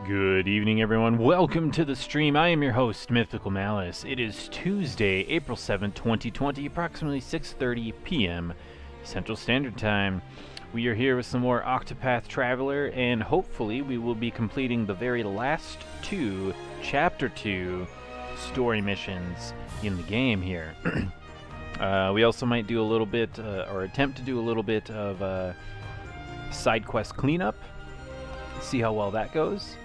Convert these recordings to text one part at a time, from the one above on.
Good evening, everyone. Welcome to the stream. I am your host, Mythical Malice. It is Tuesday, April 7th, 2020, approximately 6:30 p.m. Central Standard Time. We are here with some more Octopath Traveler, and hopefully we will be completing the very last two Chapter 2 story missions in the game here. We also might do a little bit, or attempt to do a little bit of side quest cleanup. See how well that goes.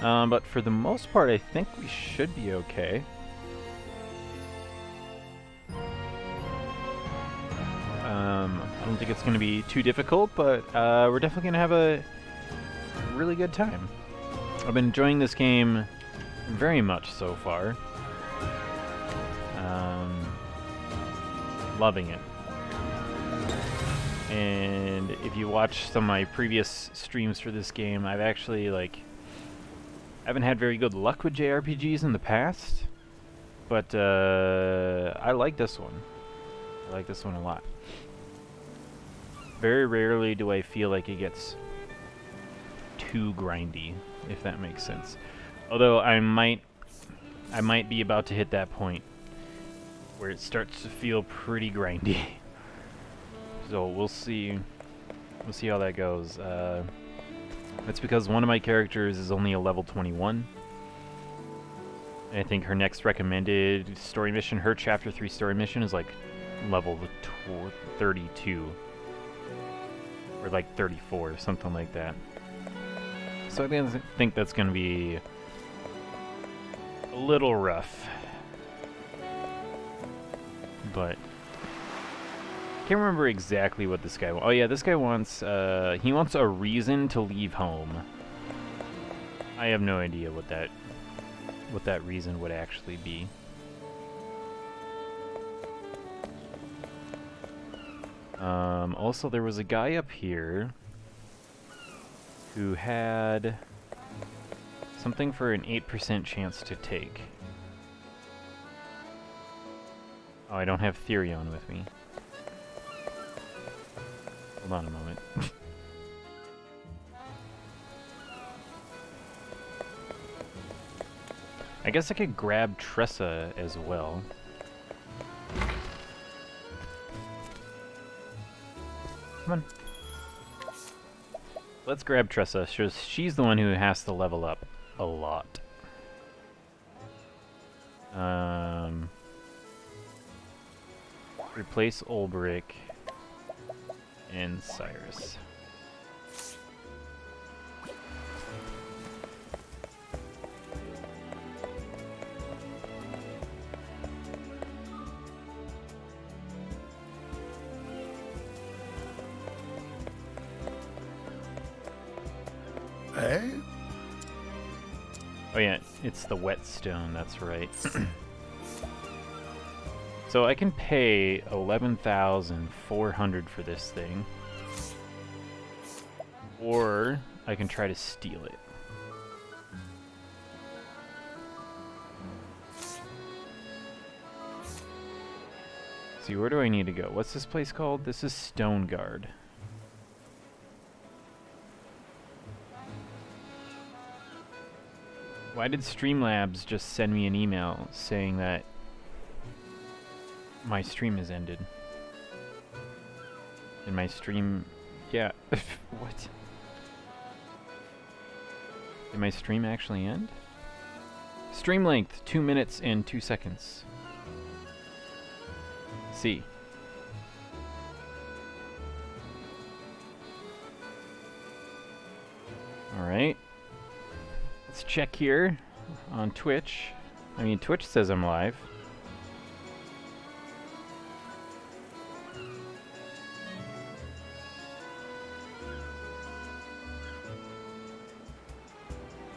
But for the most part, I think we should be okay. I don't think it's going to be too difficult, but we're definitely going to have a really good time. I've been enjoying this game very much so far. Loving it. And if you watch some of my previous streams for this game, I've actually, I haven't had very good luck with JRPGs in the past, but I like this one. I like this one a lot. Very rarely do I feel like it gets too grindy, if that makes sense. Although I might be about to hit that point where it starts to feel pretty grindy. So we'll see. We'll see how that goes. That's because one of my characters is only a level 21. And I think her next recommended story mission, her Chapter 3 story mission, is like level 32. Or like 34, something like that. So I think that's going to be a little rough. But can't remember exactly what this guy wants. Oh yeah, this guy wants, he wants a reason to leave home. I have no idea what that reason would actually be. Also, there was a guy up here who had something for an 8% chance to take. Oh, I don't have Therion with me. Hold on a moment. I guess I could grab Tressa as well. Come on. Let's grab Tressa. She's the one who has to level up a lot. Replace Ulbrich and Cyrus. Hey? Oh yeah, it's the whetstone, that's right. So I can pay 11,400 for this thing. Or I can try to steal it. See, where do I need to go? What's this place called? This is Stoneguard. Why did Streamlabs just send me an email saying that my stream has ended? And my stream... Yeah. What? Did my stream actually end? Stream length, 2 minutes and 2 seconds. See. Alright. Let's check here on Twitch. I mean, Twitch says I'm live.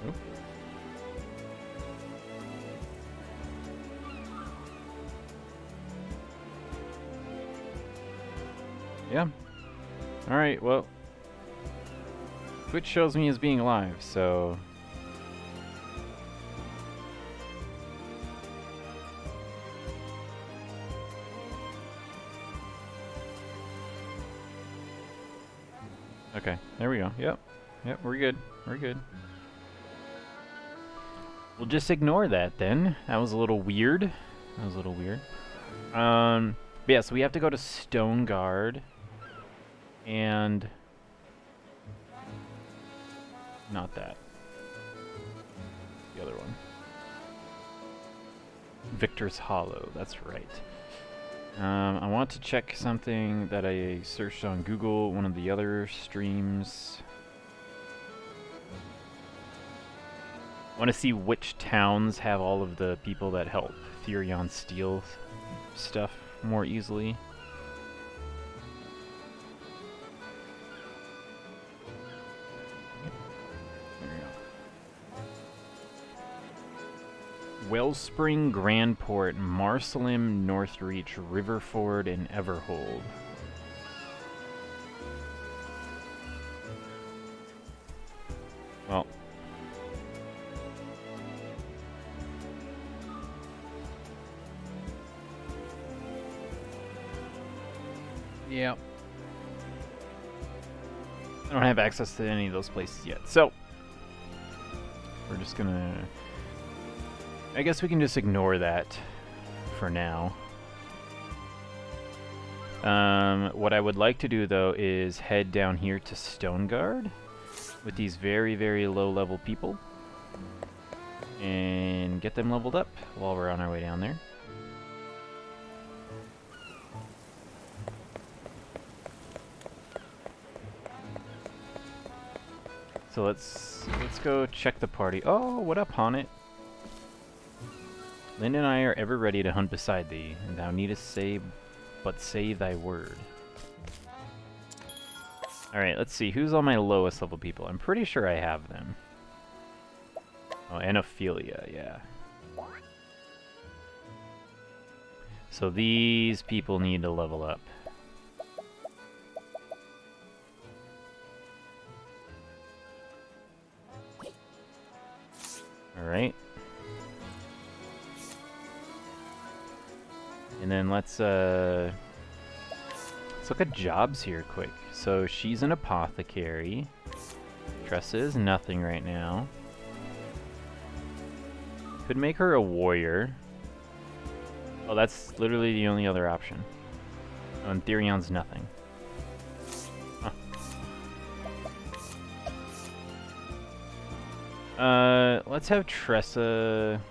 Nope. Yeah. Alright, well. Twitch shows me as being live, so... Okay, there we go. Yep, we're good. We're good. We'll just ignore that then. That was a little weird. That was a little weird. But yeah, so we have to go to Stoneguard. And... not that. The other one. Victor's Hollow, that's right. I want to check something that I searched on Google, one of the other streams. I want to see which towns have all of the people that help Therion steal stuff more easily. Wellspring, Grandport, Marcelim, Northreach, Riverford, and Everhold. Well. Yep. I don't have access to any of those places yet, so we're just gonna... I guess we can just ignore that for now. What I would like to do, though, is head down here to Stoneguard with these very, very low-level people and get them leveled up while we're on our way down there. So let's go check the party. Oh, what up, Honnet? Lynn and I are ever ready to hunt beside thee, and thou needest say thy word. Alright, let's see. Who's all my lowest level people? I'm pretty sure I have them. Oh, and Ophelia, yeah. So these people need to level up. Alright. And then let's look at jobs here quick. So she's an apothecary. Tressa is nothing right now. Could make her a warrior. Oh, that's literally the only other option. Oh, and Therion's nothing. Huh. Let's have Tressa...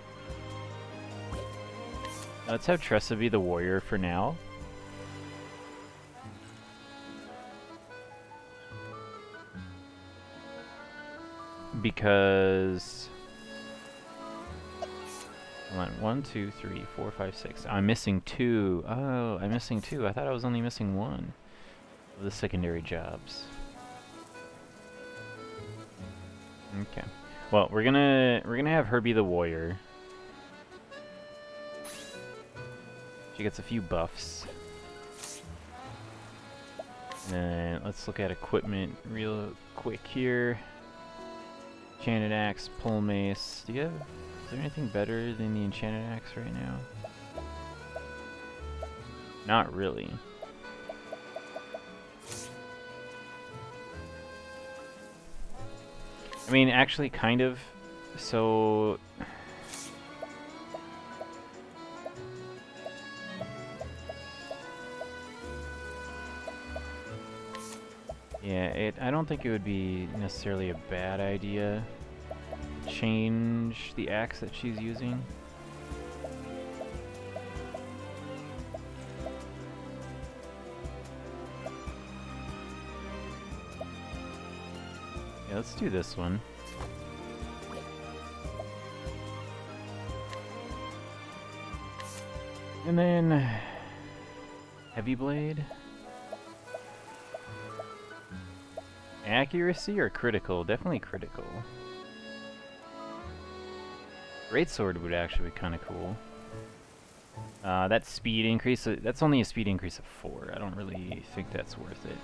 Let's have Tressa be the warrior for now. Because... hold on, 1, 2, 3, 4, 5, 6. I'm missing 2. Oh, I'm missing 2. I thought I was only missing 1 of the secondary jobs. Okay. Well, we're gonna have her be the warrior. She gets a few buffs. And then let's look at equipment real quick here. Enchanted axe, pole mace. Is there anything better than the enchanted axe right now? Not really. I mean, actually, kind of. So... yeah, I don't think it would be necessarily a bad idea to change the axe that she's using. Yeah, let's do this one. And then... heavy blade? Accuracy or critical? Definitely critical. Greatsword would actually be kind of cool. That speed increase, that's only a speed increase of 4. I don't really think that's worth it.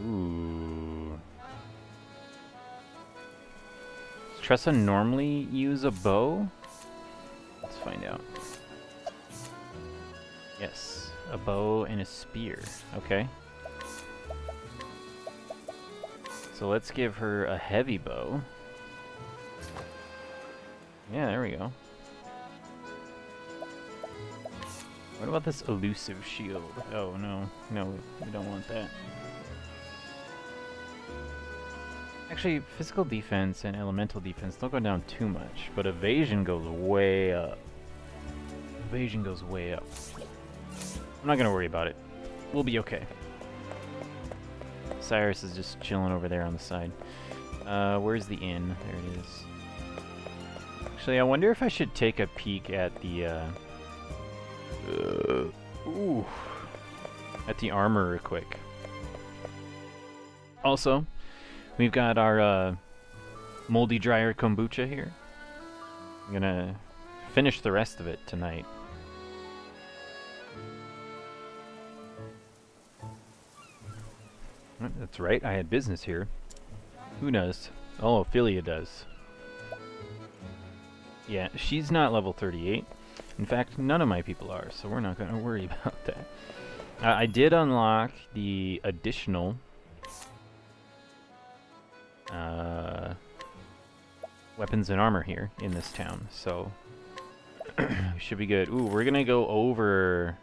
Ooh. Does Tressa normally use a bow? Let's find out. Yes. a bow and a spear. Okay. So let's give her a heavy bow. Yeah, there we go. What about this elusive shield? Oh, no. No, we don't want that. Actually, physical defense and elemental defense don't go down too much, but evasion goes way up. Evasion goes way up. I'm not gonna worry about it. We'll be okay. Cyrus is just chilling over there on the side. Where's the inn? There it is. Actually, I wonder if I should take a peek at the, at the armor real quick. Also, we've got our, moldy dryer kombucha here. I'm gonna finish the rest of it tonight. That's right, I had business here. Who does? Oh, Ophelia does. Yeah, she's not level 38. In fact, none of my people are, so we're not going to worry about that. I did unlock the additional weapons and armor here in this town, so we should be good. Ooh, we're going to go over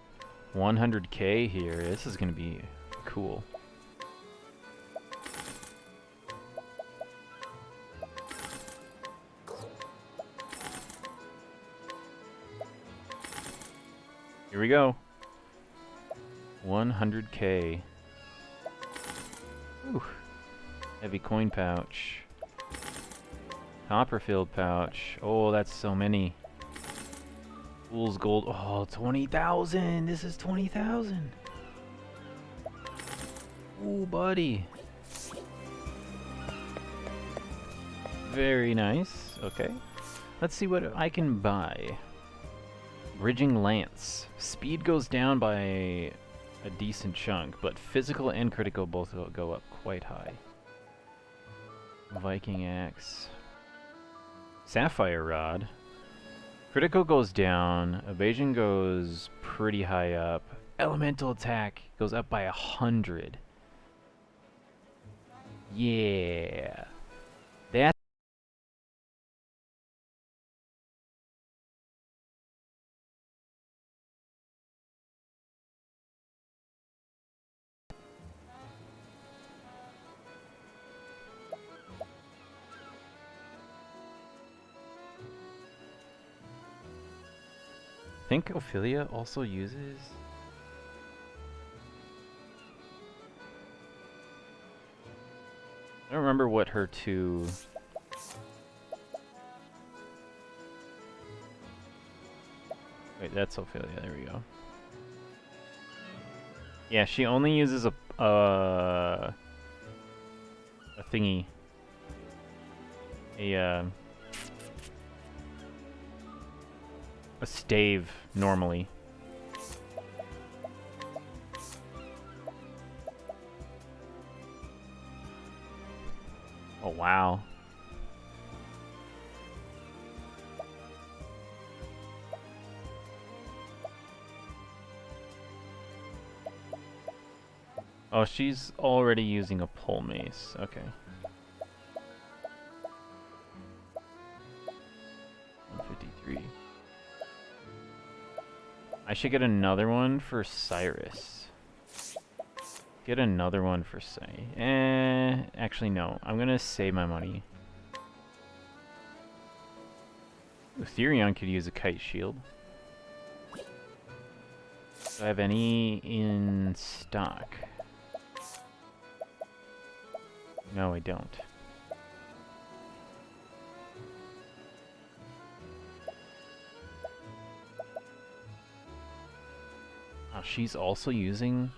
100k here. This is going to be cool. Here we go. 100k. Ooh. Heavy coin pouch. Copperfield pouch. Oh, that's so many. Fool's gold. Oh, 20,000. This is 20,000. Ooh, buddy. Very nice. Okay. Let's see what I can buy. Bridging Lance. Speed goes down by a decent chunk, but physical and critical both go up quite high. Viking Axe. Sapphire Rod. Critical goes down. Evasion goes pretty high up. Elemental Attack goes up by 100. Yeah. That's I think Ophelia also uses... I don't remember what her two... Wait, that's Ophelia, there we go. Yeah, she only uses a thingy. A stave, normally. Oh, wow. Oh, she's already using a pole mace. Okay. 153. I should get another one for Cyrus. Get another one for actually no. I'm gonna save my money. Therion could use a kite shield. Do I have any in stock? No, I don't. Oh, she's also using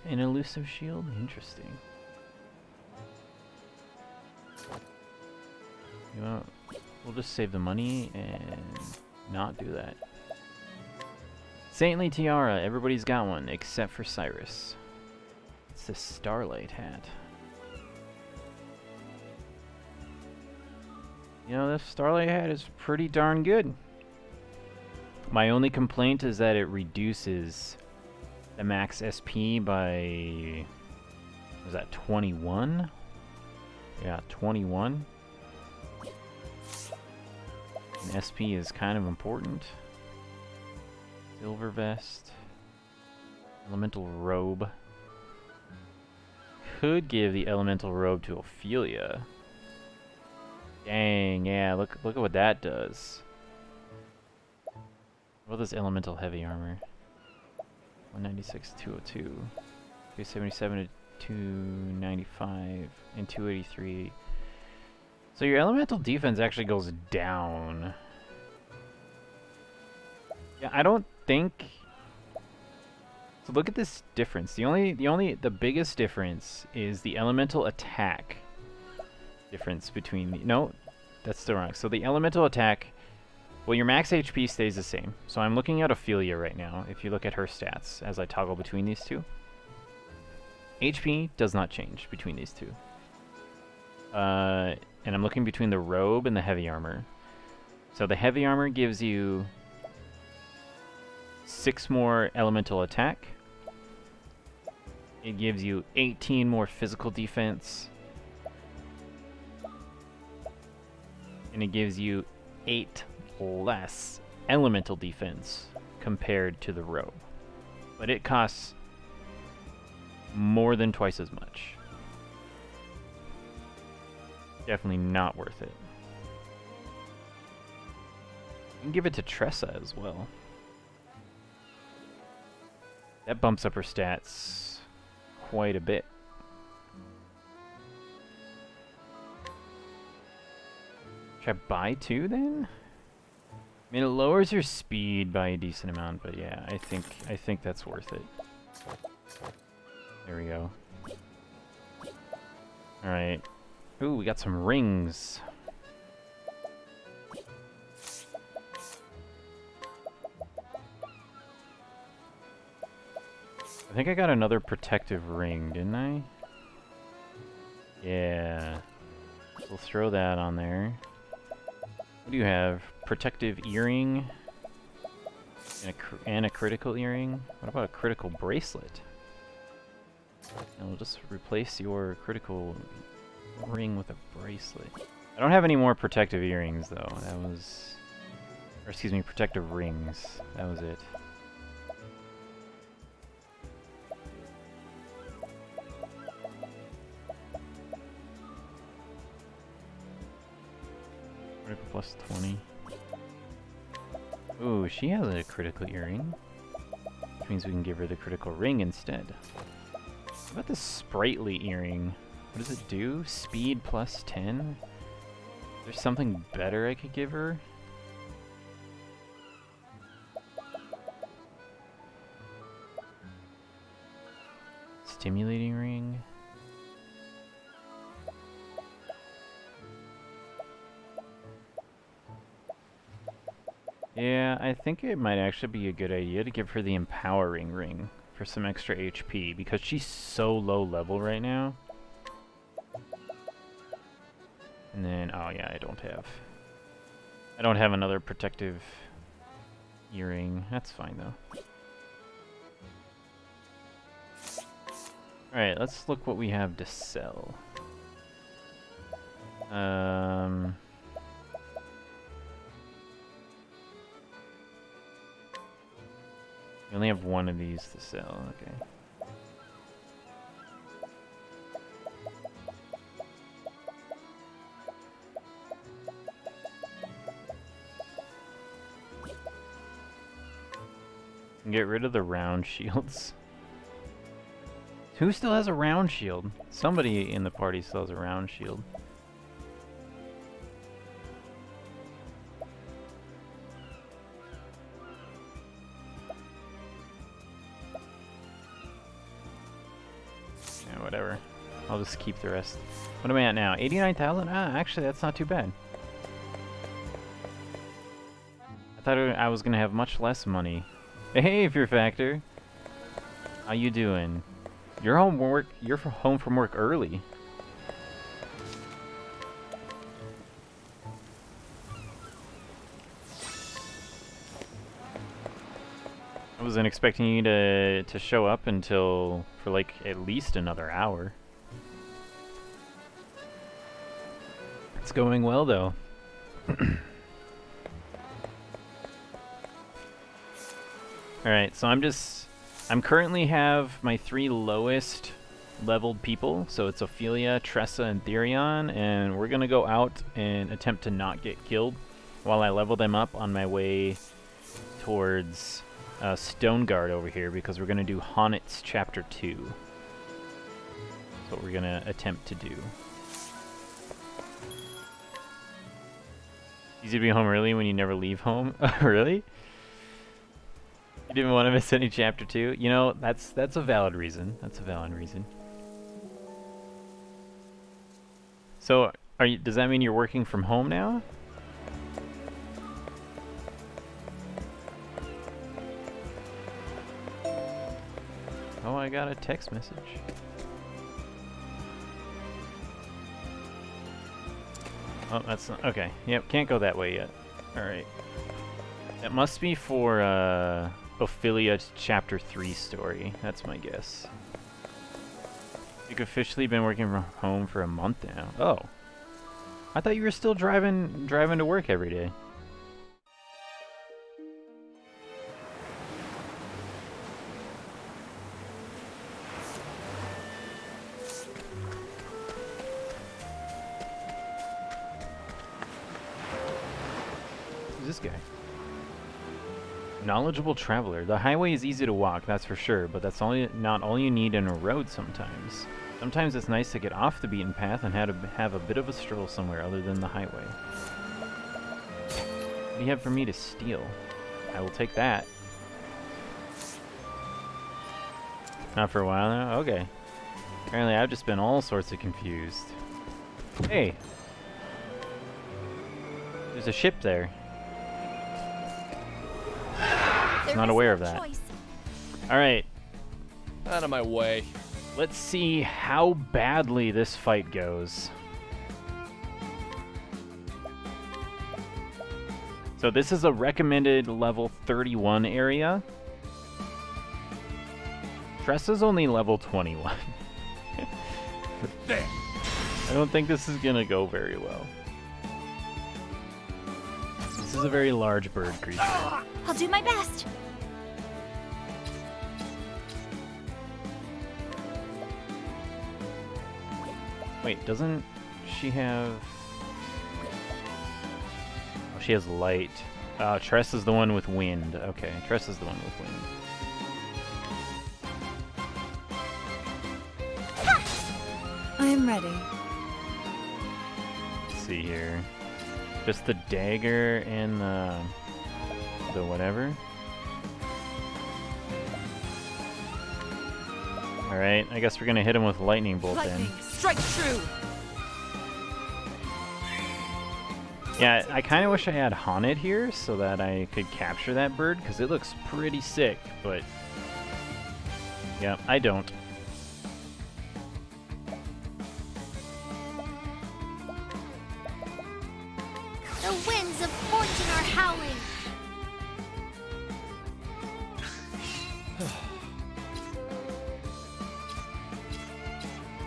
an elusive shield? Interesting. You know, we'll just save the money and not do that. Saintly Tiara, everybody's got one except for Cyrus. It's the Starlight hat. You know, this Starlight hat is pretty darn good. My only complaint is that it reduces the max SP by, was that 21? Yeah, 21. And SP is kind of important. Silver Vest. Elemental Robe. Could give the Elemental Robe to Ophelia. Dang, yeah, look at what that does. What is Elemental Heavy Armor? 196, 202, 277 to 295, and 283. So your elemental defense actually goes down. Yeah, I don't think. So look at this difference. The biggest difference is the elemental attack difference between the, no, that's still wrong. So the elemental attack, well, your max HP stays the same. So I'm looking at Ophelia right now. If you look at her stats as I toggle between these two, HP does not change between these two. And I'm looking between the robe and the heavy armor. So the heavy armor gives you 6 more elemental attack. It gives you 18 more physical defense. And it gives you 8 less elemental defense compared to the robe. But it costs more than twice as much. Definitely not worth it. You can give it to Tressa as well. That bumps up her stats quite a bit. Should I buy 2 then? I mean, it lowers your speed by a decent amount, but yeah, I think that's worth it. There we go. All right. Ooh, we got some rings. I think I got another protective ring, didn't I? Yeah. We'll throw that on there. What do you have? Protective earring and a critical earring. What about a critical bracelet? And we'll just replace your critical ring with a bracelet. I don't have any more protective earrings though. That was, or excuse me, protective rings. That was it. Critical plus 20. Ooh, she has a critical earring. Which means we can give her the critical ring instead. What about the sprightly earring? What does it do? Speed plus 10? There's something better I could give her? Stimulating ring? Yeah, I think it might actually be a good idea to give her the empowering ring for some extra HP, because she's so low level right now. And then, oh yeah, I don't have another protective earring. That's fine though. Alright, let's look what we have to sell. We only have one of these to sell, okay. Get rid of the round shields. Who still has a round shield? Somebody in the party still has a round shield. Yeah, whatever. I'll just keep the rest. What am I at now? 89,000? Ah, actually, that's not too bad. I thought I was gonna have much less money. Hey, Fear Factor. How you doing? You're home from work early. wasn't expecting you to show up until for like at least another hour. It's going well though. Alright, so I'm currently have my 3 lowest leveled people, so it's Ophelia, Tressa, and Therion, and we're gonna go out and attempt to not get killed while I level them up on my way towards Stoneguard over here, because we're gonna do Honnet's Chapter 2. That's what we're gonna attempt to do. Easy to be home early when you never leave home. Really? You didn't want to miss any Chapter 2? You know, that's a valid reason. That's a valid reason. So, does that mean you're working from home now? Oh, I got a text message. Oh, that's not... Okay. Yep, can't go that way yet. Alright. That must be for, Ophelia's Chapter 3 story. That's my guess. You've officially been working from home for a month now. Oh. I thought you were still driving to work every day. Who's this guy? Knowledgeable traveler. The highway is easy to walk, that's for sure, but that's not all you need in a road sometimes. Sometimes it's nice to get off the beaten path and have a bit of a stroll somewhere other than the highway. What do you have for me to steal? I will take that. Not for a while now? Okay. Apparently I've just been all sorts of confused. Hey! There's a ship there. Not aware of that. Alright. Out of my way. Let's see how badly this fight goes. So this is a recommended level 31 area. Tressa's only level 21. I don't think this is gonna go very well. This is a very large bird creature. I'll do my best. Wait, doesn't she have... Oh, she has light. Tress is the one with wind. Okay, Tress is the one with wind. I'm ready. Let's see here. Just the dagger and the whatever. Alright, I guess we're gonna hit him with lightning bolt then. Strike true. Yeah, I kind of wish I had Honnet here so that I could capture that bird, because it looks pretty sick, but... Yeah, I don't. The winds of fortune are howling.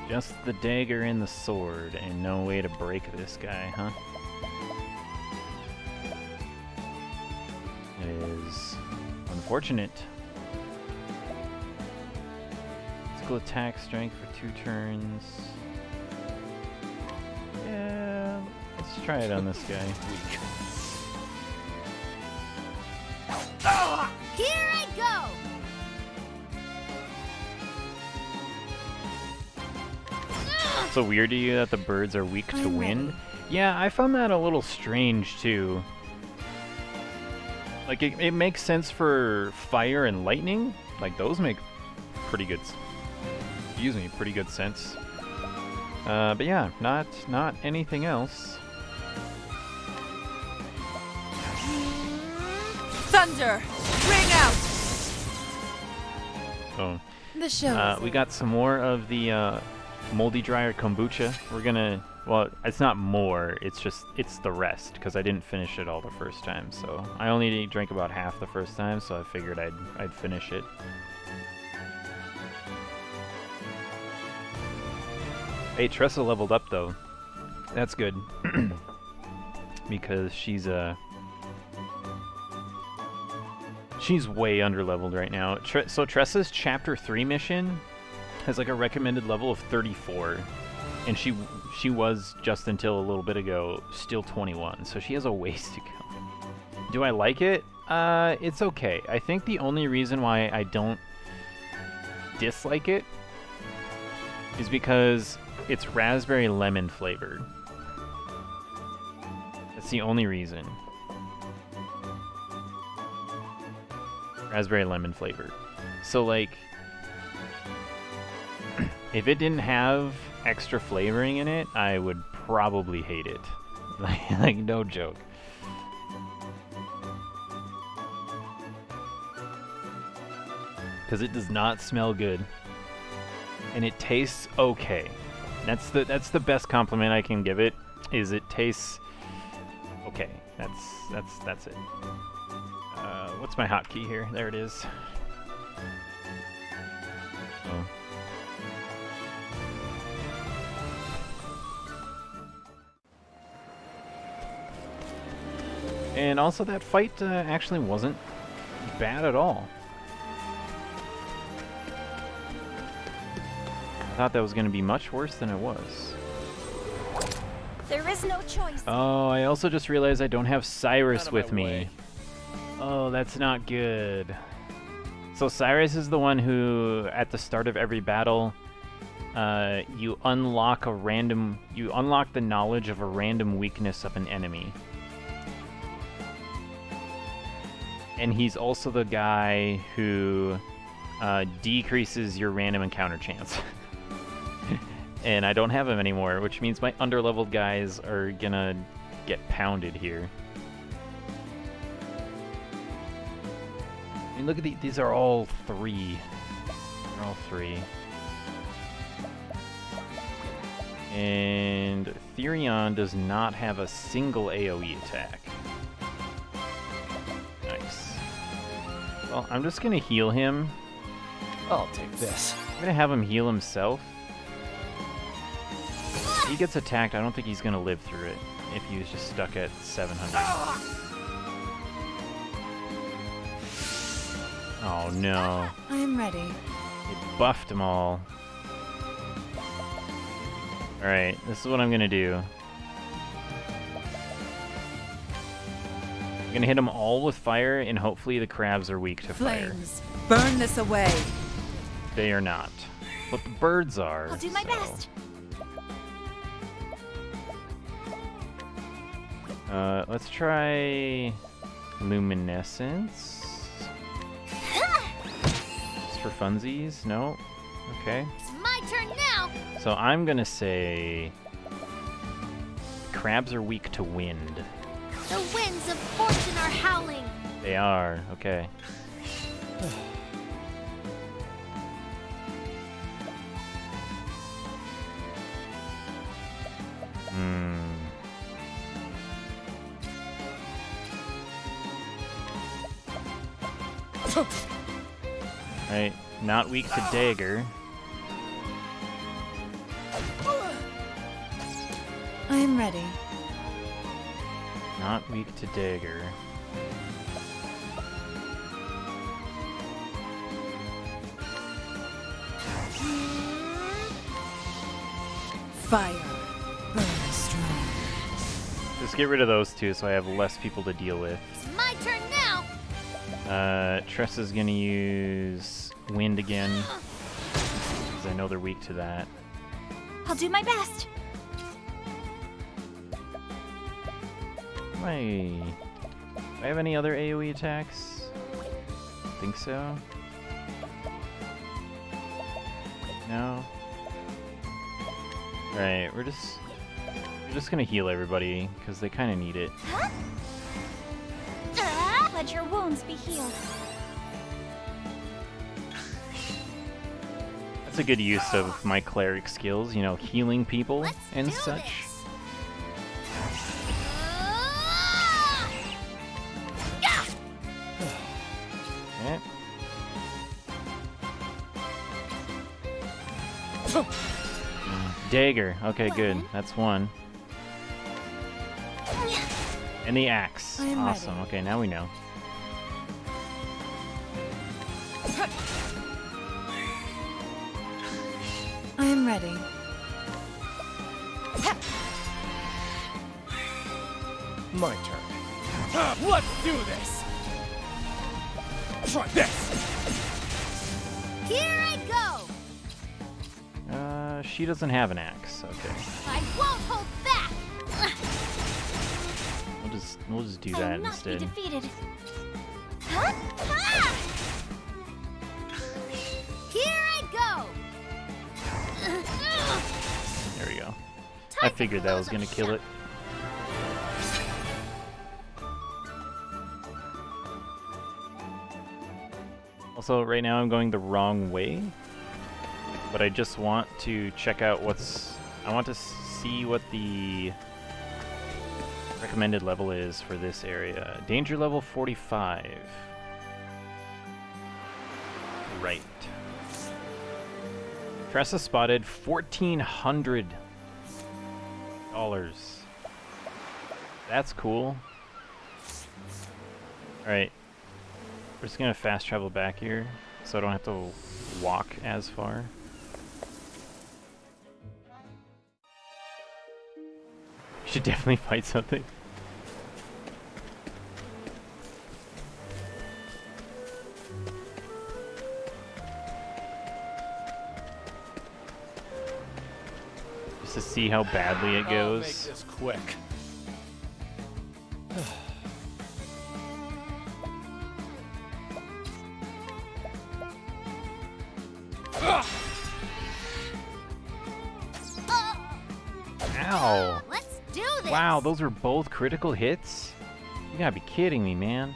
Just the dagger and the sword, and no way to break this guy, huh? It is unfortunate. Physical attack strength for 2 turns. Yeah, let's try it on this guy. Here I go. So weird to you that the birds are weak to wind? Yeah, I found that a little strange too. Like it makes sense for fire and lightning. Like those make pretty good, pretty good sense. But yeah, not anything else. Thunder, ring out. So The show. we got some more of the Moldy Dryer kombucha. We're gonna Well, it's not more, it's the rest, because I didn't finish it all the first time, so... I only drank about half the first time, so I figured I'd finish it. Hey, Tressa leveled up, though. That's good. Because she's way under-leveled right now. So Tressa's Chapter 3 mission has like a recommended level of 34. And she was, just until a little bit ago, still 21. So she has a ways to go. Do I like it? It's okay. I think the only reason why I don't dislike it is because it's raspberry lemon flavored. That's the only reason. Raspberry lemon flavored. So like, if it didn't have extra flavoring in it, I would probably hate it. Like no joke. Because it does not smell good. And it tastes okay. That's the best compliment I can give it, is it tastes okay. That's it. What's my hotkey here? There it is. Oh. And also that fight actually wasn't bad at all. I thought that was going to be much worse than it was. There is no choice. Oh, I also just realized I don't have Cyrus Out of with my me. way. Oh, that's not good. So Cyrus is the one who, at the start of every battle, you unlock the knowledge of a random weakness of an enemy. And he's also the guy who decreases your random encounter chance. And I don't have him anymore, which means my underleveled guys are gonna get pounded here. I mean, look at these are all 3. They're all 3. And Therion does not have a single AoE attack. Nice. Well, I'm just gonna heal him. I'll take this. I'm gonna have him heal himself. If he gets attacked, I don't think he's gonna live through it if he was just stuck at 700. Oh no. I am ready. It buffed them all. Alright, this is what I'm gonna do. I'm gonna hit them all with fire, and hopefully the crabs are weak to fire. Flames, burn this away. They are not. But the birds are. I'll do my so. best. Let's try luminescence. Just for funsies? No? Okay. It's my turn now. So I'm gonna say crabs are weak to wind. The winds of fortune are howling. They are, okay. Right, not weak to dagger. I am ready. Not weak to dagger. Fire, burn strong. Just get rid of those two so I have less people to deal with. It's my turn now. Tressa's gonna use wind again, because I know they're weak to that. I'll do my best. Do I have any other AoE attacks? I think so. No? Alright, we're just gonna heal everybody, because they kinda need it. Let your wounds be healed. That's a good use of my cleric skills, you know, healing people Let's and do such. this. Dagger. Okay, good. That's one. And the axe. I am Awesome. ready. Okay, now we know. I am ready. My turn. Let's do this! Try this! Here I go! She doesn't have an axe. Okay. I won't hold back! We'll just do I'll that not instead. be defeated. Huh? Ah! Here I go! There we go. I Time to figured that was close gonna up kill shop. it. Also, right now I'm going the wrong way, but I just want to check out I want to see what the recommended level is for this area. Danger level 45. Right. Tressa spotted $1,400. That's cool. Alright. We're just gonna fast travel back here, so I don't have to walk as far. You should definitely fight something. Just to see how badly it I'll make goes. this quick. Ow! Let's do this! Wow, those were both critical hits? You gotta be kidding me, man.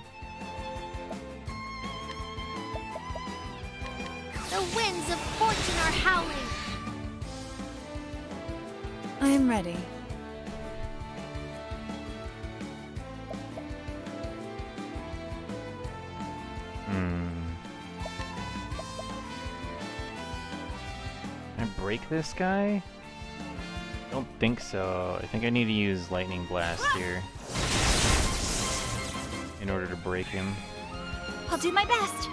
The winds of fortune are howling! I am ready. Can I break this guy? Don't think so. I think I need to use Lightning Blast here in order to break him. I'll do my best!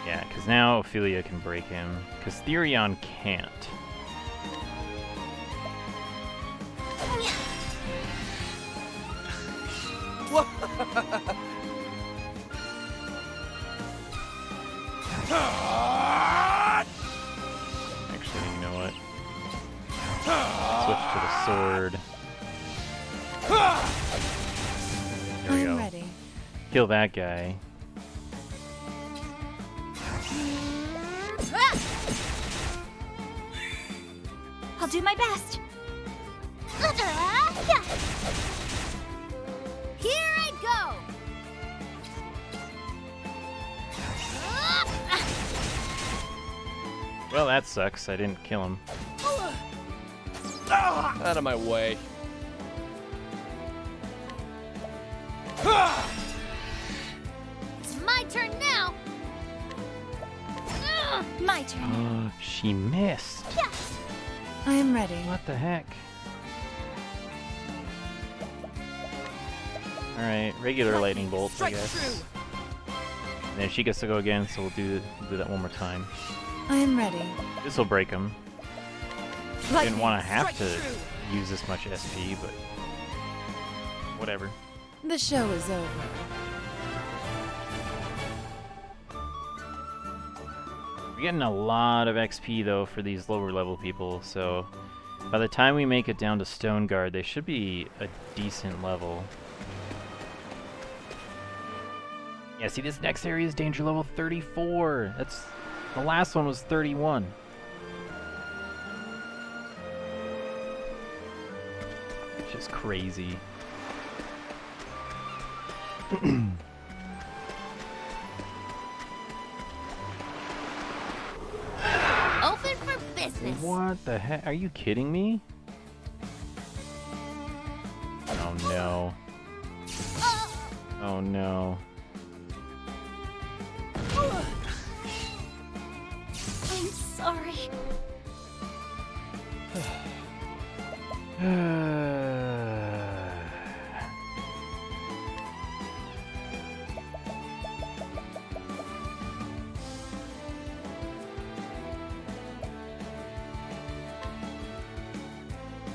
Yeah, because now Ophelia can break him, because Therion can't. Actually, you know what? Switch to the sword. There I we am go. ready. Kill that guy. I'll do my best! Here I go! Well, that sucks. I didn't kill him. Out of my way. It's my turn now! My turn. She missed. Yes! I am ready. What the heck? Alright, regular lightning bolts, I guess. And then she gets to go again, so we'll do that one more time. I am ready. This will break him. Didn't want to have to use this much SP, but whatever. The show is over. We're getting a lot of XP though for these lower level people, so by the time we make it down to Stone Guard, they should be a decent level. Yeah, see, this next area is danger level 34. That's the last one was 31. It's just crazy. Open for business! What the heck? Are you kidding me? Oh no. Oh no. I'm sorry.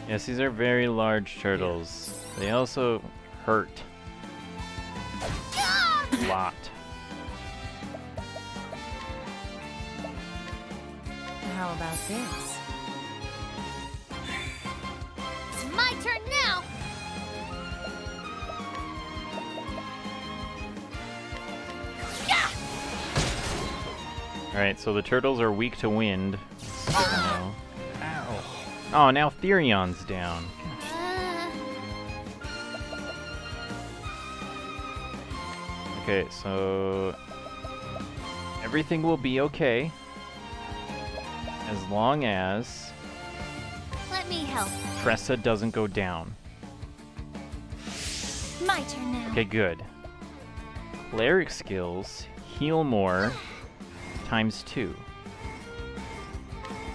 Yes, these are very large turtles. They also hurt a lot. How about this? It's my turn now! Alright, so the turtles are weak to wind. That's good to know. Ow. Oh, now Therion's down. Okay, so everything will be okay as long as Let me help. Tressa doesn't go down. My turn now. Okay, good. Cleric skills, heal more, ×2.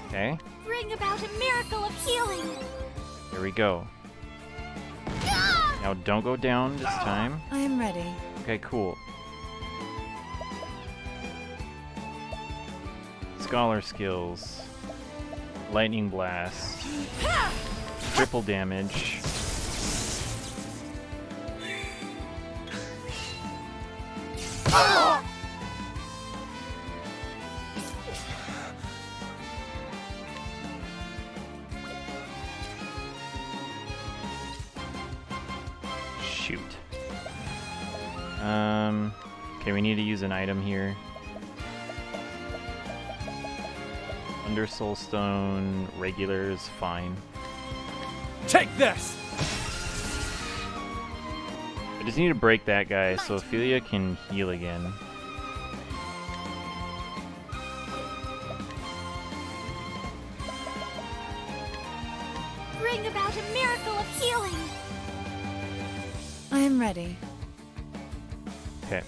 Okay, Bring about a miracle of healing. there we go. Now don't go down this time. I am ready. Okay, cool. Scholar skills. Lightning blast. Triple damage. Shoot. Okay, we need to use an item here. Under Soulstone, regular is fine. Take this! I just need to break that guy so Ophelia can heal again. Bring about a miracle of healing. I am ready. Okay.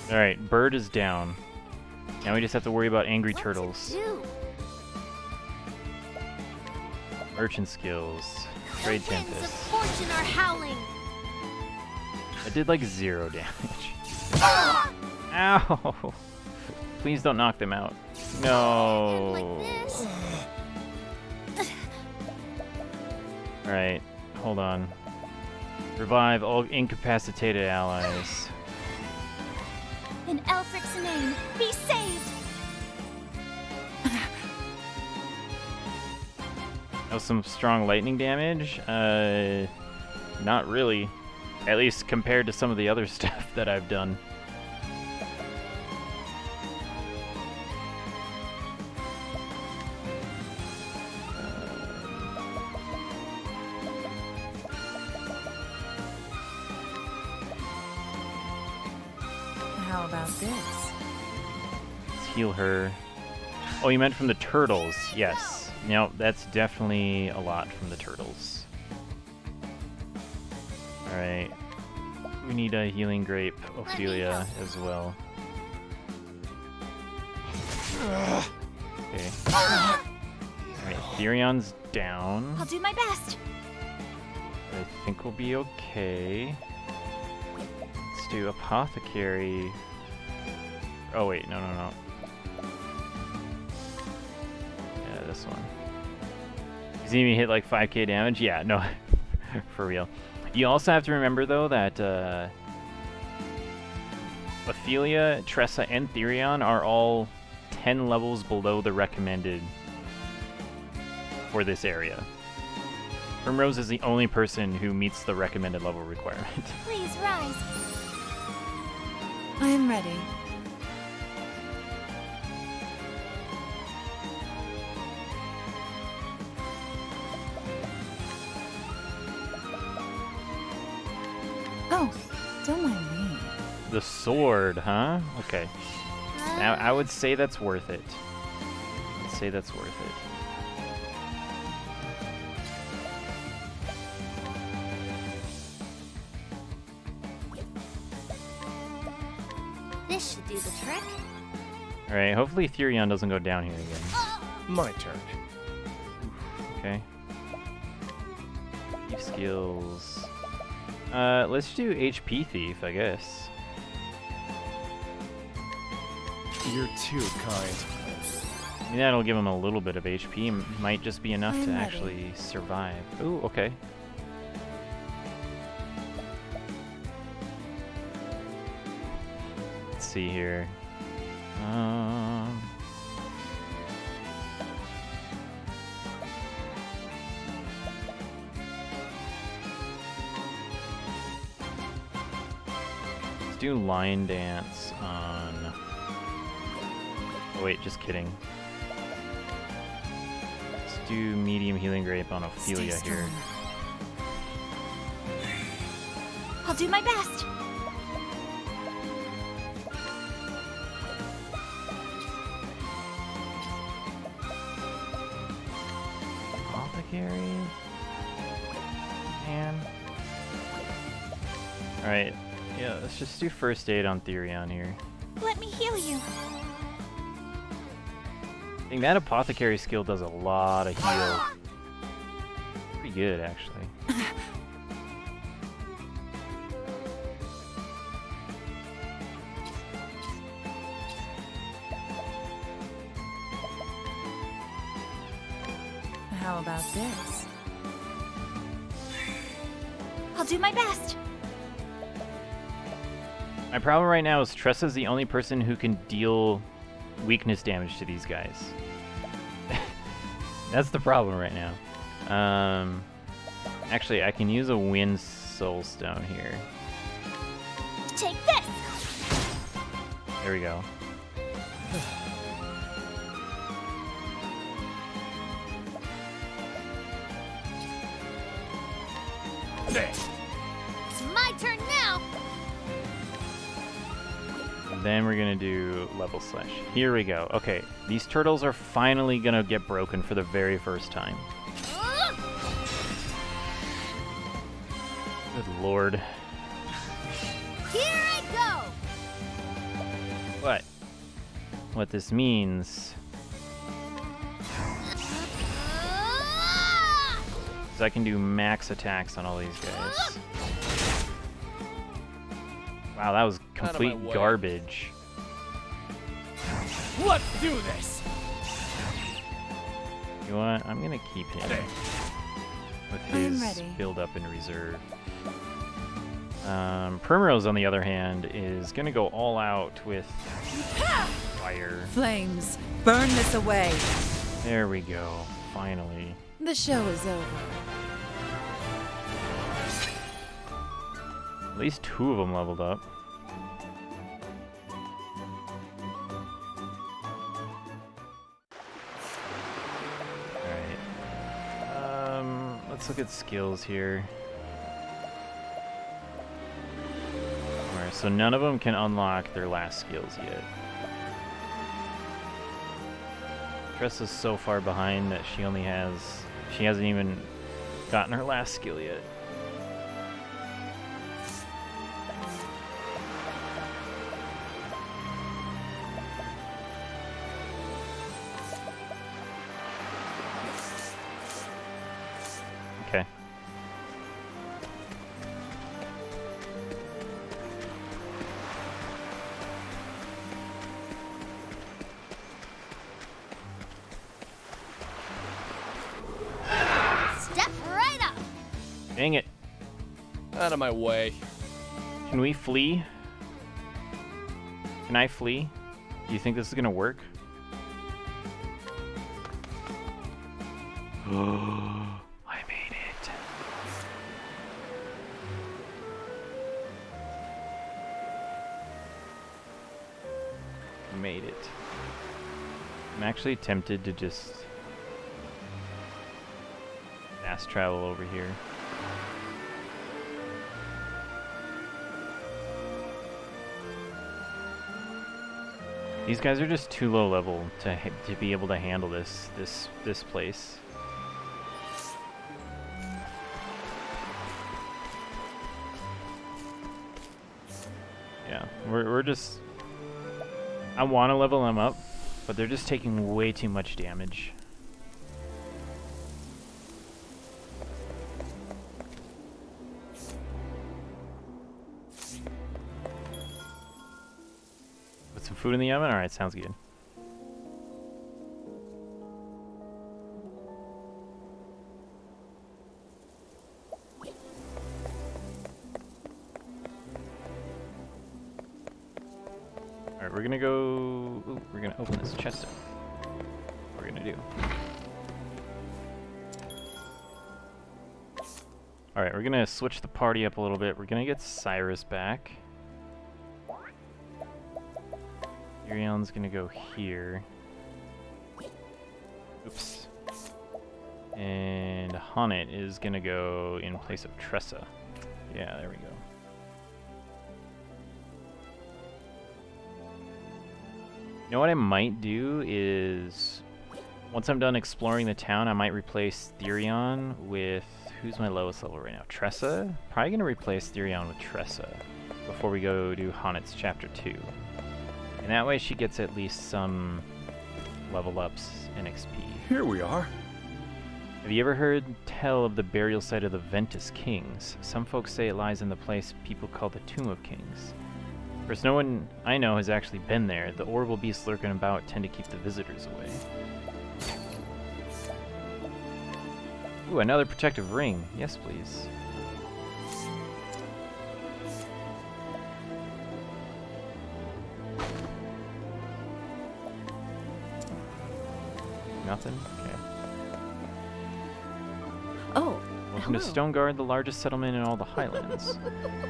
Alright, bird is down. Now we just have to worry about angry turtles. Do. Merchant skills. Trade The winds of Tempest. fortune are howling. I did like 0 damage. Ow! Please don't knock them out. And No. like this. Alright, hold on. Revive all incapacitated allies. In Elfric's name, be saved. Oh, some strong lightning damage? Not really. At least compared to some of the other stuff that I've done. How about this? Let's heal her. Oh, you meant from the turtles. Yes. No, that's definitely a lot from the turtles. Alright. We need a healing grape, Ophelia, as well. Okay. Alright, Therion's down. I'll do my best. I think we'll be okay. Let's do Apothecary. Oh wait, no. Yeah, this one. Does he even hit like 5k damage? Yeah, no. For real. You also have to remember though that Ophelia, Tressa, and Therion are all 10 levels below the recommended for this area. Primrose is the only person who meets the recommended level requirement. Please rise. I am ready. Oh, don't mind me. The sword, huh? Okay. Now, I would say that's worth it. I'd say that's worth it. This should do the trick. Alright, hopefully Therion doesn't go down here again. My turn. Okay. Thief skills. Let's do HP Thief, I guess. You're too kind. I mean, that'll give him a little bit of HP. Might just be enough I'm to ready. actually survive. Ooh, okay. Let's see here. Let's do Lion Dance on... Oh wait, just kidding. Let's do Medium Healing Grape on Ophelia Stay here. strong. I'll do my best. Apothecary? Man. Alright, yeah, let's just do First Aid on Therion here. Let me heal you. I think that Apothecary skill does a lot of heal. Pretty good, actually. How about this? I'll do my best. My problem right now is Tressa's the only person who can deal weakness damage to these guys. That's the problem right now. Actually, I can use a Wind Soul Stone here. Take this. There we go. There. It's my turn now. And then we're gonna do Level Slash. Here we go. Okay, these turtles are finally gonna get broken for the very first time. Good lord. Here I go. What? What this means is I can do max attacks on all these guys. Wow, that was Out of complete my way. garbage. Let's do this. You know what? I'm gonna keep him with I'm his ready. build up in reserve. Primrose, on the other hand, is gonna go all out with fire. Flames, burn this away. There we go. Finally. The show is over. At least two of them leveled up. Alright. Let's look at skills here. Alright, so none of them can unlock their last skills yet. Tressa's so far behind that she hasn't even gotten her last skill yet. Okay. Step right up. Dang it. Out of my way. Can we flee? Can I flee? Do you think this is gonna work? I made it. Made it. I'm actually tempted to just fast travel over here. These guys are just too low level to be able to handle this place. Yeah, we're just I want to level them up, but they're just taking way too much damage. Put some food in the oven? Alright, sounds good. Alright, we're gonna go... Ooh, we're gonna open this chest up. What we're gonna do. Alright, we're gonna switch the party up a little bit. We're gonna get Cyrus back. Urion's gonna go here. Oops. And Honnet is gonna go in place of Tressa. Yeah, there we go. You know what I might do is, once I'm done exploring the town, I might replace Therion with, who's my lowest level right now? Tressa? Probably gonna replace Therion with Tressa before we go do Honnet's Chapter 2. And that way she gets at least some level ups and XP. Here we are. Have you ever heard tell of the burial site of the Ventus Kings? Some folks say it lies in the place people call the Tomb of Kings. Of course, no one I know has actually been there. The horrible beasts lurking about tend to keep the visitors away. Ooh, another protective ring. Yes, please. Nothing? Okay. Oh, Welcome to hello. Stoneguard, the largest settlement in all the Highlands.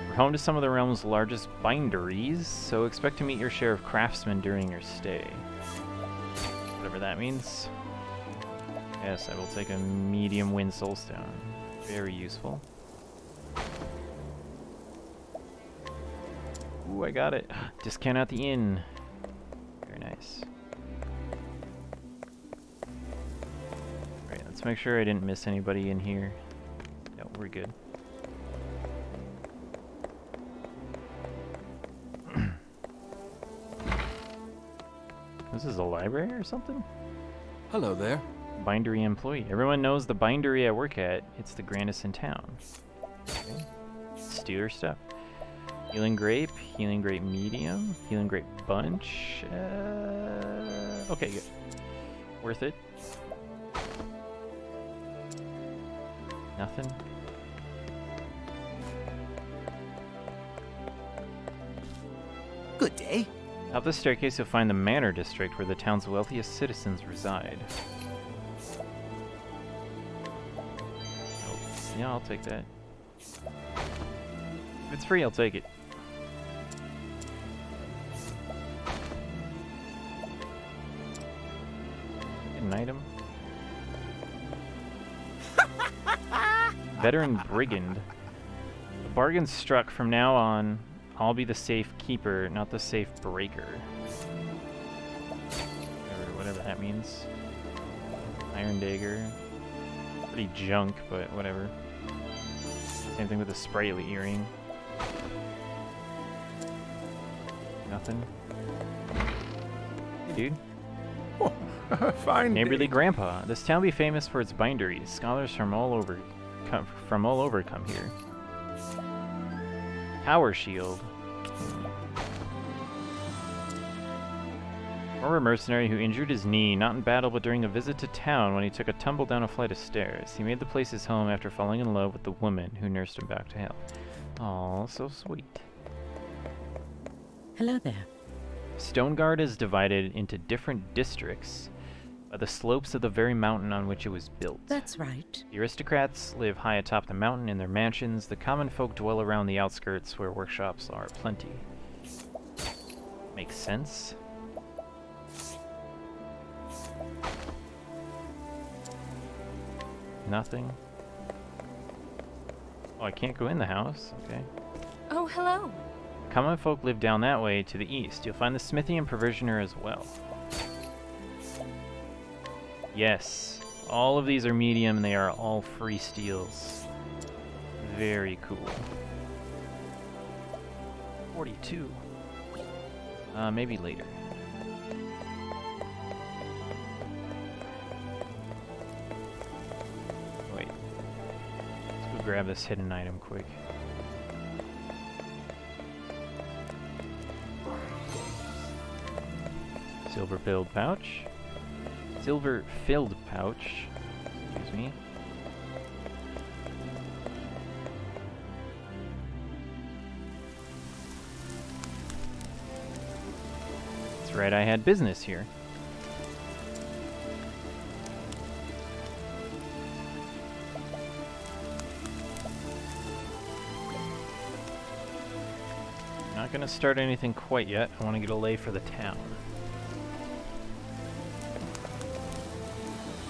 We're home to some of the realm's largest binderies, so expect to meet your share of craftsmen during your stay. Whatever that means. Yes, I will take a medium wind soulstone. Very useful. Ooh, I got it. Discount at the inn. Very nice. Right, let's make sure I didn't miss anybody in here. No, we're good. This is a library or something? Hello there. Bindery employee. Everyone knows the bindery I work at. It's the grandest in town. Okay. Steal your stuff. Healing grape medium, healing grape bunch. Okay, good. Worth it. Nothing. Good day. Up the staircase, you'll find the Manor District, where the town's wealthiest citizens reside. Oh, yeah, I'll take that. If it's free, I'll take it. Get an item. Veteran Brigand. The bargain struck. From now on, I'll be the safe keeper, not the safe breaker. Whatever that means. Iron Dagger. Pretty junk, but whatever. Same thing with the sprightly earring. Nothing. Hey, dude. Fine. Neighborly day. Grandpa. This town will be famous for its binderies. Scholars from all over come here. Power Shield. Former mercenary who injured his knee, not in battle but during a visit to town when he took a tumble down a flight of stairs. He made the place his home after falling in love with the woman who nursed him back to health. Aw, so sweet. Hello there. Stoneguard is divided into different districts by the slopes of the very mountain on which it was built. That's right. The aristocrats live high atop the mountain in their mansions. The common folk dwell around the outskirts where workshops are aplenty. Makes sense. Nothing. Oh, I can't go in the house. Okay. Oh, hello. Common folk live down that way to the east. You'll find the smithy and provisioner as well. Yes, all of these are medium and they are all free steals. Very cool. 42. Maybe later. grab this hidden item quick. Silver filled pouch. Silver filled pouch. Excuse me. That's right, I had business here. Not gonna start anything quite yet. I want to get a lay for the town.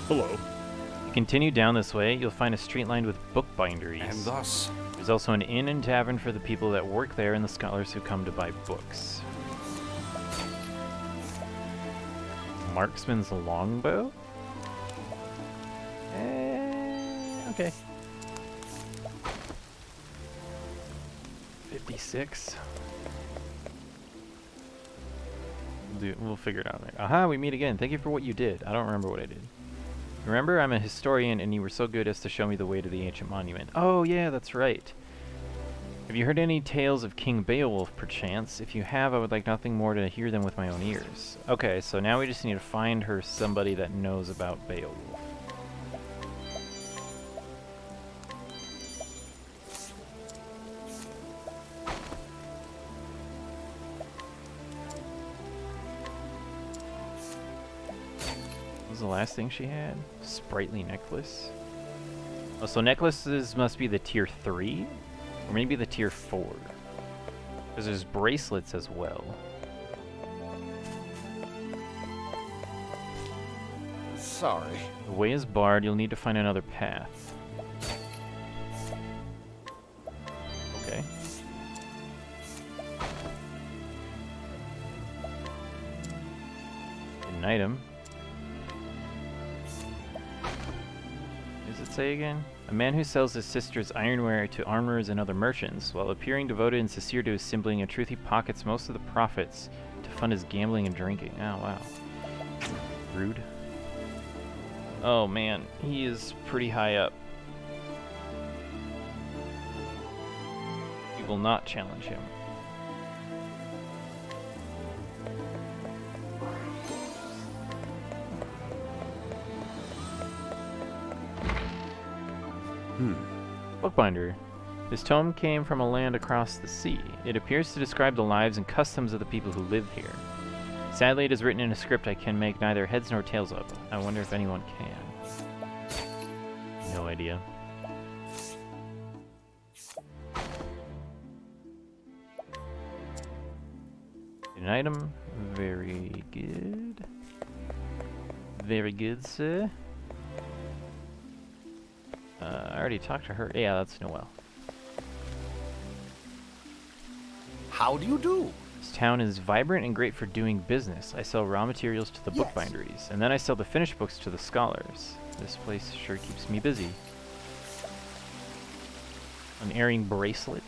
Hello. You continue down this way, you'll find a street lined with bookbinderies. And thus, There's also an inn and tavern for the people that work there and the scholars who come to buy books. Marksman's longbow? Okay. 56. We'll figure it out later. Aha, we meet again. Thank you for what you did. I don't remember what I did. Remember, I'm a historian and you were so good as to show me the way to the ancient monument. Oh yeah, that's right. Have you heard any tales of King Beowulf, perchance? If you have, I would like nothing more to hear them with my own ears. Okay, so now we just need to find her somebody that knows about Beowulf. What was the last thing she had? Sprightly necklace. Oh, so necklaces must be the tier 3? Or maybe the tier 4. Because there's bracelets as well. Sorry. The way is barred, you'll need to find another path. Okay. An item. What does it say again? A man who sells his sister's ironware to armorers and other merchants, while appearing devoted and sincere to his sibling, in truth he pockets most of the profits to fund his gambling and drinking. Oh, wow. Rude. Oh man, he is pretty high up. We will not challenge him. Bookbinder. This tome came from a land across the sea. It appears to describe the lives and customs of the people who live here. Sadly, it is written in a script I can make neither heads nor tails of. I wonder if anyone can. No idea. An item. Very good. Very good, sir. I already talked to her. Yeah, that's Noelle. How do you do? This town is vibrant and great for doing business. I sell raw materials to the Yes. bookbinderies, and then I sell the finished books to the scholars. This place sure keeps me busy. An earring bracelet.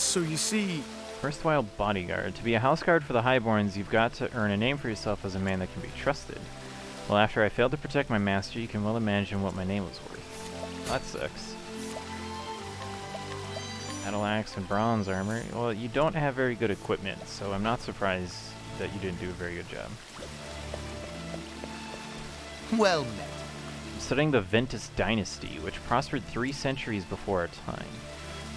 so you see, Erstwhile bodyguard. To be a houseguard for the Highborns, you've got to earn a name for yourself as a man that can be trusted. Well, after I failed to protect my master, you can well imagine what my name was worth. That sucks. Battle axe and bronze armor. Well, you don't have very good equipment, so I'm not surprised that you didn't do a very good job. Well met. I'm studying the Ventus dynasty, which prospered 3 centuries before our time.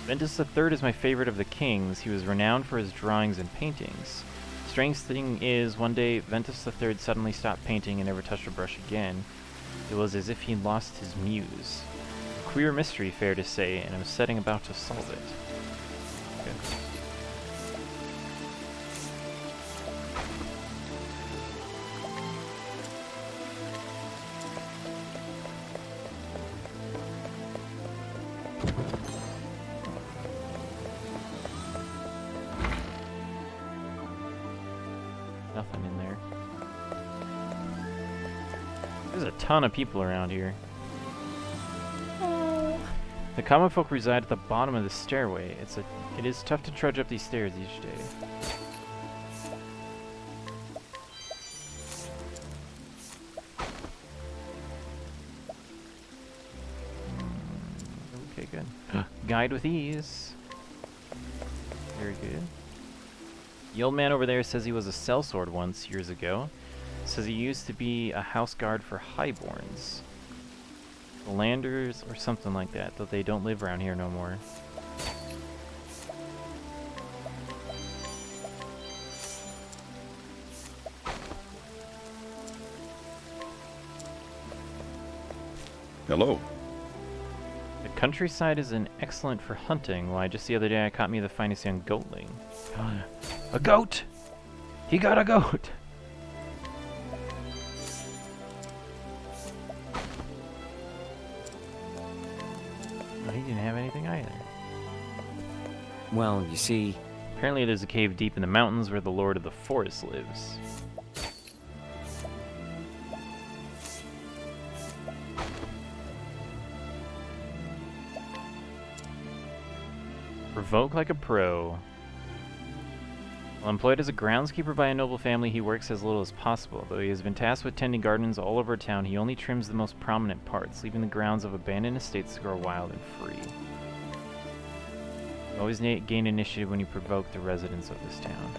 Ventus III is my favorite of the kings. He was renowned for his drawings and paintings. Strange thing is, one day Ventus III suddenly stopped painting and never touched a brush again. It was as if he lost his muse. A queer mystery, fair to say, and I'm setting about to solve it. Okay. Nothing in there. There's a ton of people around here. The common folk reside at the bottom of the stairway. It is tough to trudge up these stairs each day. Okay, good. Guide with ease. Very good. The old man over there says he was a sellsword once, years ago. Says he used to be a house guard for highborns. The Landers or something like that, though they don't live around here no more. Hello. The countryside is excellent for hunting. Why, just the other day I caught me the finest young goatling. A goat! He got a goat! Well, he didn't have anything either. Well, you see, Apparently there's a cave deep in the mountains where the Lord of the Forest lives. Provoke like a pro. While employed as a groundskeeper by a noble family, he works as little as possible. Though he has been tasked with tending gardens all over town, he only trims the most prominent parts, leaving the grounds of abandoned estates to grow wild and free. You always gain initiative when you provoke the residents of this town.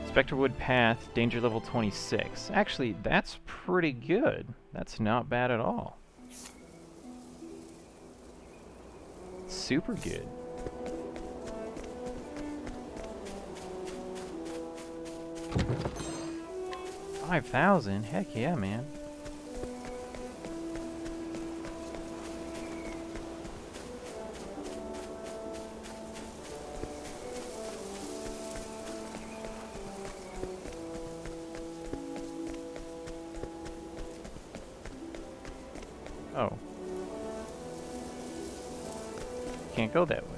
Specterwood Path, danger level 26. Actually, that's pretty good. That's not bad at all. Super good. $5,000? Heck yeah, man. Oh. Can't go that way.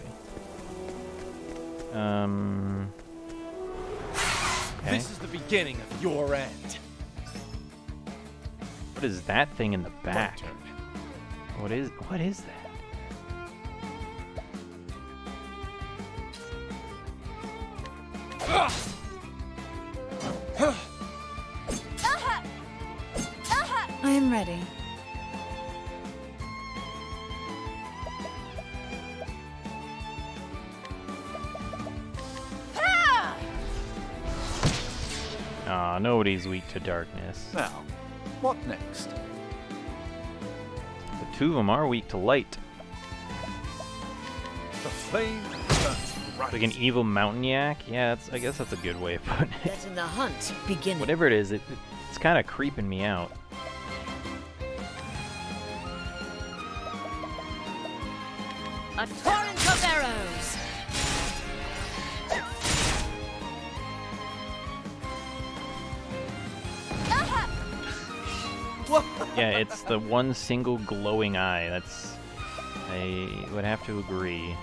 Okay. This is the beginning of your end. What is that thing in the back? turn. What is that? I am ready. Aw, nobody's weak to darkness. Now, what next? The two of them are weak to light. The flame burns bright. Like an evil mountain yak? Yeah, I guess that's a good way of putting it. Letting the hunt begin. Whatever it is, it's kind of creeping me out. A torrent of arrows. Yeah, it's the one single glowing eye. I would have to agree.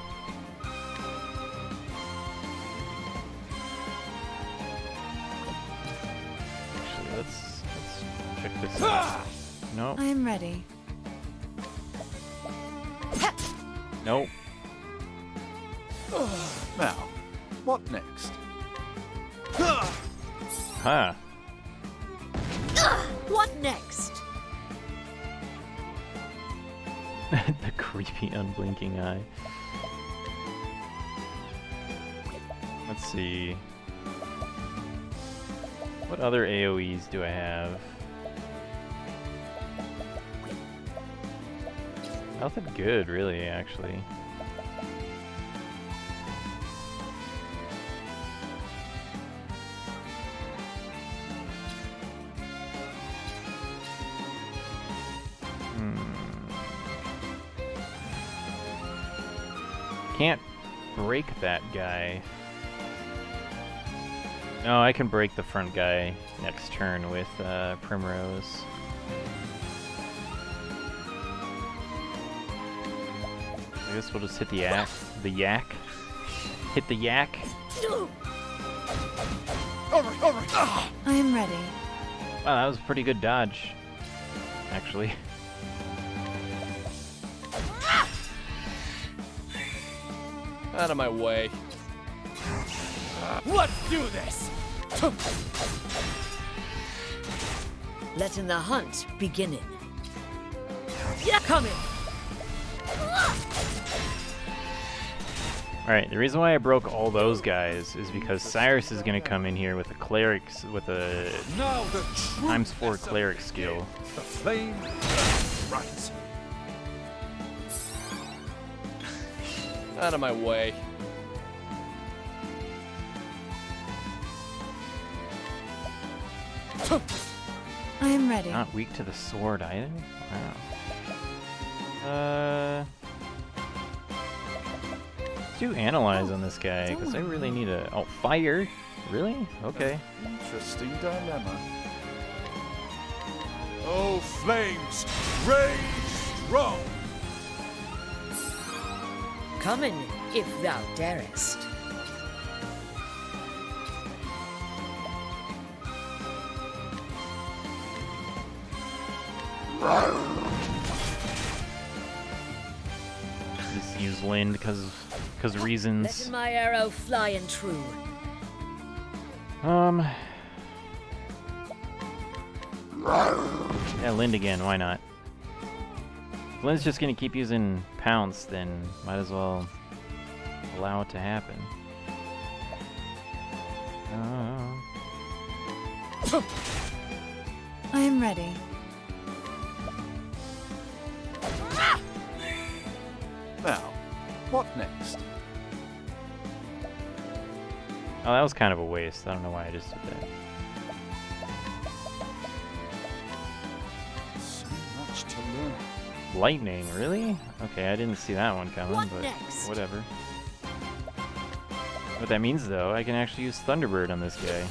Actually, let's check this out. No, I am ready. nope. Now, what next? Huh. What next? The creepy unblinking eye. Let's see. What other AoEs do I have? Nothing good, really, actually. Can't break that guy. No, I can break the front guy next turn with Primrose. I guess we'll just hit the yak. The yak. Hit the yak. I am ready. Wow, that was a pretty good dodge, actually. Out of my way. Let's do this! Letting the hunt begin. Yeah, coming. Alright, the reason why I broke all those guys is because Cyrus is gonna come in here with a cleric, with a Now the true ×4 test of cleric this skill. game. The flame burns bright. Out of my way. I am ready. Not weak to the sword either? Wow. Let's do analyze on this guy, because I really need a... Oh, fire? Really? Okay. Interesting dilemma. Oh, flames, rage strong. Come in, if thou darest. Just use Lind because reasons. Let my arrow fly and true. Yeah, Lind again, why not? If Lind's just gonna keep using Pounce, then might as well allow it to happen. I am ready. Now, what next? Oh, that was kind of a waste. I don't know why I just did that. So much to learn. Lightning, really? Okay, I didn't see that one coming, What but next? whatever. What that means, though, I can actually use Thunderbird on this guy.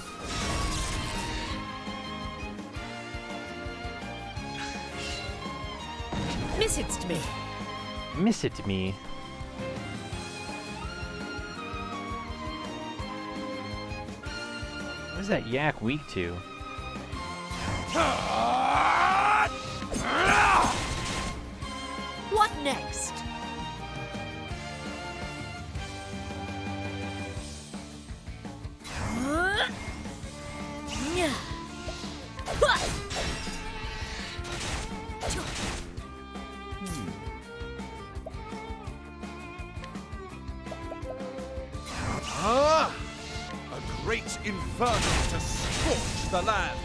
Miss it to me. Miss it to me. What is that yak weak to? What next? Ah! A great inferno to scorch the land.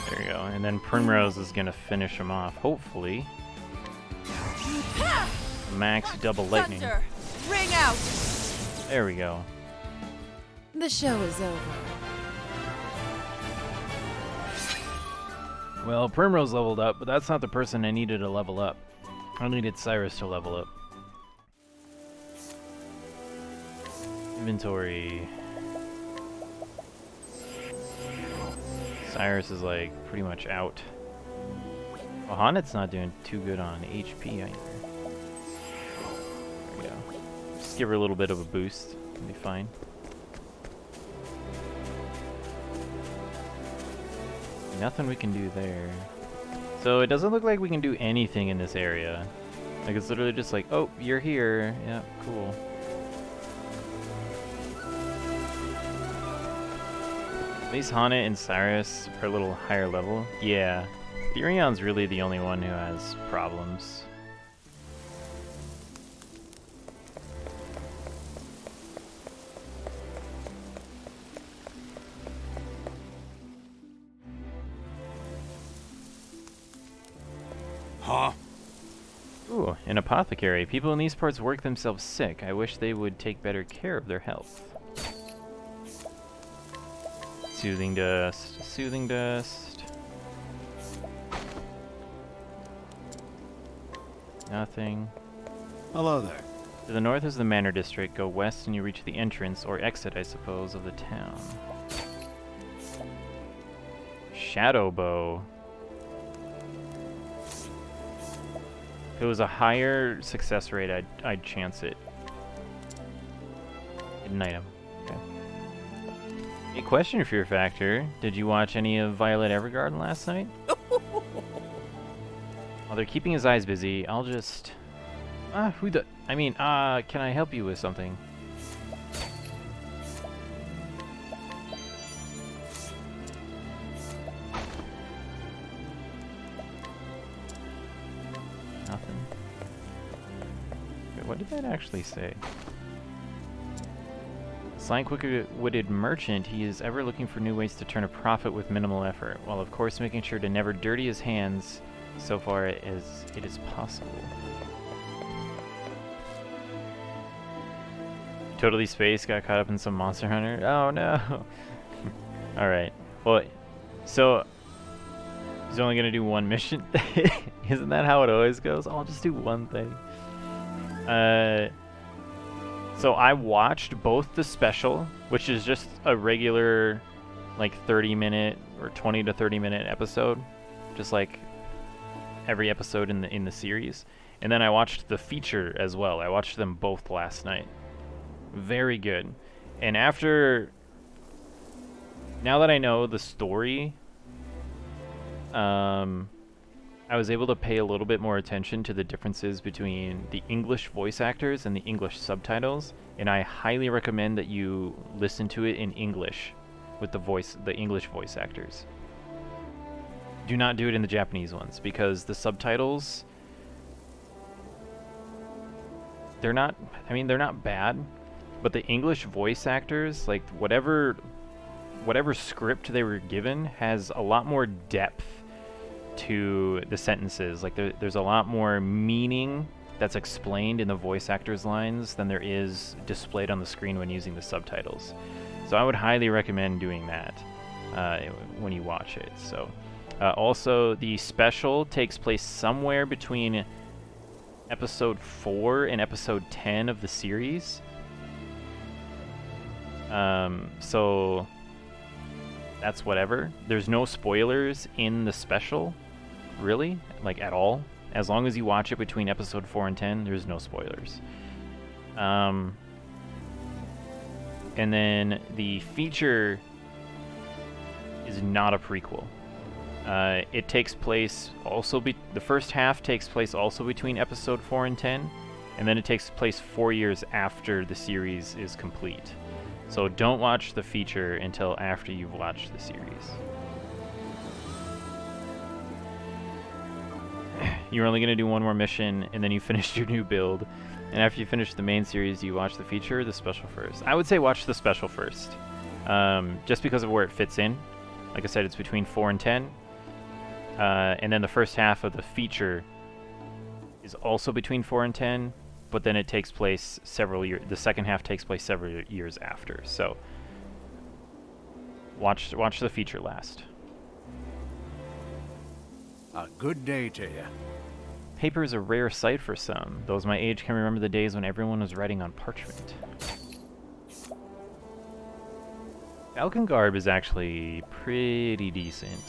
There you go. And then Primrose is gonna finish him off, hopefully. Max double lightning. Thunder, ring out. There we go. The show is over. Well, Primrose leveled up, but that's not the person I needed to level up. I needed Cyrus to level up. Inventory. Cyrus is like pretty much out. Well, Honet's not doing too good on HP either. There we go. Just give her a little bit of a boost. It'll be fine. Nothing we can do there. So it doesn't look like we can do anything in this area. Like it's literally just like, oh, you're here. Yeah, cool. At least Haunted and Cyrus are a little higher level. Yeah. Thurion's really the only one who has problems. Huh? Ooh, an apothecary. People in these parts work themselves sick. I wish they would take better care of their health. Soothing dust. Soothing dust. Nothing. Hello there. To the north is the Manor District. Go west and you reach the entrance, or exit, I suppose, of the town. Shadow Bow. If it was a higher success rate, I'd chance it. Hidden item. Okay. A question, Fear Factor. Did you watch any of Violet Evergarden last night? While they're keeping his eyes busy, I'll just... can I help you with something? Nothing. What did that actually say? Sly and quick-witted merchant, he is ever looking for new ways to turn a profit with minimal effort, while of course making sure to never dirty his hands so far as it is possible. Totally Space got caught up in some Monster Hunter. Oh no! Alright. Well, so he's only gonna do one mission? Isn't that how it always goes? I'll just do one thing. So I watched both the special, which is just a regular, like 30-minute or 20 to 30-minute episode, just like every episode in the series, and then I watched the feature as well. I watched them both last night. Very good. And now that I know the story, I was able to pay a little bit more attention to the differences between the English voice actors and the English subtitles, and I highly recommend that you listen to it in English with the English voice actors. Do not do it in the Japanese ones, because the subtitles, they're not bad, but the English voice actors, like whatever script they were given, has a lot more depth to the sentences. Like there's a lot more meaning that's explained in the voice actors' lines than there is displayed on the screen when using the subtitles. So I would highly recommend doing that when you watch it. So also, the special takes place somewhere between episode 4 and episode 10 of the series. So that's whatever. There's no spoilers in the special, really, like at all. As long as you watch it between episode 4 and 10, there's no spoilers. And then the feature is not a prequel. It takes place also the first half takes place also between episode 4 and 10, and then it takes place 4 years after the series is complete. So don't watch the feature until after you've watched the series. You're only going to do one more mission, and then you finish your new build. And after you finish the main series, you watch the feature or the special first. I would say watch the special first, just because of where it fits in. Like I said, it's between 4 and 10. And then the first half of the feature is also between 4 and 10, but then it takes place several years. The second half takes place several years after. So watch the feature last. A good day to you. Paper is a rare sight for some. Those my age can remember the days when everyone was writing on parchment. Falcon Garb is actually pretty decent.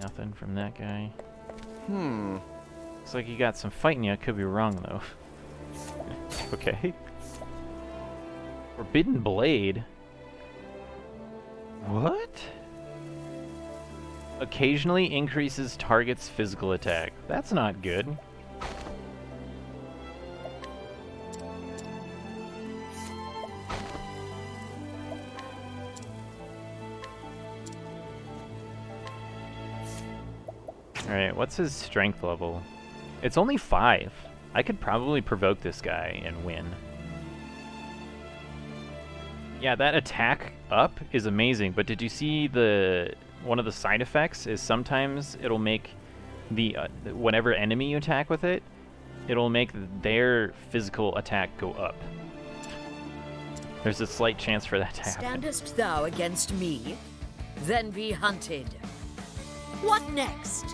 Nothing from that guy. Looks like you got some fighting you. I could be wrong, though. Okay. Forbidden Blade? What? Occasionally increases target's physical attack. That's not good. Alright, what's his strength level? It's only 5. I could probably provoke this guy and win. Yeah, that attack up is amazing, but did you see one of the side effects is sometimes it'll make the whatever enemy you attack with it, it'll make their physical attack go up. There's a slight chance for that to happen. Standest thou against me? Then be hunted. What next?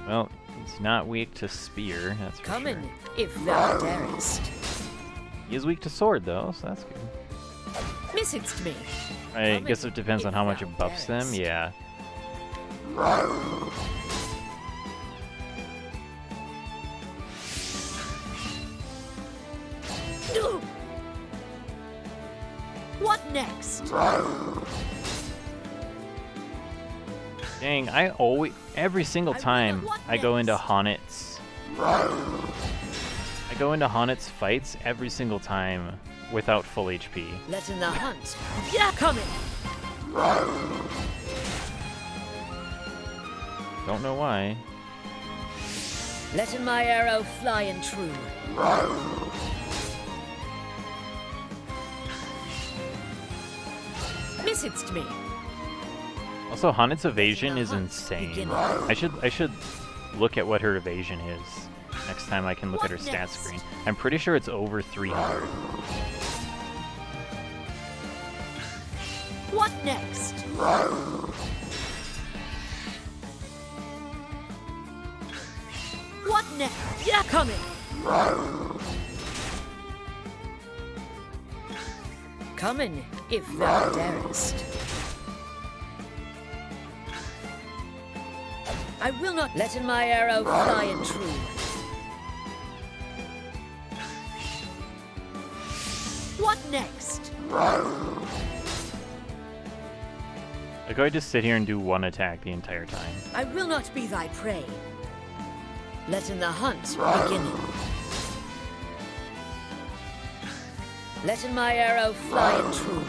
Well, he's not weak to spear, that's for Come sure. in, if thou darest. He is weak to sword, though, so that's good. Missest me. I Come guess in, it depends on if how much thou it buffs them, darest. yeah. What next? Dang, every single time I go into Honnet's fights every single time without full HP. Let in the hunt. Yeah, coming. Don't know why. Letting my arrow fly and true. Missed me. Also, Honnet's evasion is hunt insane. begin. I should look at what her evasion is next time I can look at her What stat next? screen. I'm pretty sure it's over 300. What next? What next? Yeah, coming. Coming, if thou darest. I will not let my arrow fly and true. What next? Like, I just sit here and do one attack the entire time. I will not be thy prey. Letting the hunt begin. Letting my arrow fly and true.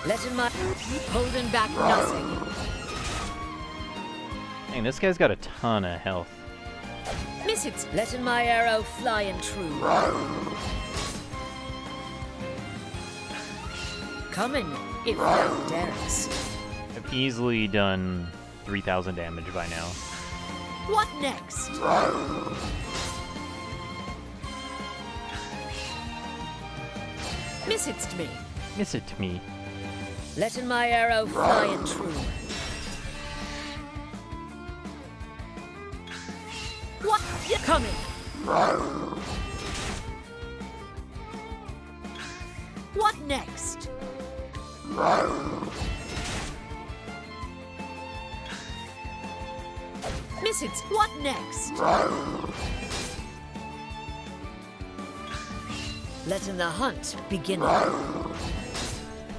Letting my holding back nothing. Dang, this guy's got a ton of health. Miss it. Letting my arrow fly and true. Coming, if thou darest. I've easily done 3,000 damage by now. What next? Miss it to me. Miss it to me. Letting my arrow fly and true. What? You coming? What next? Miss it. What next? Letting the hunt begin.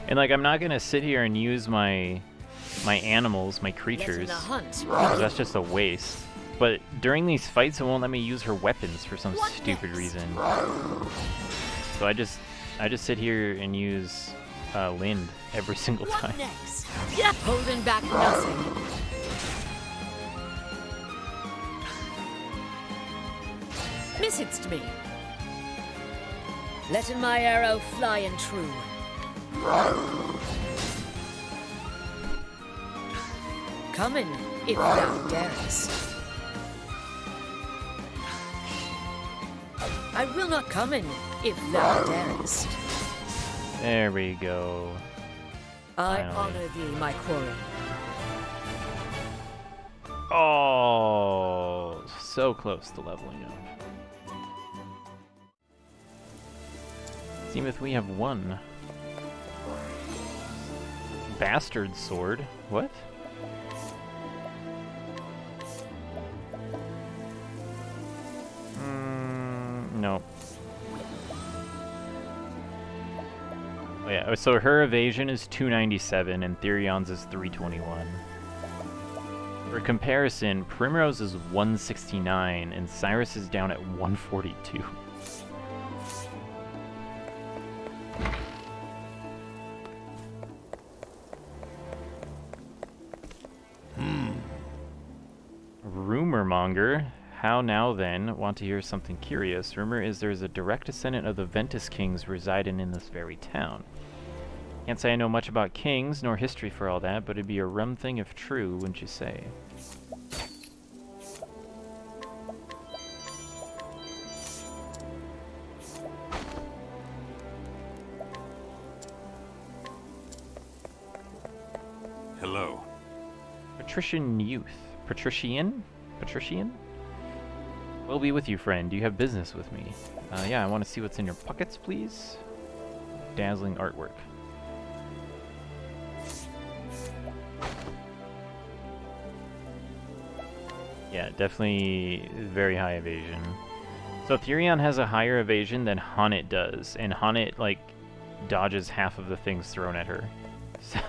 And like, I'm not gonna sit here and use my animals, my Letting creatures, the hunt 'cause begin. that's just a waste. But during these fights, it won't let me use her weapons for some What stupid next? reason. So I just sit here and use Lind every single What time. next? Yeah, holding back nothing. Miss it to me. Letting my arrow fly and true. Coming, if thou darest. I will not come in, if thou darest. There we go. I Finally. honor thee, my quarry. Oh, so close to leveling up. Seemeth we have one. Bastard sword. What? No. Oh yeah, so her evasion is 297 and Therion's is 321. For comparison, Primrose is 169 and Cyrus is down at 142. Rumor monger. How now then? Want to hear something curious? Rumor is there is a direct descendant of the Ventus kings residing in this very town. Can't say I know much about kings, nor history for all that, but it'd be a rum thing if true, wouldn't you say? Hello. Patrician youth. Patrician? Patrician? We'll be with you, friend. Do you have business with me? Yeah, I want to see what's in your pockets, please. Dazzling artwork. Yeah, definitely very high evasion. So Therion has a higher evasion than Honnet does, and Honnet, like, dodges half of the things thrown at her. So...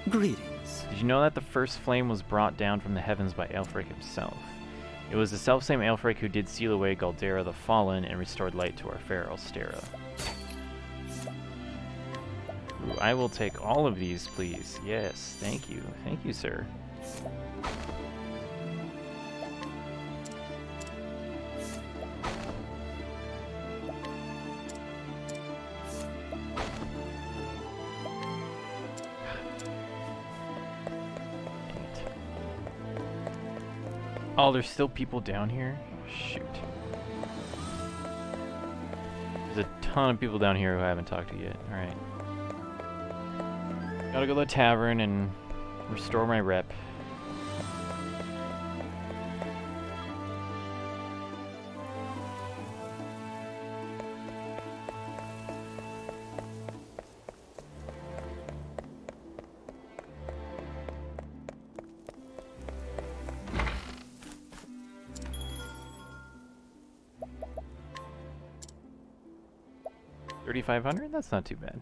Greetings. Did you know that the first flame was brought down from the heavens by Aelfric himself? It was the selfsame Aelfric who did seal away Galdera the Fallen and restored light to our fair Alstera. Ooh, I will take all of these, please. Yes, thank you. Thank you, sir. Dang it. Oh, there's still people down here? Shoot. There's a ton of people down here who I haven't talked to yet. Alright. Gotta go to the tavern and restore my rep. $3,500? That's not too bad.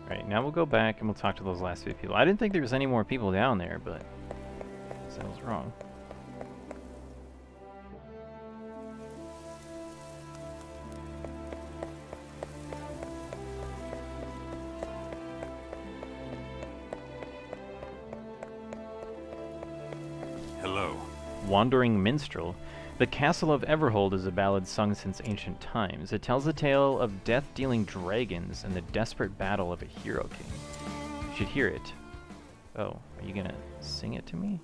Alright, now we'll go back and we'll talk to those last few people. I didn't think there was any more people down there, but I guess I was wrong. Hello. Wandering Minstrel. The Castle of Everhold is a ballad sung since ancient times. It tells the tale of death-dealing dragons and the desperate battle of a hero king. You should hear it. Oh, are you gonna sing it to me?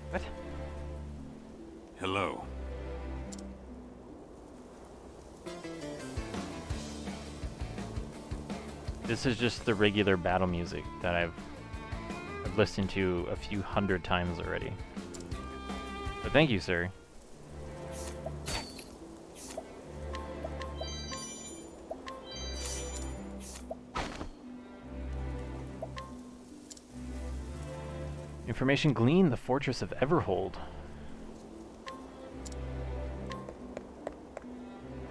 What? Hello. This is just the regular battle music that I've listened to a few hundred times already. But thank you, sir. Information gleaned: the fortress of Everhold.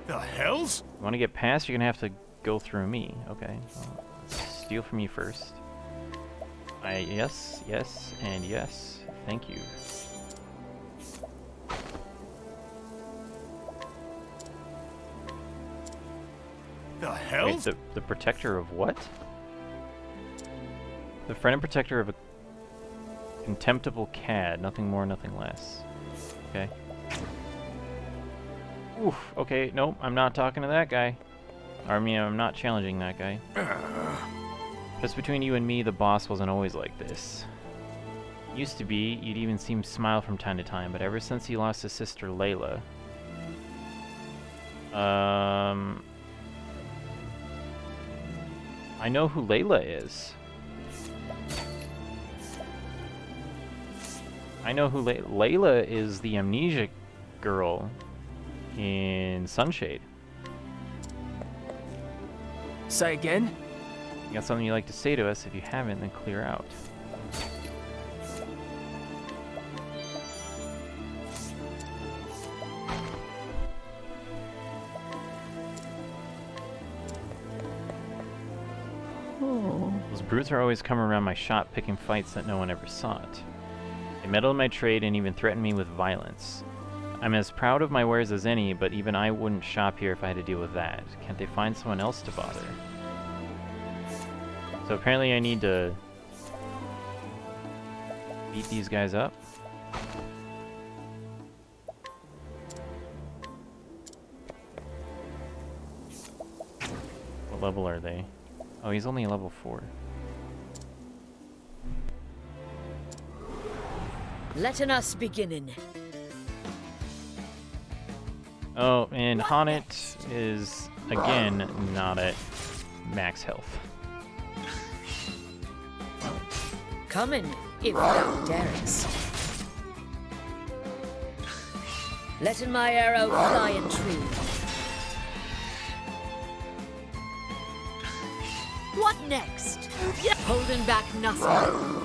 The hells? You want to get past, you're gonna have to go through me. Okay. Well, let's steal from you first. Yes, yes, and yes. Thank you. The Wait, hells? the protector of what? The friend and protector of a contemptible cad. Nothing more, nothing less. Okay. Oof. Okay, nope, I'm not talking to that guy. I mean, I'm not challenging that guy. Just between you and me, the boss wasn't always like this. Used to be, you'd even seem to smile from time to time, but ever since he lost his sister Layla... I know who Layla is. I know who Layla is, the amnesia girl in Sunshade. Say again? You got something you'd like to say to us? If you haven't, then clear out. Those brutes are always coming around my shop picking fights that no one ever sought. They meddle in my trade and even threaten me with violence. I'm as proud of my wares as any, but even I wouldn't shop here if I had to deal with that. Can't they find someone else to bother? So apparently I need to beat these guys up. What level are they? Oh, he's only level 4. Letting us beginning. Oh, and Honnet is, again, not at max health. Coming, if thou darest. Letting my arrow fly and true. What next? Holding back nothing.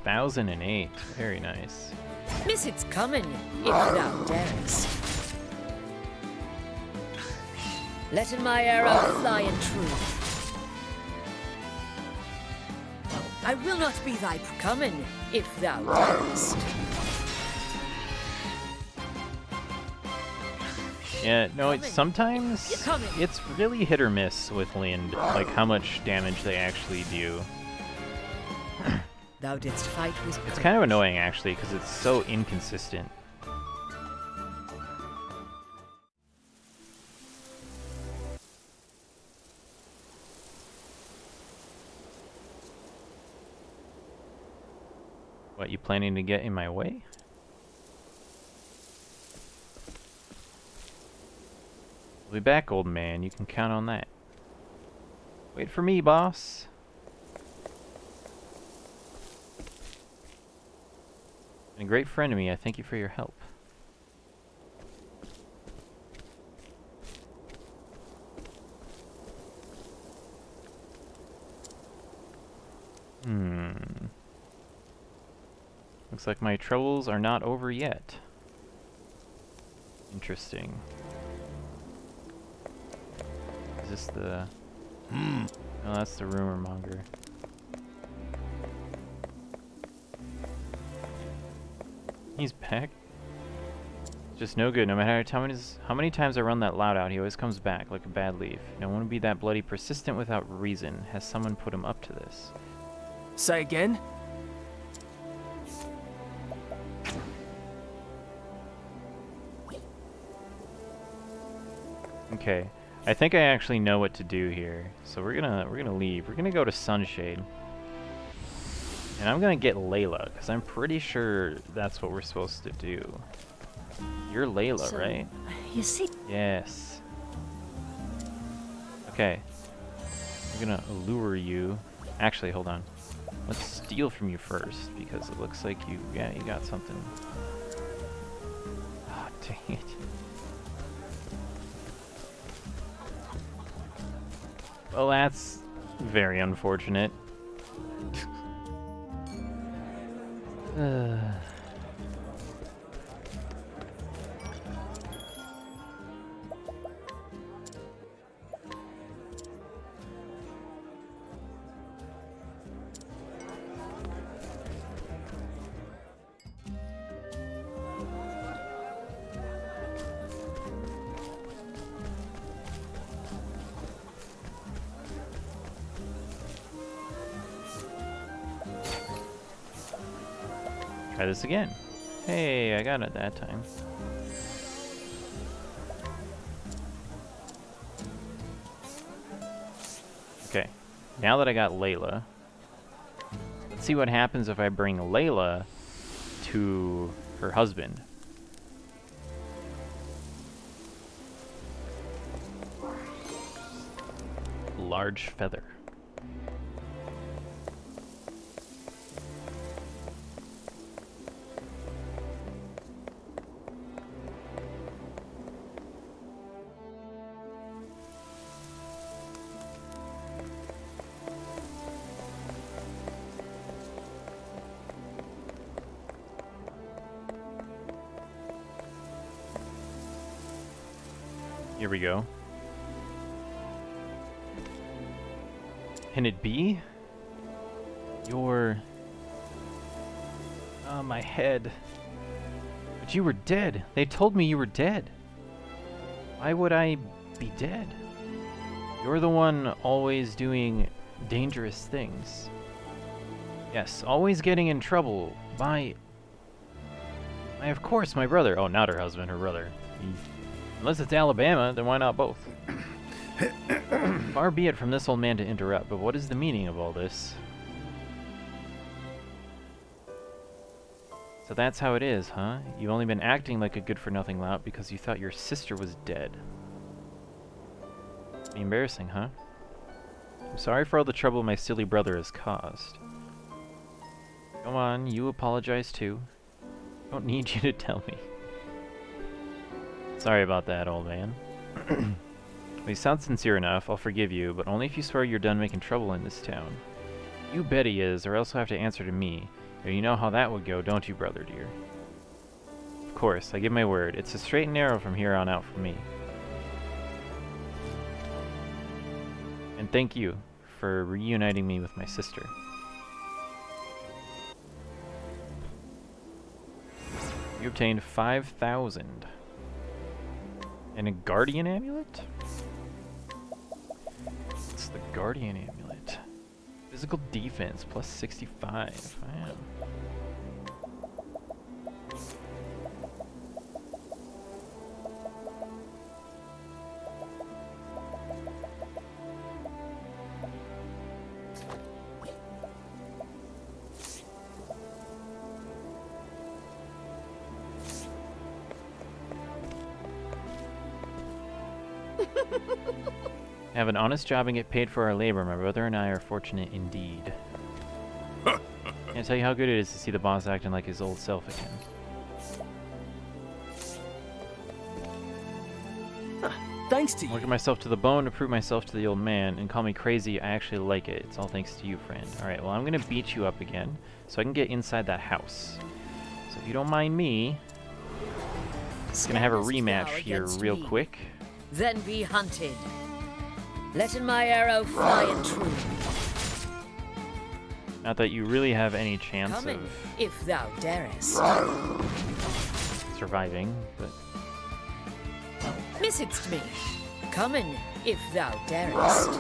1008. Very nice. Miss, it's coming, if thou darest. Letting my arrow fly and true. I will not be thy coming, if thou darest. Yeah, no, it's Coming. sometimes You're coming. it's really hit or miss with Lind, like how much damage they actually do. Thou didst fight with It's kind of annoying actually because it's so inconsistent. What, you planning to get in my way? I'll be back, old man. You can count on that. Wait for me, boss. Been a great friend to me. I thank you for your help. Looks like my troubles are not over yet. Interesting. Is this the... No, that's the rumor monger. He's back. Just no good. No matter how many times I run that loud out, he always comes back like a bad leaf. No one would be that bloody persistent without reason. Has someone put him up to this? Say again? Okay, I think I actually know what to do here. So we're gonna leave. We're gonna go to Sunshade, and I'm gonna get Layla because I'm pretty sure that's what we're supposed to do. You're Layla, right? You see, Yes. Okay. I'm gonna allure you. Actually, hold on. Let's steal from you first because it looks like you got something. Oh, dang it. Well, that's very unfortunate. Try this again. Hey, I got it that time. Okay, now that I got Layla, let's see what happens if I bring Layla to her husband. Large feather. Here we go. Can it be? Oh, my head. But you were dead. They told me you were dead. Why would I be dead? You're the one always doing dangerous things. Yes, always getting in trouble. Of course, my brother. Oh, not her husband, her brother. Unless it's Alabama, then why not both? Far be it from this old man to interrupt, but what is the meaning of all this? So that's how it is, huh? You've only been acting like a good-for-nothing lout because you thought your sister was dead. Be embarrassing, huh? I'm sorry for all the trouble my silly brother has caused. Come on, you apologize too. I don't need you to tell me. Sorry about that, old man. Well, you sound sincere enough, I'll forgive you, but only if you swear you're done making trouble in this town. You bet he is, or else he'll have to answer to me. And you know how that would go, don't you, brother dear? Of course, I give my word. It's a straight and narrow from here on out for me. And thank you for reuniting me with my sister. You obtained 5,000. And a Guardian Amulet? It's the Guardian Amulet. Physical defense, plus 65. Man. Have an honest job and get paid for our labor. My brother and I are fortunate indeed. Can't tell you how good it is to see the boss acting like his old self again. Thanks to you. Working myself to the bone to prove myself to the old man, and call me crazy, I actually like it. It's all thanks to you, friend. Alright, well I'm gonna beat you up again, so I can get inside that house. So if you don't mind me, I'm gonna have a rematch here real quick. Then be hunted. Letting my arrow fly and true. Not that you really have any chance Come in, of if thou darest. surviving, but Missedst me. Come in, if thou darest.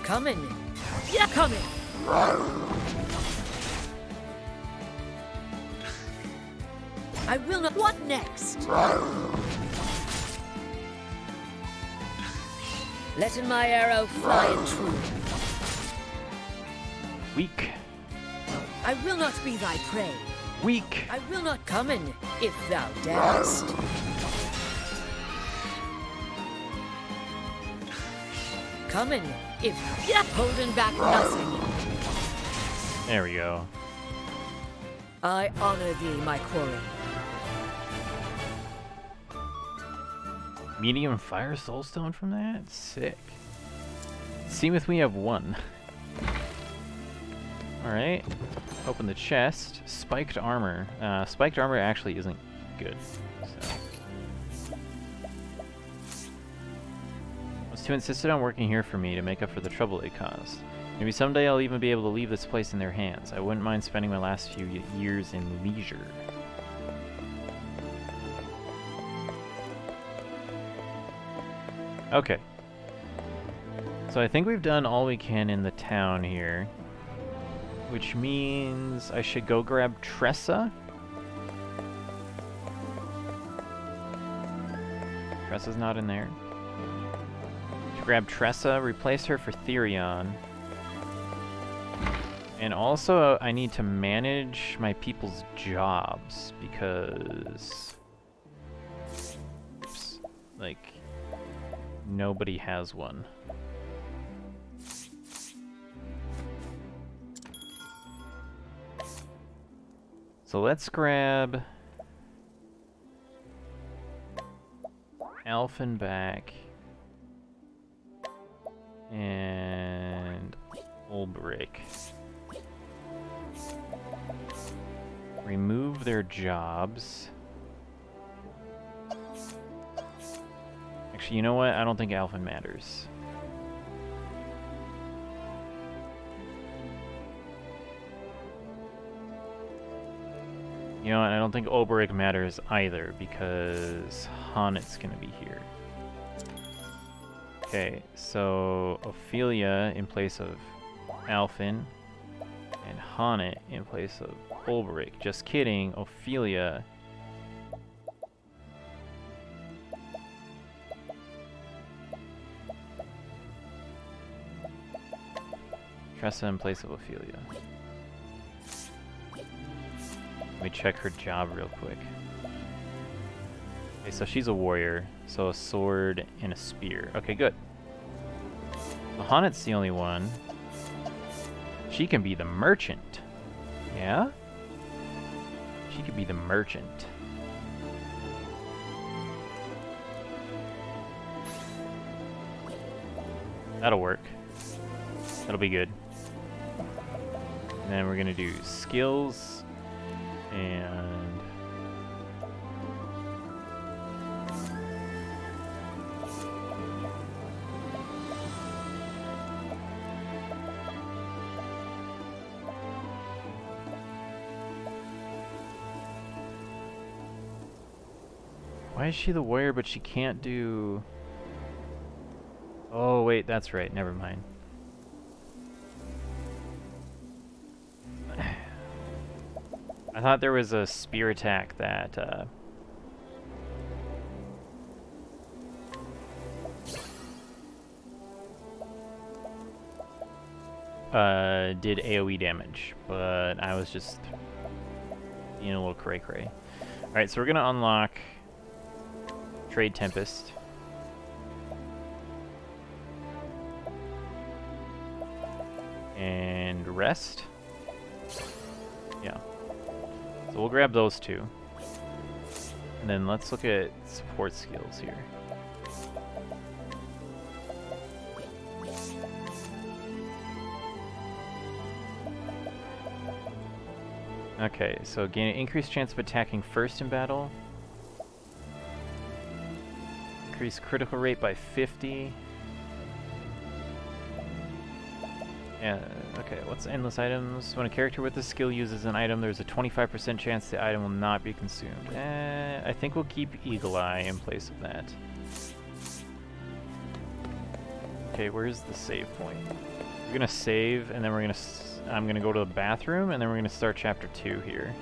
Come in. Yeah, come in. I will not. What next? Letting my arrow fly and true. weak, I will not be thy prey. weak. I will not come in, if thou darest. Come in, if yeah, holding back nothing. There we go. I honor thee, my quarry. Medium fire soulstone from that? Sick. Seemeth we have one. Alright. Open the chest. Spiked armor. Spiked armor actually isn't good. So. Was too insistent on working here for me to make up for the trouble it caused. Maybe someday I'll even be able to leave this place in their hands. I wouldn't mind spending my last few years in leisure. Okay. So I think we've done all we can in the town here. Which means I should go grab Tressa. Tressa's not in there. To grab Tressa, replace her for Therion. And also, I need to manage my people's jobs, because... like... nobody has one. So let's grab... Alphenback. And... Ulbrich. Remove their jobs. Actually, you know what? I don't think Alphen matters. You know what? I don't think Ulbrich matters either, because Honnet's gonna be here. Okay, so Ophelia in place of Alphen, and Honnet in place of Ulbrich. Just kidding, Ophelia. Tressa in place of Ophelia. Let me check her job real quick. Okay, so she's a warrior, so a sword and a spear. Okay, good. Honnet's the only one. She can be the merchant. Yeah? She could be the merchant. That'll work. That'll be good. And then we're gonna do skills and Why is she the warrior, but she can't do... Oh, wait, that's right. Never mind. I thought there was a spear attack that, did AoE damage, but I was just being a little cray-cray. Alright, so we're gonna unlock Trade Tempest. And rest. Yeah. So we'll grab those two. And then let's look at support skills here. Okay, so gain an increased chance of attacking first in battle. Increase critical rate by 50. Yeah, okay, what's endless items? When a character with this skill uses an item, there's a 25% chance the item will not be consumed. I think we'll keep Eagle Eye in place of that. Okay, where's the save point? We're gonna save, and then we're gonna... I'm gonna go to the bathroom, and then we're gonna start chapter 2 here.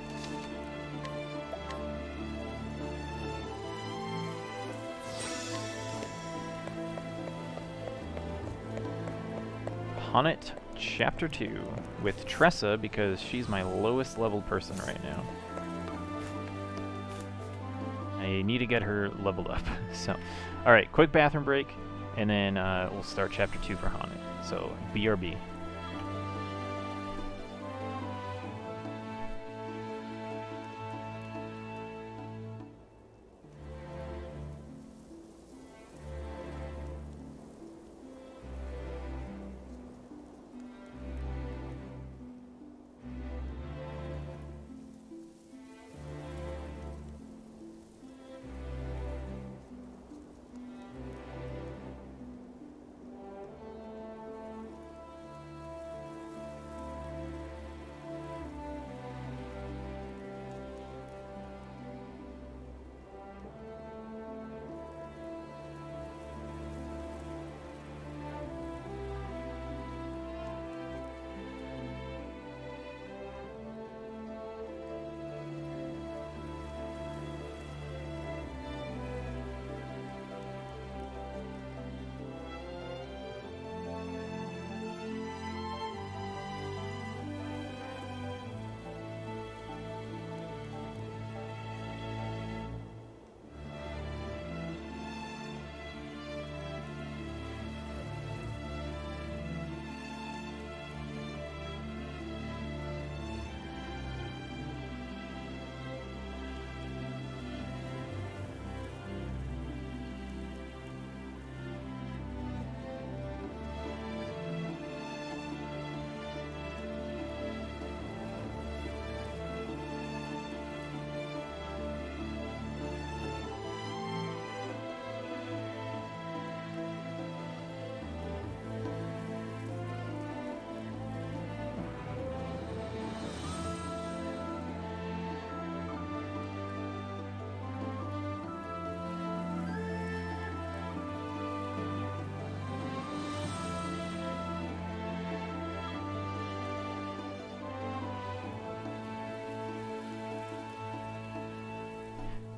H'aanit chapter 2 with Tressa, because she's my lowest level person right now. I need to get her leveled up. So, alright, quick bathroom break, and then we'll start chapter 2 for H'aanit. So, BRB.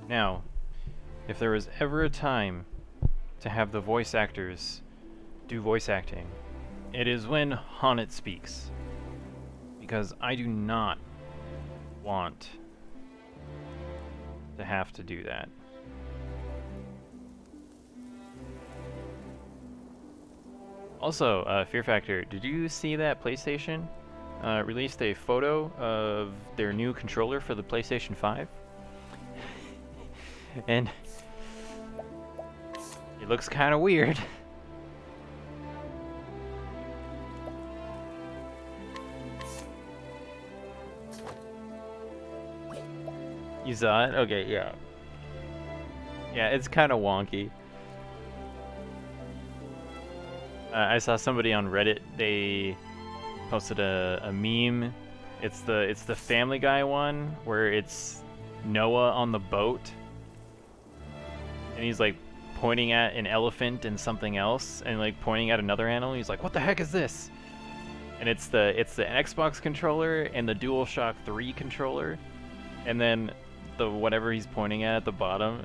Now, if there was ever a time to have the voice actors do voice acting, it is when H'aanit speaks. Because I do not want to have to do that. Also, Fear Factor, did you see that PlayStation released a photo of their new controller for the PlayStation 5? And it looks kind of weird. You saw it? Okay, yeah. Yeah, it's kind of wonky. I saw somebody on Reddit, they posted a meme. It's the Family Guy one where it's Noah on the boat. and he's like pointing at an elephant and something else, and like pointing at another animal. He's like, "What the heck is this?" And it's the Xbox controller and the DualShock 3 controller, and then the whatever he's pointing at the bottom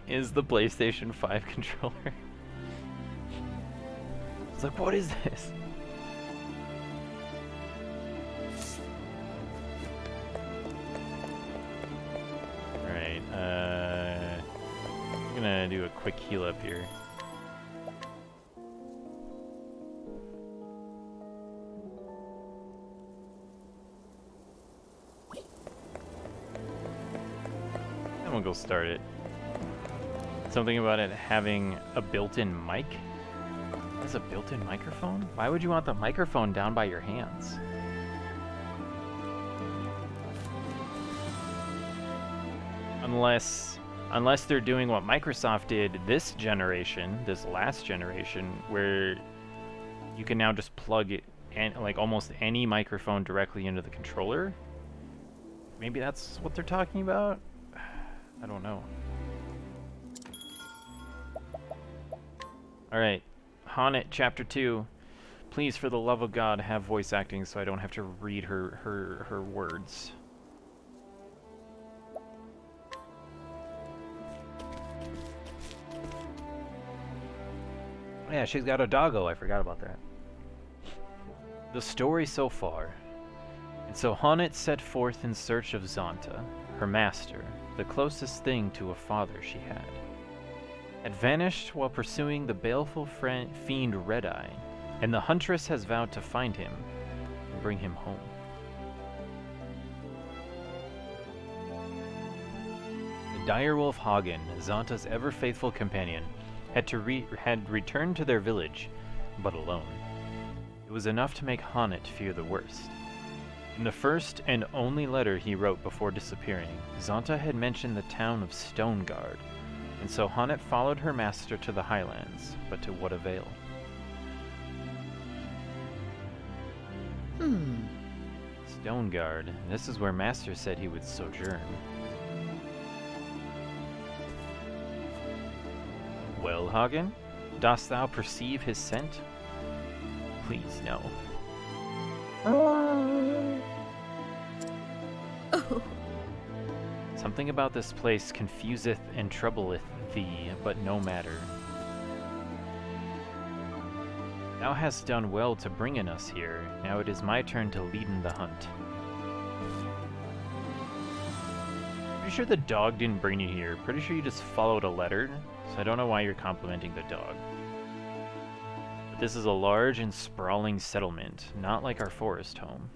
is the PlayStation 5 controller. It's like, what is this? Alright, I'm gonna do a quick heal up here. And we'll go start it. Something about it having a built-in mic? Has a built-in microphone? Why would you want the microphone down by your hands? Unless they're doing what Microsoft did this generation, this last generation, where you can now just plug it and like almost any microphone directly into the controller. Maybe that's what they're talking about? I don't know. Alright, Honnet Chapter 2. Please, for the love of God, have voice acting so I don't have to read her words. Yeah, she's got a doggo. I forgot about that. The story so far. And so Honnet set forth in search of Zonta, her master, the closest thing to a father she had vanished while pursuing the baleful fiend Redeye, and the huntress has vowed to find him and bring him home. The direwolf Hagen, Zonta's ever-faithful companion, had returned to their village, but alone. It was enough to make Honnet fear the worst. In the first and only letter he wrote before disappearing, Zonta had mentioned the town of Stoneguard, and so Honnet followed her master to the highlands, but to what avail? Stoneguard, this is where Master said he would sojourn. Well, Hagen, dost thou perceive his scent? Please, no. Something about this place confuseth and troubleth thee, but no matter. Thou hast done well to bring in us here. Now it is my turn to lead in the hunt. Pretty sure the dog didn't bring you here. Pretty sure you just followed a letter, so I don't know why you're complimenting the dog. But this is a large and sprawling settlement, not like our forest home.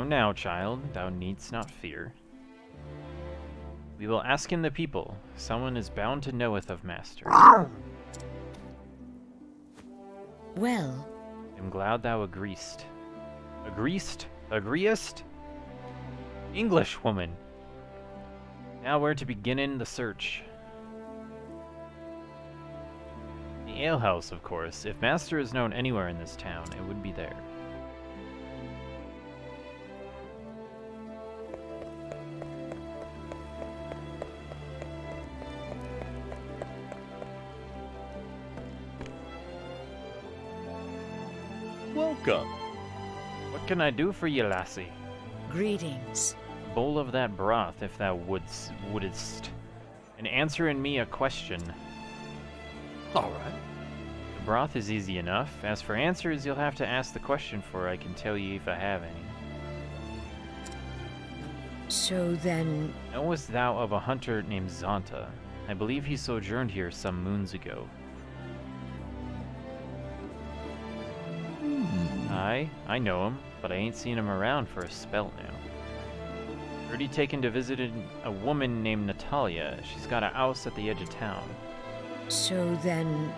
Now, child, thou needst not fear. We will ask in the people. Someone is bound to knoweth of Master. Well, I'm glad thou agreest. Agreest? English woman. Now we're to begin in the search. The alehouse, of course. If Master is known anywhere in this town, it would be there. Welcome. What can I do for ye, lassie? greetings. Bowl of that broth, if thou wouldst, and answer in me a question. All right. The broth is easy enough. As for answers, you'll have to ask the question, for I can tell ye if I have any. So then... Knowest thou of a hunter named Zonta? I believe he sojourned here some moons ago. Aye, I know him, but I ain't seen him around for a spell now. Heard he taken to visit a woman named Natalia. She's got a house at the edge of town. So then...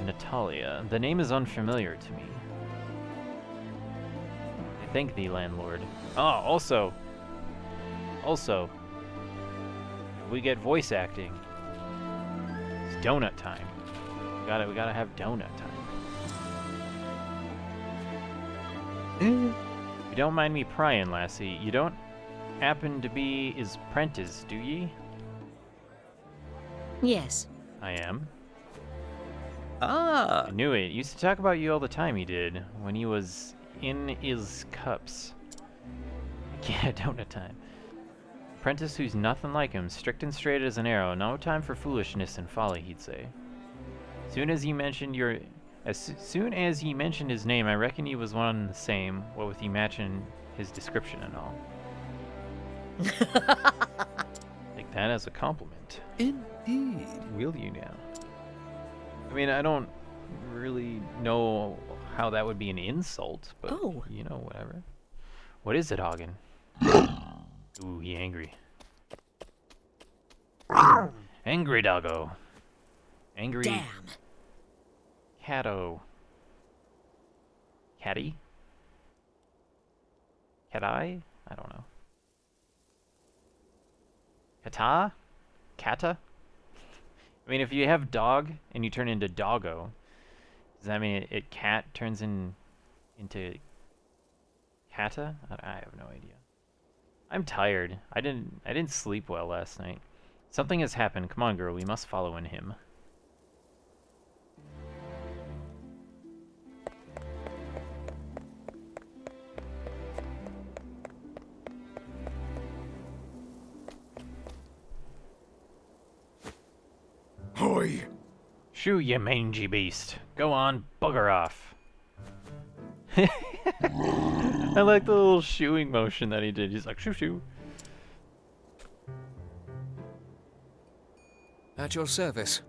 Natalia. The name is unfamiliar to me. I thank thee, landlord. Ah, also, we get voice acting. It's donut time. We gotta have donut time. We don't mind me prying, lassie, you don't happen to be his prentice, do ye? Yes. I am. Ah, I knew it. Used to talk about you all the time, he did, when he was in his cups. Yeah, donut time. Apprentice who's nothing like him, strict and straight as an arrow, no time for foolishness and folly, he'd say. As soon as he mentioned his name, I reckon he was one and the same, what with he matching his description and all. Take that as a compliment. indeed. Will you now? I mean, I don't really know how that would be an insult, but Oh. you know, whatever. What is it, Hagen? Ooh, he angry. Angry doggo. Angry Damn. catto. Catty? Cat-eye? I don't know. Kata? Kata? I mean, if you have dog and you turn into doggo, does that mean it cat turns into kata? I have no idea. I'm tired. I didn't sleep well last night. Something has happened. Come on, girl. We must follow in him. Hoi! Shoo, you mangy beast. Go on, bugger off. I like the little shooing motion that he did. He's like, shoo shoo. At your service.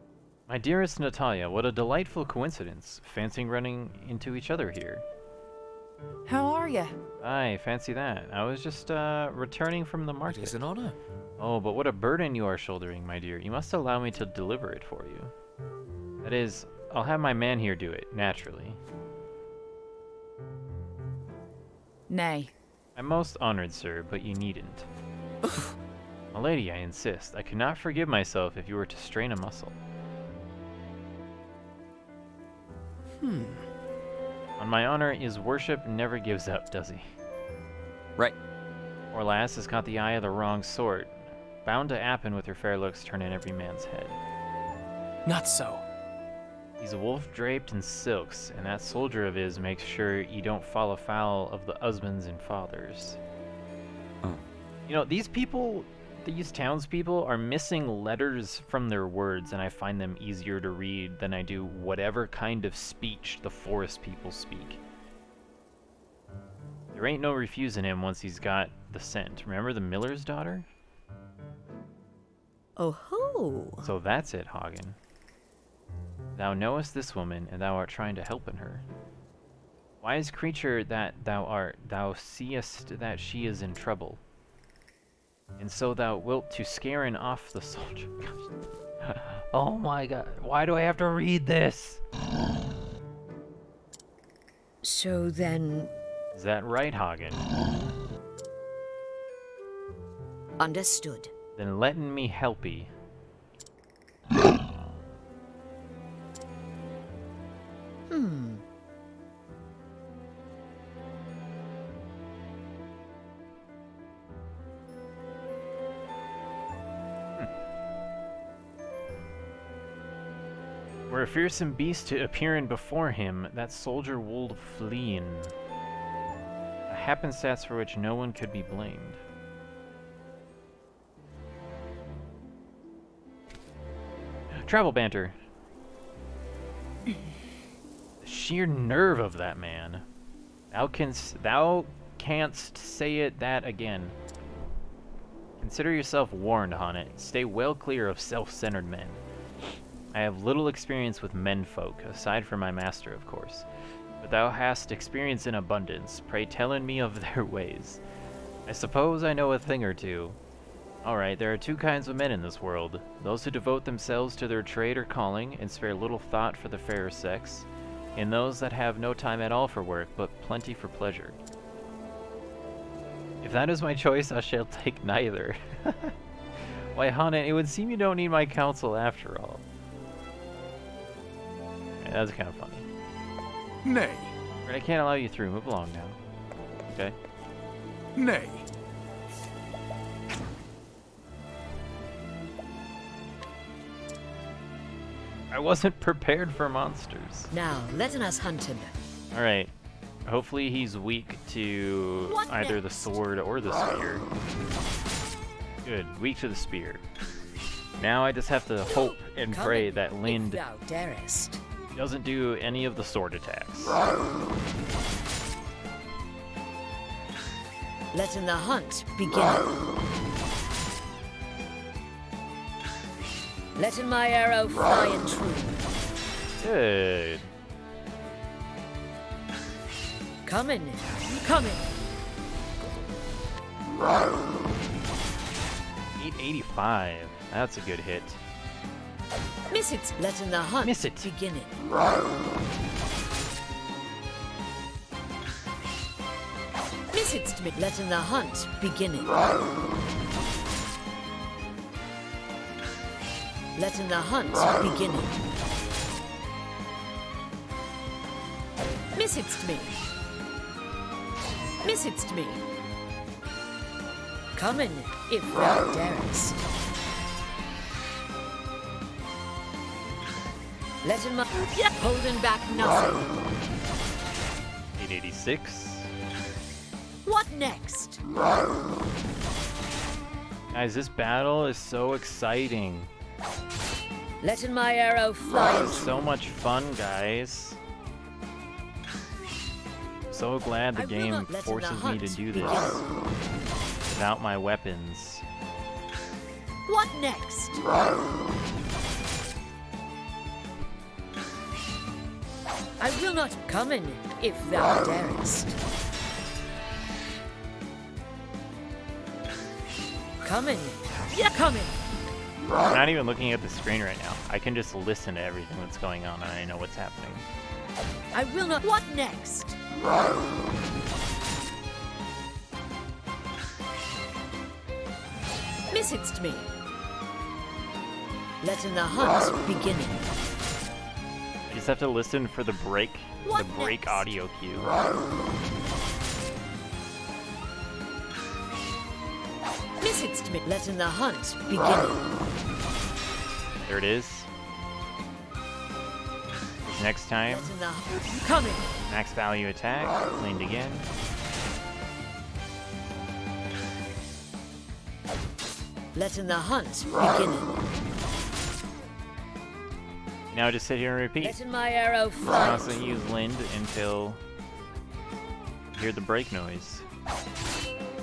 My dearest Natalia, what a delightful coincidence. Fancying running into each other here. How are ya? Aye, fancy that. I was just returning from the It market. is an honor. Oh, but what a burden you are shouldering, my dear. You must allow me to deliver it for you. That is, I'll have my man here do it, naturally. Nay. I'm most honored, sir, but you needn't. My lady, I insist. I could not forgive myself if you were to strain a muscle. On my honor, his worship never gives up, does he? Right. Or lass has got the eye of the wrong sort. Bound to happen with her fair looks turning every man's head. Not so. He's a wolf draped in silks, and that soldier of his makes sure you don't fall afoul of the husbands and fathers. Oh. You know, these people, these townspeople, are missing letters from their words, and I find them easier to read than I do whatever kind of speech the forest people speak. There ain't no refusing him once he's got the scent. Remember the miller's daughter? Oh ho. So that's it, Hagen. Thou knowest this woman, and thou art trying to help in her. Wise creature that thou art, thou seest that she is in trouble. And so thou wilt to scaring off the soldier. Oh my god, why do I have to read this? So then, Is that right, Hagen? understood. Then letting me helpee. Were a fearsome beast to appearing before him, that soldier would fleeing. A happenstance for which no one could be blamed. Travel banter. The sheer nerve of that man. Thou canst say it that again. Consider yourself warned, Honnet. Stay well clear of self-centered men. I have little experience with menfolk, aside from my master, of course. But thou hast experience in abundance. Pray tellin me of their ways. I suppose I know a thing or two. Alright, there are two kinds of men in this world. Those who devote themselves to their trade or calling and spare little thought for the fairer sex, and those that have no time at all for work, but plenty for pleasure. If that is my choice, I shall take neither. Why, Honnet, it would seem you don't need my counsel after all. Yeah, that's kind of funny. Nay. Right, I can't allow you through. Move along now. Okay. Nay. I wasn't prepared for monsters. Now, let us hunt him. Alright. Hopefully he's weak to What either the next? sword or the spear. Good. Weak to the spear. Now I just have to hope and Come pray in, that if Lind thou darest. doesn't do any of the sword attacks. Let in the hunt begin. Let in my arrow fly and true. Good. Coming, coming. 885. That's a good hit. Miss it. Let in the hunt Miss it. beginning. Miss it to me. Let in the hunt beginning. Let in the hunt beginning. Miss it to me. Miss it to me. Come in, if thou darest. Let in my holding back nothing. 886. What next? Guys, this battle is so exciting. Let in my arrow fly. It's so much fun, guys. So glad the I will game not let in the forces me to hunt do this begin. without my weapons. What next? I will not come in if thou darest. Come in. Come in. I'm not even looking at the screen right now. I can just listen to everything that's going on and I know what's happening. I will not. What next? Miss it to me. Let in the hunt beginning. I just have to listen for the break What next? audio cue. Miss it to me. Let in the hunt beginning. There it is. Next time, Let in the coming. max value attack, leaned again. Let in the hunt beginning. Now just sit here and repeat. Let in my arrow fly. Constantly use Lind until you hear the break noise.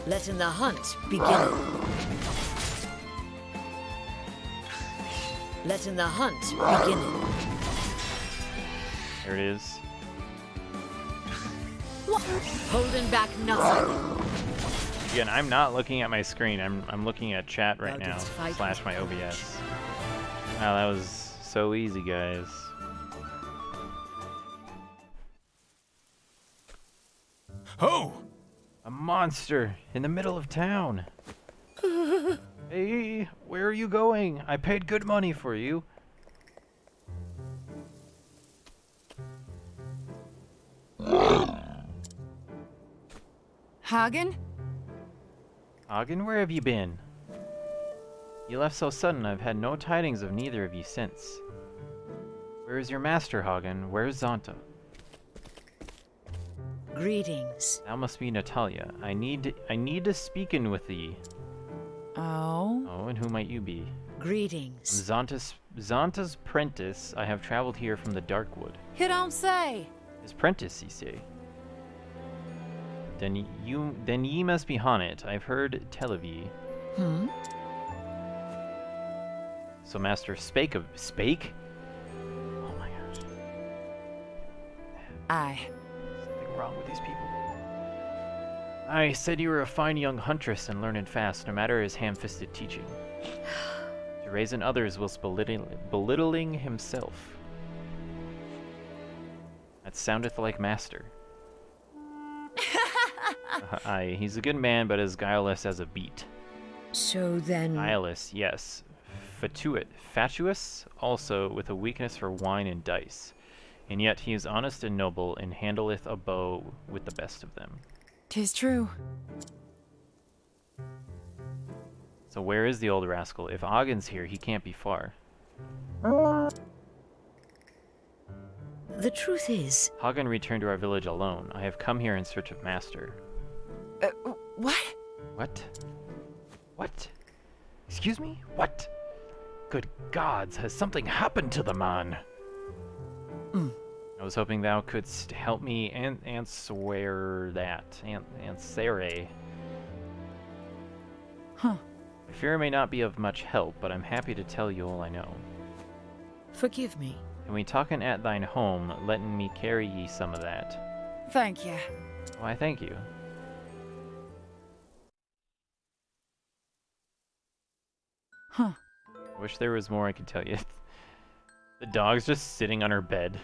Let in the hunt beginning. Let in the hunt beginning. There it is. Holding back nothing. Again, I'm not looking at my screen. I'm looking at chat right Thou now, didst fight slash with my courage. OBS. Wow, that was so easy, guys. Oh! A monster in the middle of town. Hey, where are you going? I paid good money for you. Hagen? Hagen, where have you been? You left so sudden, I've had no tidings of neither of you since. Where is your master, Hagen? Where is Zonta? Greetings. Thou must be Natalia. I need to speaken with thee. Oh? Oh, and who might you be? Greetings. Zonta's prentice. I have traveled here from the Darkwood. You don't say. His prentice, ye say? Then ye must be Honnet. I've heard tell of ye. Hmm? So Master spake? Oh my gosh. Aye. Something wrong with these people. I said you were a fine young huntress and learned fast, no matter his ham-fisted teaching. To raise in others whilst belittling himself. That soundeth like master. Aye, he's a good man, but as guileless as a beet. So then, Guileless, yes. Fatuous, also, with a weakness for wine and dice. And yet he is honest and noble, and handleth a bow with the best of them. 'Tis true. So where is the old rascal? If Ogden's here, he can't be far. The truth is, Hagen returned to our village alone. I have come here in search of Master. What? What? What? Excuse me? What? Good gods, has something happened to the man? I was hoping thou couldst help me and swear that. Ansere. Huh. I fear I may not be of much help, but I'm happy to tell you all I know. forgive me. And we talkin at thine home, letting me carry ye some of that. Thank you. Why, thank you. Huh. I wish there was more I could tell you. The dog's just sitting on her bed.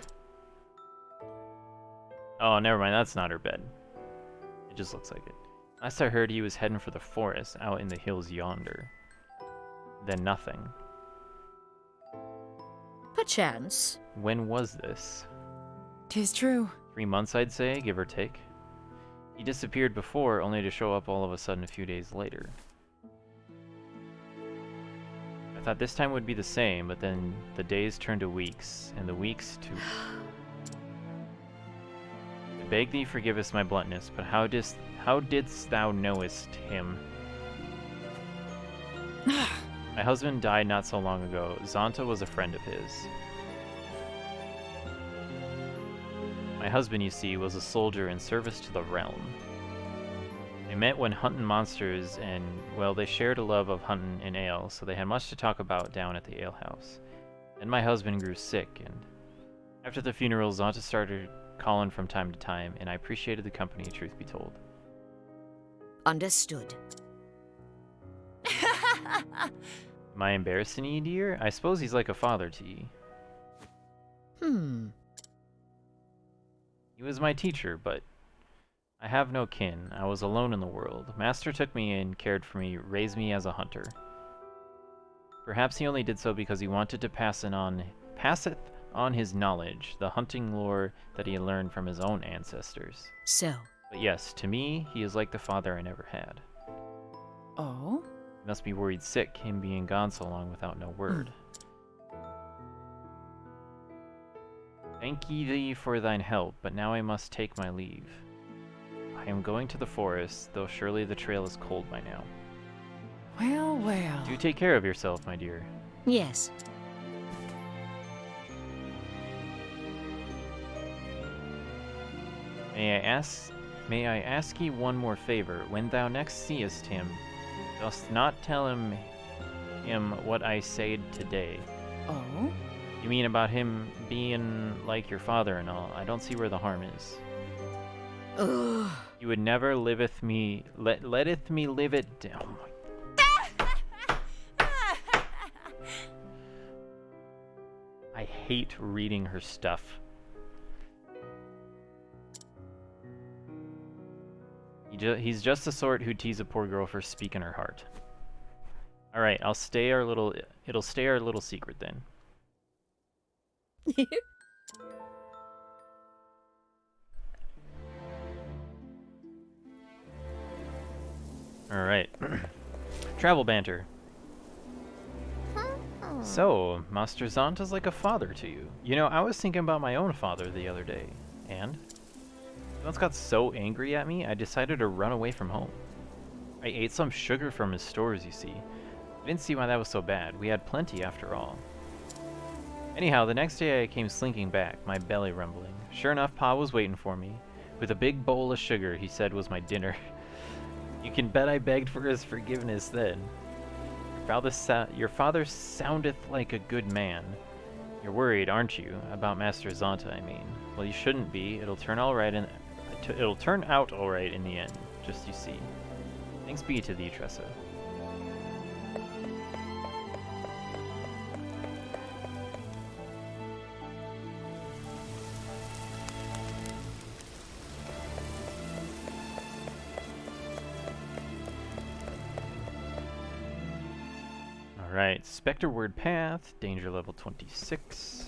Oh, never mind, that's not her bed. It just looks like it. Last I heard, he was heading for the forest, out in the hills yonder. Then nothing. Perchance. When was this? 'Tis true. 3 months, I'd say, give or take. He disappeared before, only to show up all of a sudden a few days later. I thought this time would be the same, but then the days turned to weeks, and the weeks to... I beg thee forgive us my bluntness, but how didst thou knowest him? My husband died not so long ago. Zonta was a friend of his. My husband, you see, was a soldier in service to the realm. They met when hunting monsters, and, well, they shared a love of hunting and ale, so they had much to talk about down at the alehouse. Then my husband grew sick, and after the funeral, Zonta started calling from time to time, and I appreciated the company, truth be told. Understood. Am I embarrassing ye, dear? I suppose he's like a father to ye. He was my teacher, but I have no kin. I was alone in the world. Master took me in, cared for me, raised me as a hunter. Perhaps he only did so because he wanted to passeth on his knowledge, the hunting lore that he had learned from his own ancestors. So. But yes, to me, he is like the father I never had. Oh? He must be worried sick, him being gone so long without no word. Thank ye thee for thine help, but now I must take my leave. I am going to the forest, though surely the trail is cold by now. Well, well. Do take care of yourself, my dear. Yes. May I ask ye one more favor? When thou next seest him, dost not tell him what I said today. Oh? You mean about him being like your father and all? I don't see where the harm is. Ugh. You would never letteth me live it down. I hate reading her stuff. He's just the sort who'd tease a poor girl for speaking her heart. Alright, it'll stay our little secret then. Alright. Travel banter. So, Master Zonta's like a father to you. You know, I was thinking about my own father the other day, and he once got so angry at me, I decided to run away from home. I ate some sugar from his stores, you see. I didn't see why that was so bad. We had plenty after all. Anyhow, the next day I came slinking back, my belly rumbling. Sure enough, Pa was waiting for me, with a big bowl of sugar he said was my dinner. You can bet I begged for his forgiveness then. Your father soundeth like a good man. You're worried, aren't you, about Master Zonta, I mean? Well, you shouldn't be. It'll turn out all right in the end, just you see. Thanks be to thee, Tressa. Alright, Spectre Word Path, danger level 26.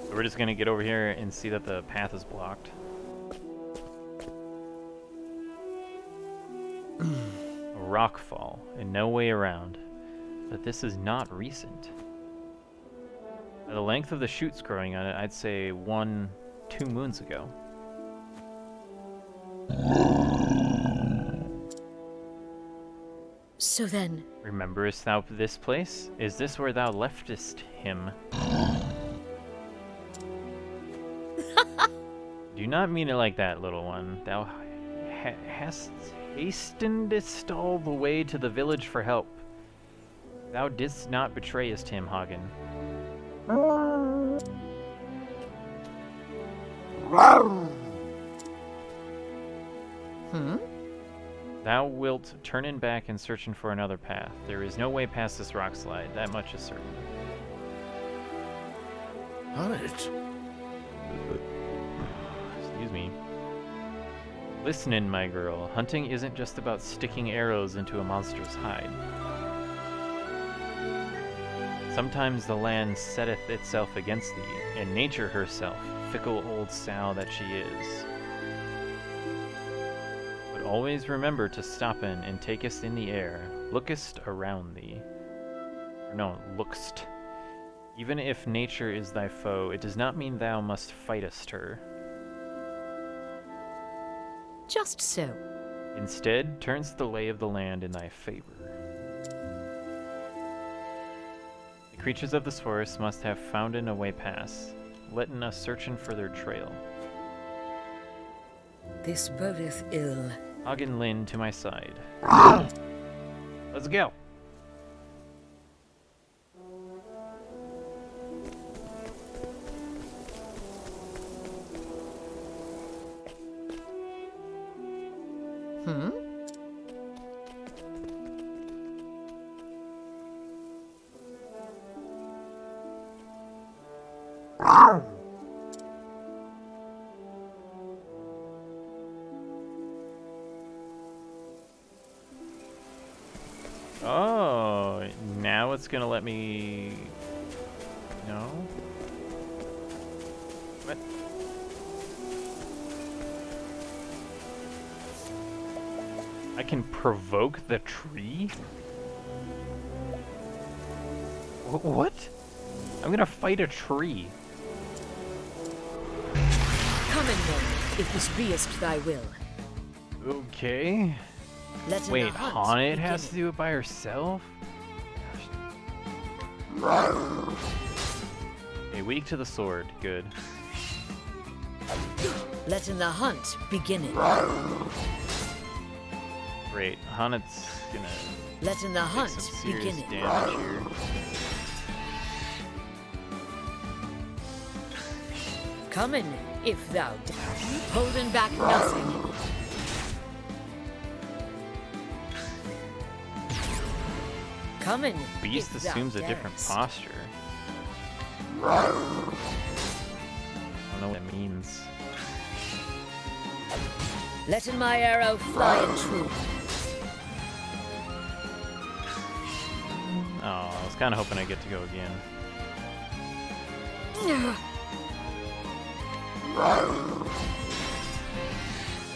So we're just gonna get over here and see that the path is blocked. rockfall and no way around. But this is not recent. By the length of the shoots growing on it, I'd say 2 moons ago. So then, Rememberest thou this place? Is this where thou leftest him? Do not mean it like that, little one. Thou hast hastenedest all the way to the village for help. Thou didst not betrayest him, Hagen. Thou wilt turning back and searching for another path. There is no way past this rock slide, that much is certain. On it. Excuse me. Listen, my girl. Hunting isn't just about sticking arrows into a monster's hide. Sometimes the land setteth itself against thee, and nature herself, fickle old sow that she is. But always remember to stop in and takest in the air, lookest around thee. Or no, lookst. Even if nature is thy foe, it does not mean thou must fightest her. just so. Instead, turns the lay of the land in thy favor. The creatures of this forest must have founden a way pass, letting us searching for their trail. This bodeth ill. Hagen Lin to my side. Let's go. Oh, now it's gonna let me... No? What? I can provoke the tree? What? I'm gonna fight a tree. Come in then, if this beest thy will. Okay. Let in Wait, the hunt Haunted begin. has to do it by herself? Okay, weak to the sword. Good. Let in the hunt begin it. Great. Haunted's gonna Let in the take hunt some serious begin it. damage here. Come in, if thou holding back nothing. Come in, Beast if thou assumes a different darest. posture. I don't know what it means. Let in my arrow fly in true. Oh, I was kind of hoping I'd get to go again.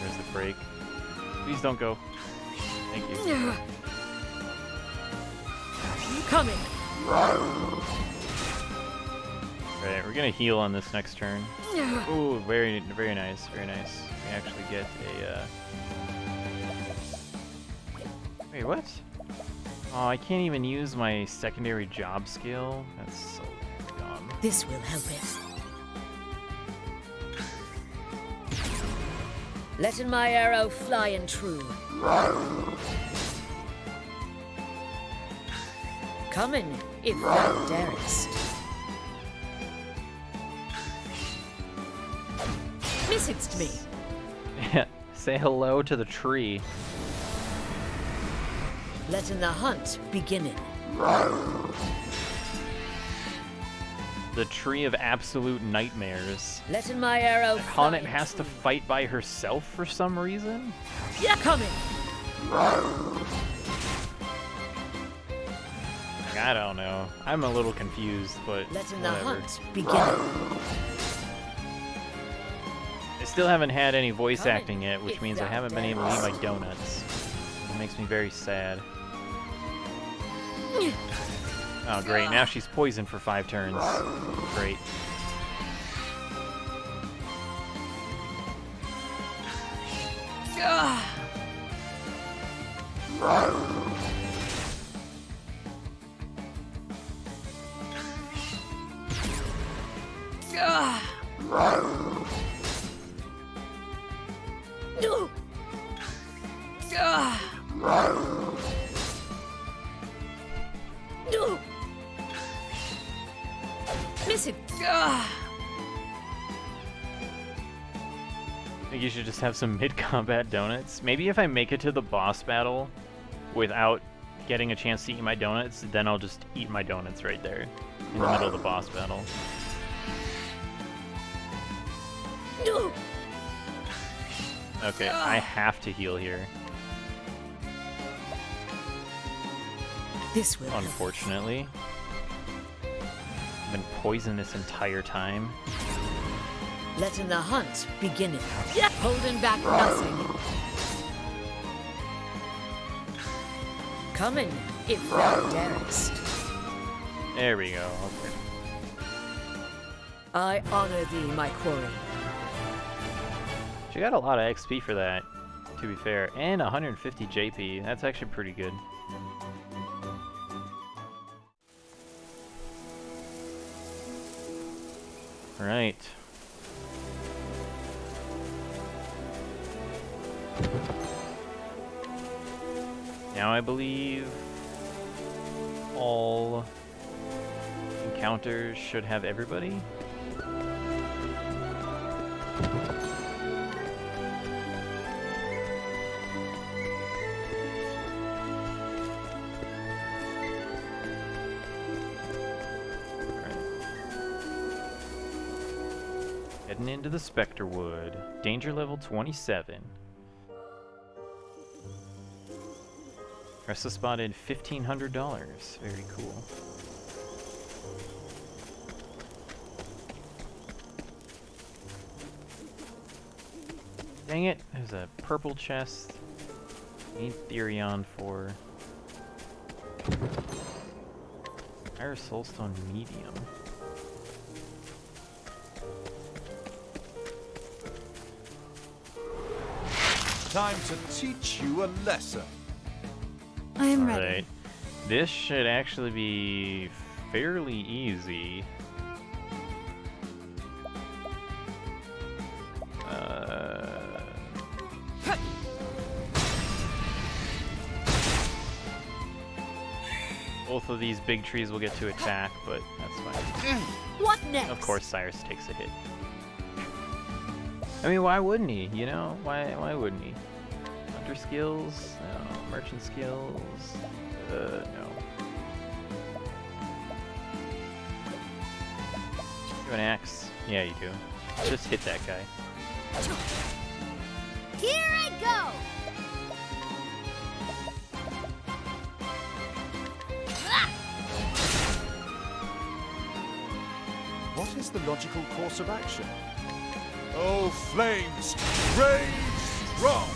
There's the break. Please don't go. Thank you. Come in. Alright, we're gonna heal on this next turn. Ooh, very, very nice, very nice. We actually get a, Wait, what? Oh, I can't even use my secondary job skill? That's so dumb. This will help it. Let in my arrow fly in true. Come in, if thou darest. Missest me. Say hello to the tree. Let in the hunt beginning. The tree of absolute nightmares. Let in my arrow fly Haunted in has to true. fight by herself for some reason? Yeah, come in. I don't know. I'm a little confused, but Let in the whatever. hunt beginning. I still haven't had any voice Come in, acting yet, which if means I thou haven't been able to eat my darest. donuts. It makes me very sad. Oh, great. Now she's poisoned for 5 turns. Great. Miss it. I think you should just have some mid-combat donuts. Maybe if I make it to the boss battle without getting a chance to eat my donuts, then I'll just eat my donuts right there in the middle of the boss battle. Okay, I have to heal here. This will help. Unfortunately. I've been poisoned this entire time. Letting the hunt begin. Yeah. Holding back nothing. Coming, if thou darest. There we go. Okay. I honor thee, my quarry. She got a lot of XP for that, to be fair, and 150 JP. That's actually pretty good. Alright. Now I believe all encounters should have everybody. Heading into the Specterwood. Danger level 27. Ressa spotted $1,500. Very cool. Dang it, there's a purple chest. Need Therion for Iris Soulstone Medium. Time to teach you a lesson. I am ready. Alright. This should actually be fairly easy. Both of these big trees will get to attack, but that's fine. What next? Of course, Cyrus takes a hit. I mean, why wouldn't he? You know, why wouldn't he? Hunter skills? No. Merchant skills? No. You have an axe? Yeah, you do. Just hit that guy. Here I go! What is the logical course of action? Oh, flames, rage strong!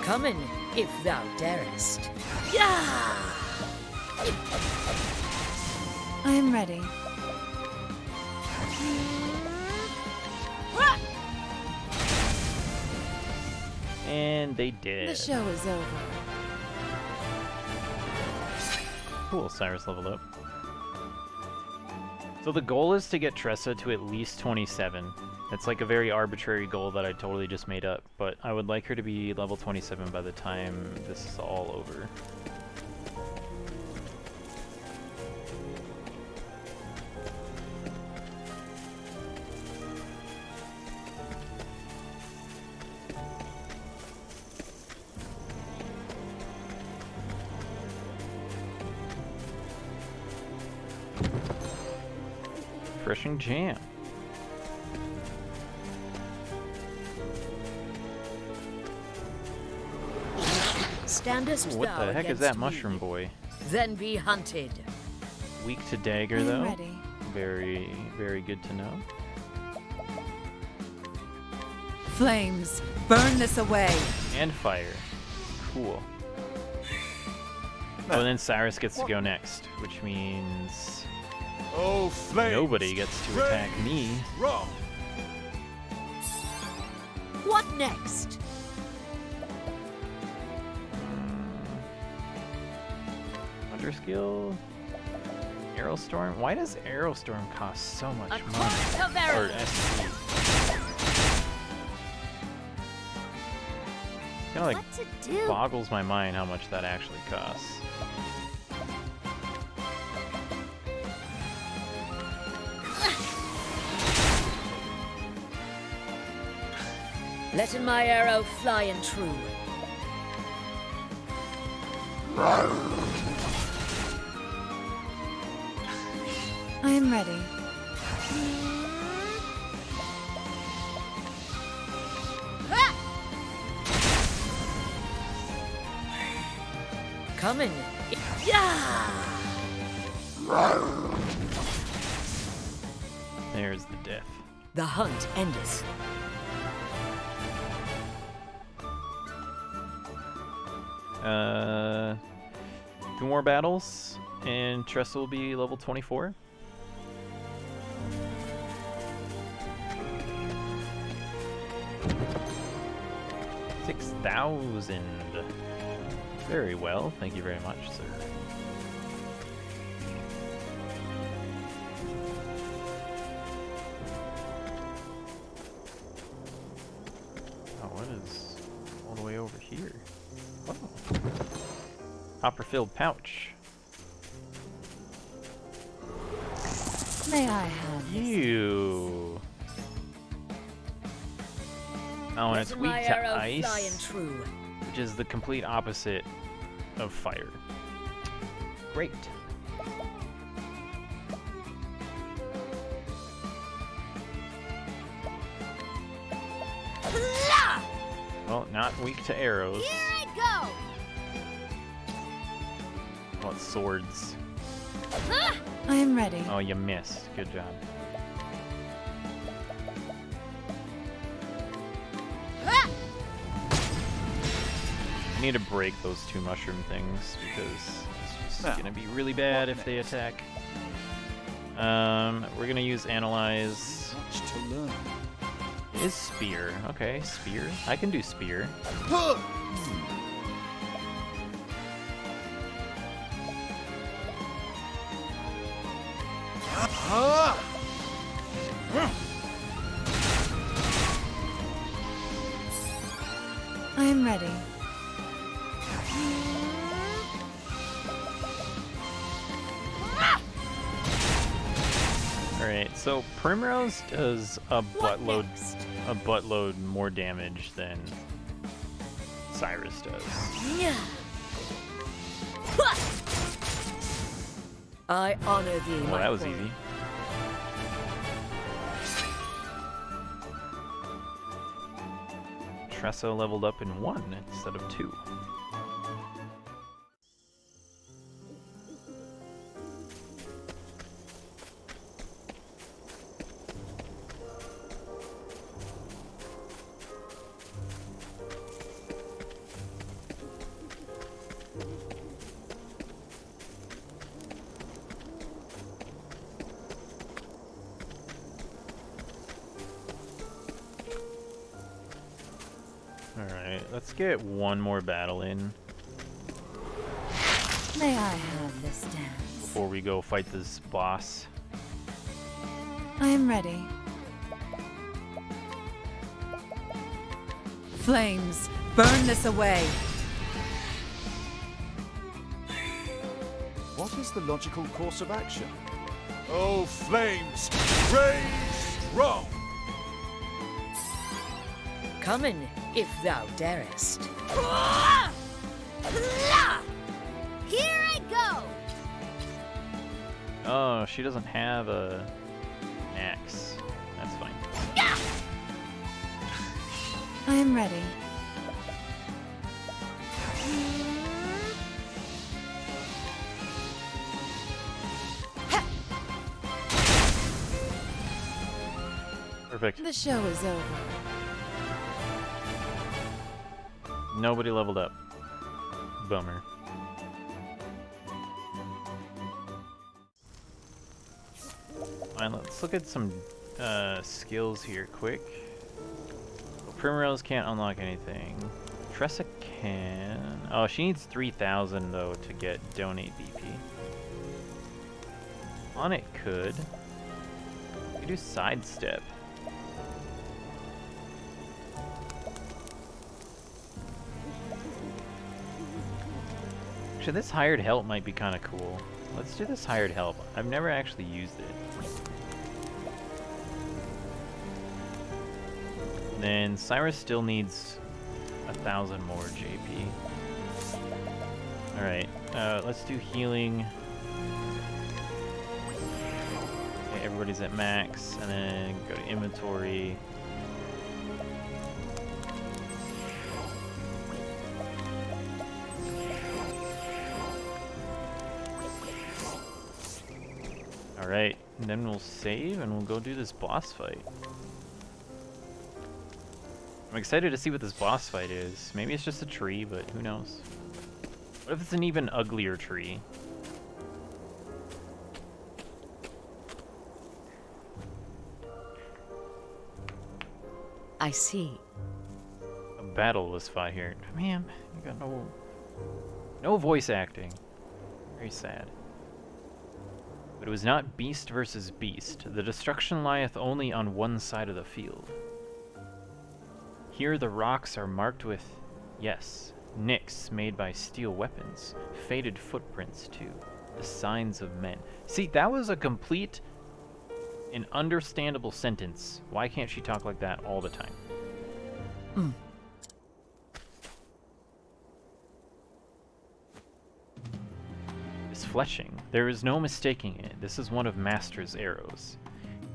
Coming, if thou darest. Yeah! I am ready. And they did. The show is over. Cool, Cyrus leveled up. So the goal is to get Tressa to at least 27. It's like a very arbitrary goal that I totally just made up, but I would like her to be level 27 by the time this is all over. Refreshing jam. Standest What thou the heck is against that me, mushroom boy? Then be hunted. Weak to dagger I am though. ready. Very, very good to know. Flames, burn this away. And fire. Cool. Oh, and then Cyrus gets to go next, which means Oh, flames! nobody gets to attack me. Wrong! What next? Thunder skill. Aerostorm. Why does Aerostorm cost so much A money? torrent of Or arrows. SP. Kind of like What to do? boggles my mind how much that actually costs. Letting my arrow fly and true. I am ready. Ah! Coming. Yeah! There's the death. The hunt endeth. Two more battles, and Tressa will be level 24. $6,000. Very well, thank you very much, sir. Oh, what is all the way over here? Oh. Copper-filled pouch. May I have this? You. Oh, and it's Letting weak my to arrow fly and ice, true. which is the complete opposite of fire. Great. Blah! Well, not weak to arrows. Here I Well, it's swords. go! Ah! I am ready. Oh, you missed. Good job. Ah! I need to break those two mushroom things because it's just Now, gonna be really bad if they attack. We're gonna use analyze. Much to learn. Is spear. Okay, spear. I can do spear. I am ready. Alright, so Primrose does a What buttload next? more damage than Cyrus does. Yeah. I honor thee, Well, my that was boy. easy. Tressa leveled up in 1 instead of 2. Alright, let's get one more battle in May I have this dance? before we go fight this boss. I am ready. Flames, burn this away. What is the logical course of action? Oh, flames! Rage strong! Coming, if thou darest. Ah! Blah! Here I go! Oh, she doesn't have a axe. That's fine. Yeah! I am ready. Perfect. The show is over. Nobody leveled up. Bummer. Fine, let's look at some skills here quick. Well, Primrose can't unlock anything. Tressa can. Oh, she needs 3,000 though to get donate BP. On it could. We could do sidestep. Actually, this hired help might be kind of cool. Let's do this hired help. I've never actually used it. And then Cyrus still needs 1,000 more JP. Alright, let's do healing. Okay, everybody's at max, and then go to inventory. Alright, and then we'll save and we'll go do this boss fight. I'm excited to see what this boss fight is. Maybe it's just a tree, but who knows? What if it's an even uglier tree? I see. A battle was fought here. Man, you got no voice acting. Very sad. But it was not beast versus beast. The destruction lieth only on one side of the field. Here the rocks are marked with, yes, nicks made by steel weapons, faded footprints too, the signs of men. See, that was a complete and understandable sentence. Why can't she talk like that all the time? Fletching. There is no mistaking it. This is one of Master's arrows.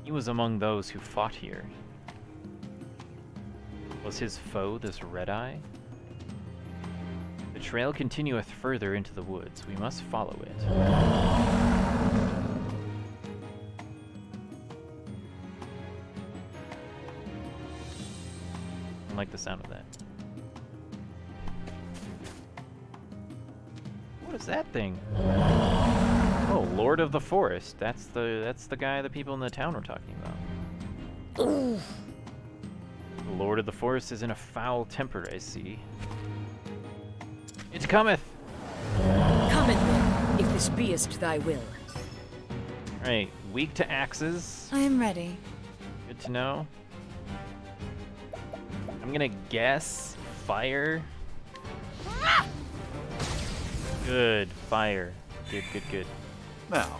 He was among those who fought here. Was his foe this Red-Eye? The trail continueth further into the woods. We must follow it. I like the sound of that. What is that thing? Oh, Lord of the Forest. That's the guy the people in the town were talking about. The Lord of the Forest is in a foul temper, I see. It cometh! Come in then, if this beest thy will. Alright, weak to axes. I am ready. Good to know. I'm gonna guess fire. Good, fire. Good, good, good. Now,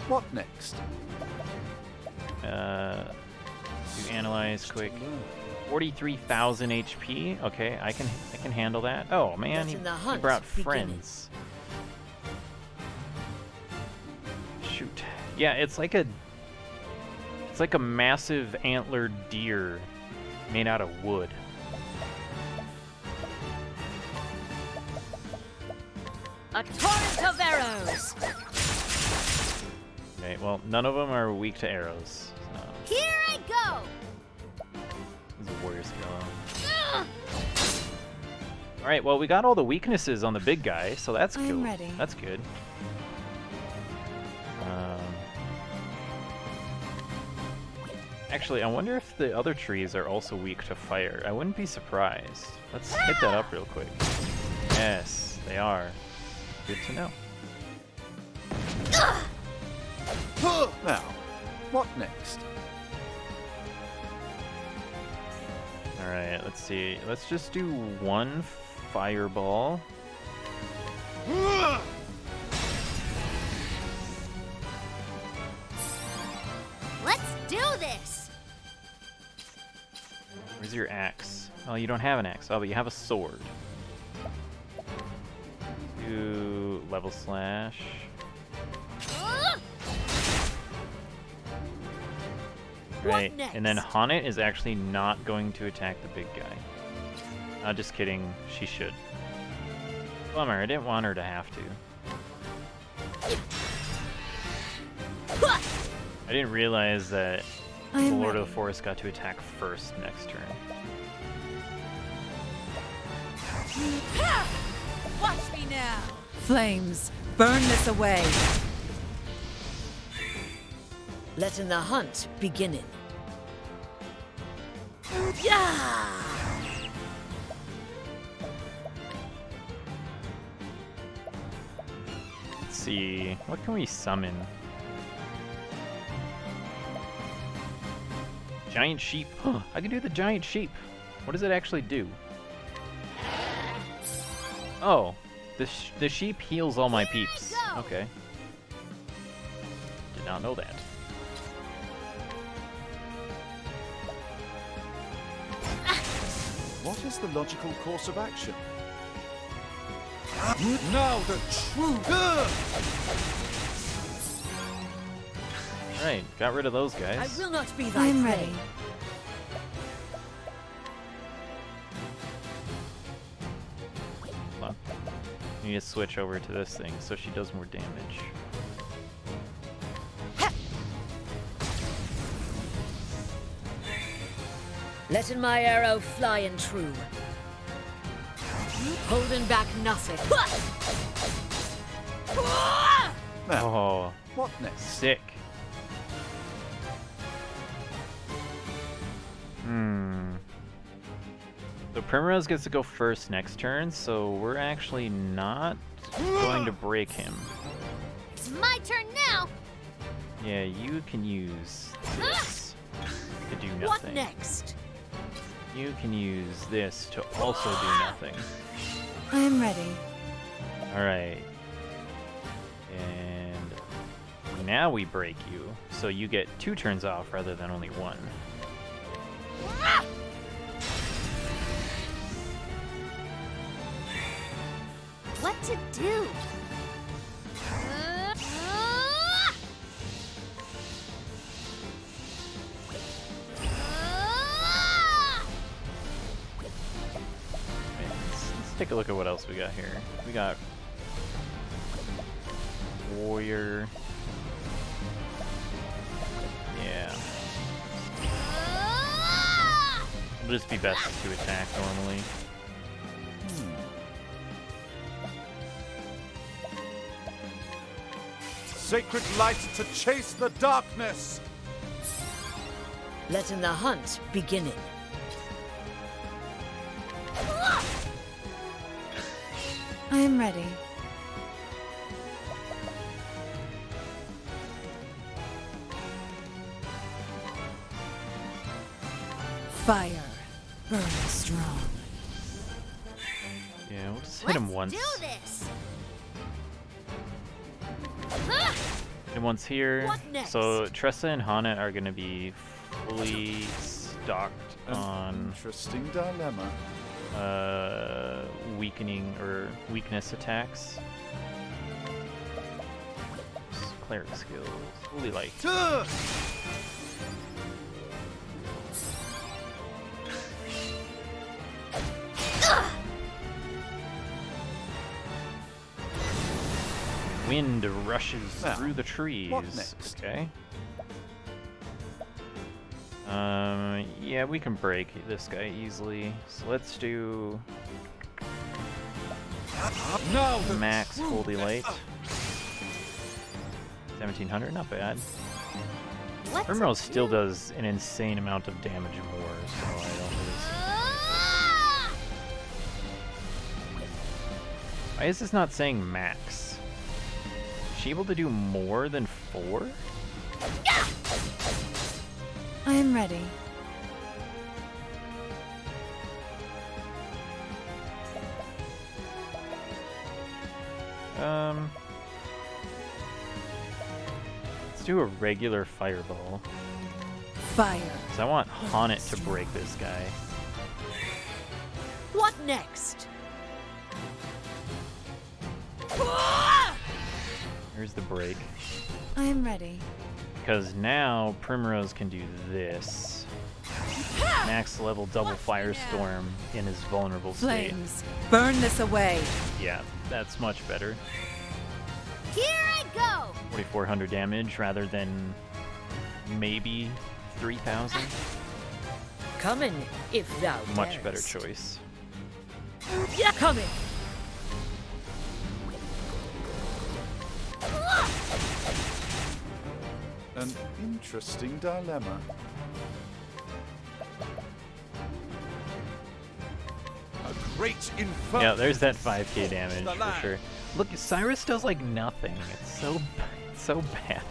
what next? Do analyze quick. 43,000 HP. Okay, I can handle that. Oh man, Let he the hunt brought begin. friends. Shoot. Yeah, it's like a massive antlered deer made out of wood. A torrent of arrows! Okay, well, none of them are weak to arrows. So. Here I go! This is a warrior skill. Alright, well, we got all the weaknesses on the big guy, so that's cool. I'm ready. That's good. Actually, I wonder if the other trees are also weak to fire. I wouldn't be surprised. Let's hit that up real quick. Yes, they are. Good to know. Now, what next? Alright, let's see. Let's just do one fireball. Let's do this! Where's your axe? Oh, you don't have an axe. Oh, but you have a sword. Do level slash. Right, and then next? Honnet is actually not going to attack the big guy. Just kidding, she should. Bummer, I didn't want her to have to. I didn't realize that I the am Lord ready. of the Forest got to attack first next turn. Watch me now! Flames, burn this away! Letting the hunt beginning. Yeah! Let's see. What can we summon? Giant sheep. I can do the giant sheep. What does it actually do? Oh, the sheep heals all my peeps. Okay. Did not know that. What is the logical course of action? Now the true... Right, got rid of those guys. I will not be thy I'm prey. ready. Hold on. I need to switch over to this thing so she does more damage. Letting my arrow fly and true. Holding back nothing. Oh, What next? sick. So Primrose gets to go first next turn, so we're actually not going to break him. It's my turn now. Yeah, you can use this to do What nothing. next? You can use this to also do nothing. I am ready. Alright. And now we break you, so you get 2 turns off rather than only 1. What to do? Wait, let's take a look at what else we got here. We got Warrior. Yeah. It'll just be best to attack normally. Sacred light to chase the darkness! Letting the hunt beginning. I am ready. Fire, burn strong. Yeah, we'll just hit him once. Do this. Hit him once here. What next? So Tressa and Haunted are gonna be fully stocked on Interesting dilemma. weakening or weakness attacks. Cleric skills. Holy light. Wind rushes Now, through the trees. what next? Okay. Yeah, we can break this guy easily. So let's do Now the max true Holy Light. 1700, not bad. What to Primrose still do? does an insane amount of damage more, so I don't really see. Why is this not saying max? Is she able to do more than 4? I am ready. Let's do a regular fireball. Fire. 'Cause I want Haunted to break this guy. What next? Here's the break. I am ready. Because now Primrose can do this. Max level double firestorm in his vulnerable state. Flames, burn this away. Yeah, that's much better. Here I go. 4,400 damage rather than maybe 3,000. Coming, if thou Much better darest. choice. Yeah, coming. An interesting dilemma. A great inferno. Yeah, there's that 5k damage for sure. Look, Cyrus does like nothing. It's so bad.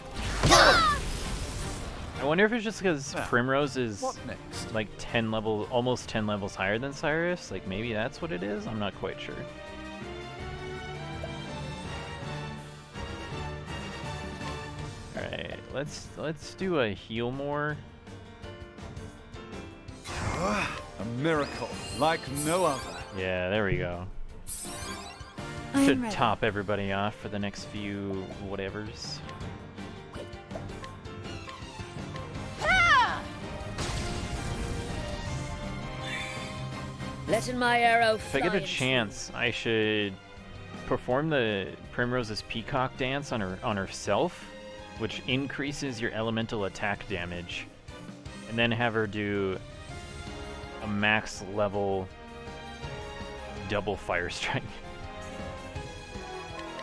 I wonder if it's just because Now, Primrose is What next? like 10 levels, almost 10 levels higher than Cyrus. Like maybe that's what it is. I'm not quite sure. All right, let's do a heal more. A miracle like no other. Yeah, there we go. I am Should ready. top everybody off for the next few whatevers. Letting my arrow If I fly. get a and chance, I should perform the Primrose's Peacock dance on herself, which increases your elemental attack damage, and then have her do a max level double fire strike.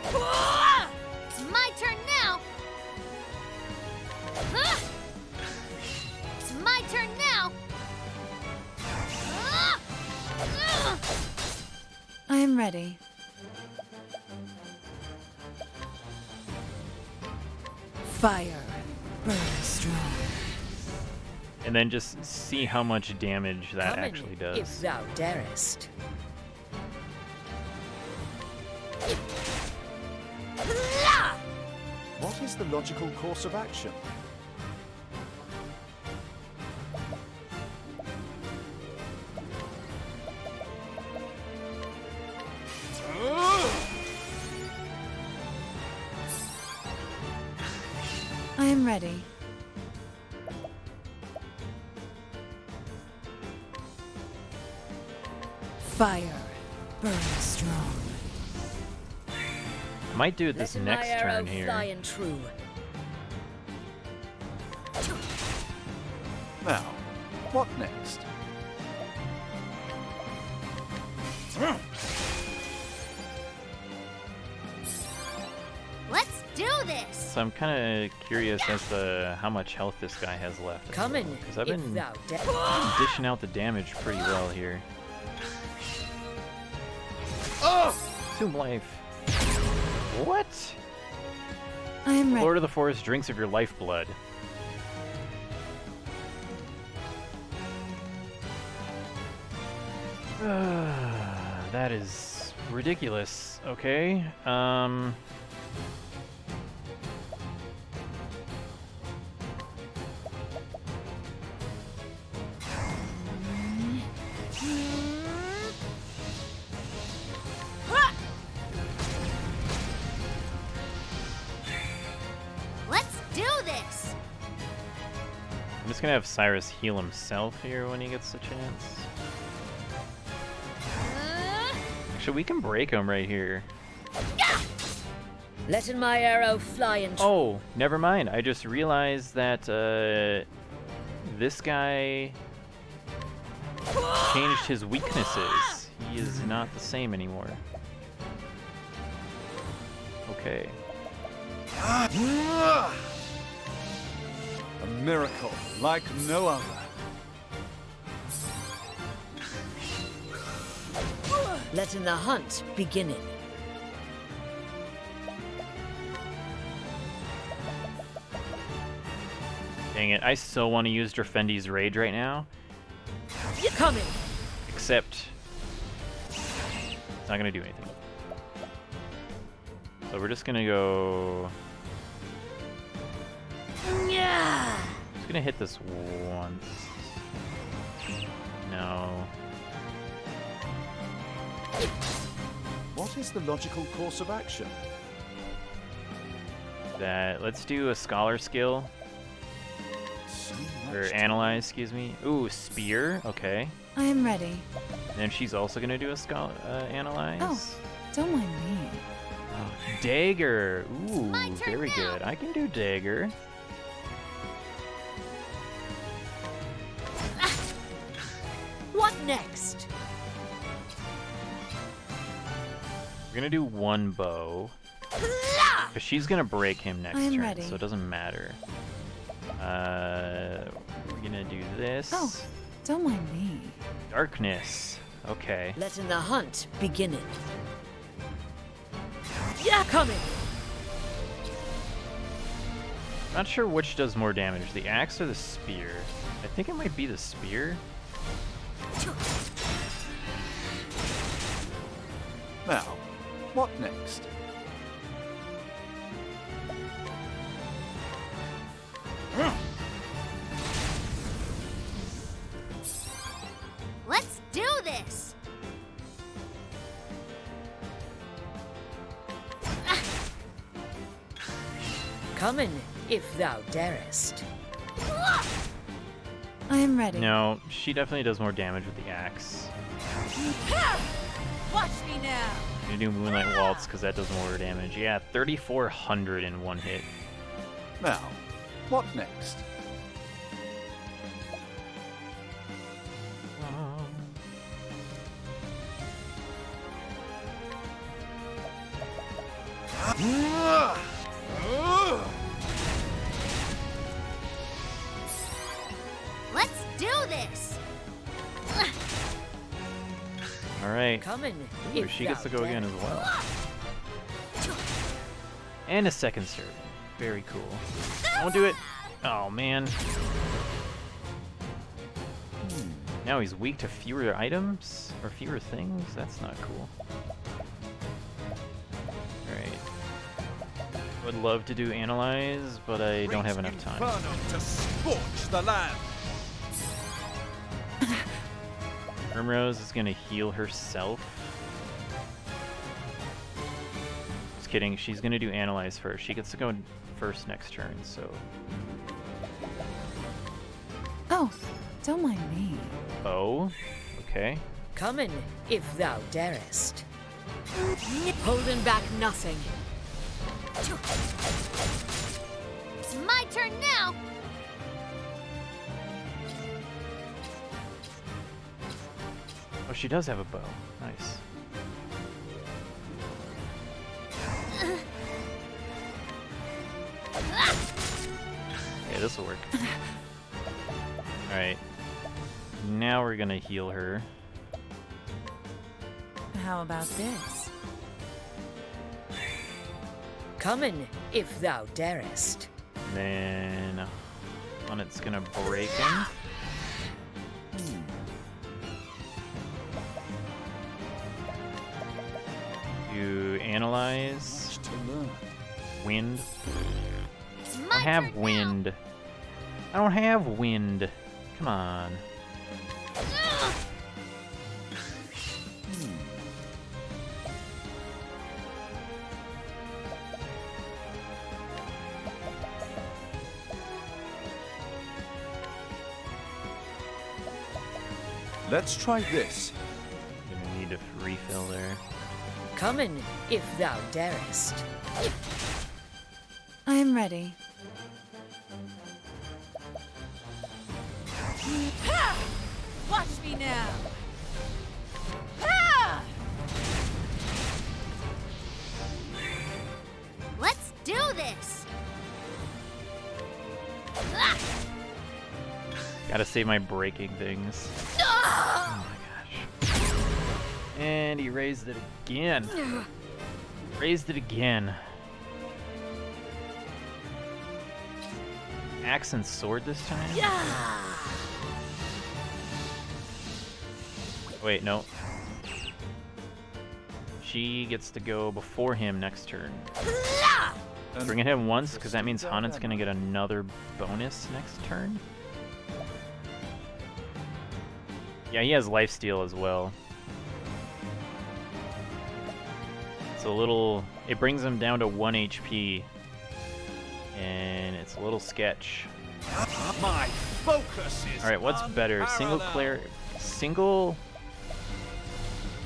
It's my turn now. It's my turn now. I am ready. Fire burns strong. And then just see how much damage that coming, actually does. if thou darest. What is the logical course of action? I am ready. Fire burns strong. I might do it this Letting next my arrow turn here. fly and true. Now, what next? Let's do this. So I'm kind of curious as to how much health this guy has left. Coming, Because I've if been thou dishing out the damage pretty well here. Tomb life. What? I am ready. Lord of the Forest drinks of your lifeblood. That is ridiculous. Okay. Let's do this. I'm just gonna have Cyrus heal himself here when he gets the chance. Actually, we can break him right here. letting my arrow fly and true. Oh, never mind. I just realized that this guy changed his weaknesses. He is not the same anymore. Okay. A miracle like no other. Letting the hunt begin. Dang it. I so want to use Drafendi's Rage right now, Coming. except it's not going to do anything. So we're just going to go... Yeah. Just going to hit this once. No. What is the logical course of action? Let's do a Scholar skill. So Or much to- Analyze, excuse me. Ooh, Spear. Okay. I am ready. And she's also going to do a Analyze. Oh. Don't mind me. Oh, Dagger. Ooh, my turn very now. good. I can do Dagger. What next? We're gonna do one bow. Because she's gonna break him next I am turn, ready. so it doesn't matter. We're gonna do this. Oh, don't mind me. Darkness. Okay. Letting the hunt begin. Yeah, coming. Not sure which does more damage, the axe or the spear. I think it might be the spear. Now, what next? Let's do this! Coming, if thou darest. I am ready. No, she definitely does more damage with the axe. Watch me now. I'm gonna do Moonlight Waltz because that does more damage. Yeah, 3,400 in one hit. Now, what next? Let's do this! Alright. Coming, Ooh, if she gets thou to go again as darest. well. And a second serve. Very cool. Don't do it. Oh, man. Now he's weak to fewer items? Or fewer things? That's not cool. Alright. Would love to do Analyze, but I don't have enough time. Inferno to scorch the land. Primrose is gonna heal herself. Just kidding, she's gonna do Analyze first. She gets to go first next turn, so... Oh, don't mind me. Oh, okay. Coming, if thou darest. Holding back nothing. It's my turn now! Oh, she does have a bow. Nice. Yeah, this will work. Alright. Now we're gonna heal her. How about this? Coming, if thou darest. Then... It's gonna break him. You Analyze. To learn. Wind. It's I my don't have turn wind. I don't have wind. Come on. now! Let's try this. Gonna need a refill there. Coming, if thou darest. I am ready. Watch me now. Let's do this! Ah! Gotta save my breaking things. Oh my gosh. And he raised it again. Raised it again. Axe and sword this time? Yeah! Wait, no. She gets to go before him next turn. And Bring it him once, because that means Hanet's gonna get another bonus next turn. Yeah, he has lifesteal as well. It's a little... It brings him down to 1 HP. And it's a little sketch. my focus is Alright, what's better?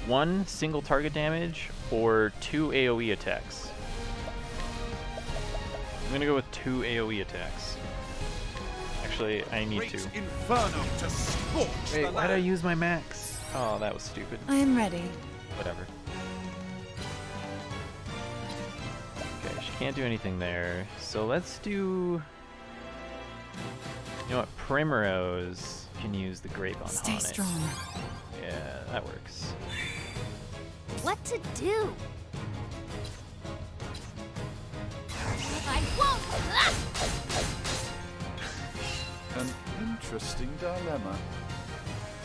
One single target damage or 2 AoE attacks? I'm gonna go with 2 AoE attacks. Actually, I need Great to. Inferno to scorch Wait, the why'd I land. use my max? Oh, that was stupid. I am ready. Whatever. can't do anything there. So let's do... You know what? Primrose can use the Grape on Stay Honnet. strong. Yeah, that works. What to do? I won't! Ah! An interesting dilemma.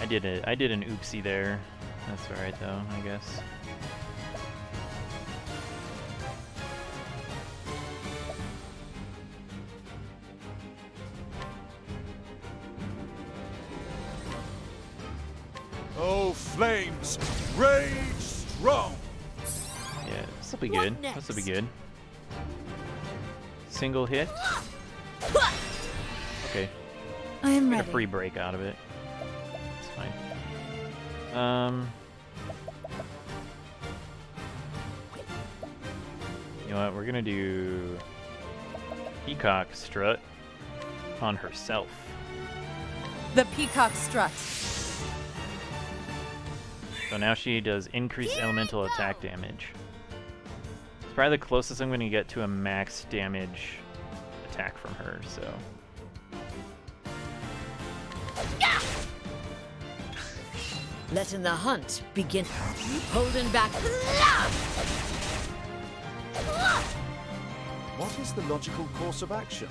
I did an oopsie there. That's alright though, I guess. Oh, flames, rage strong. Yeah, this'll be What good. This'll be next? good. Single hit. Okay, I am get a ready. free break out of it. It's fine. You know what? We're gonna do Peacock Strut on herself. The peacock strut. So now she does increased elemental attack damage. It's probably the closest I'm gonna get to a max damage attack from her, so. Letting the hunt begin. Holding back. What is the logical course of action?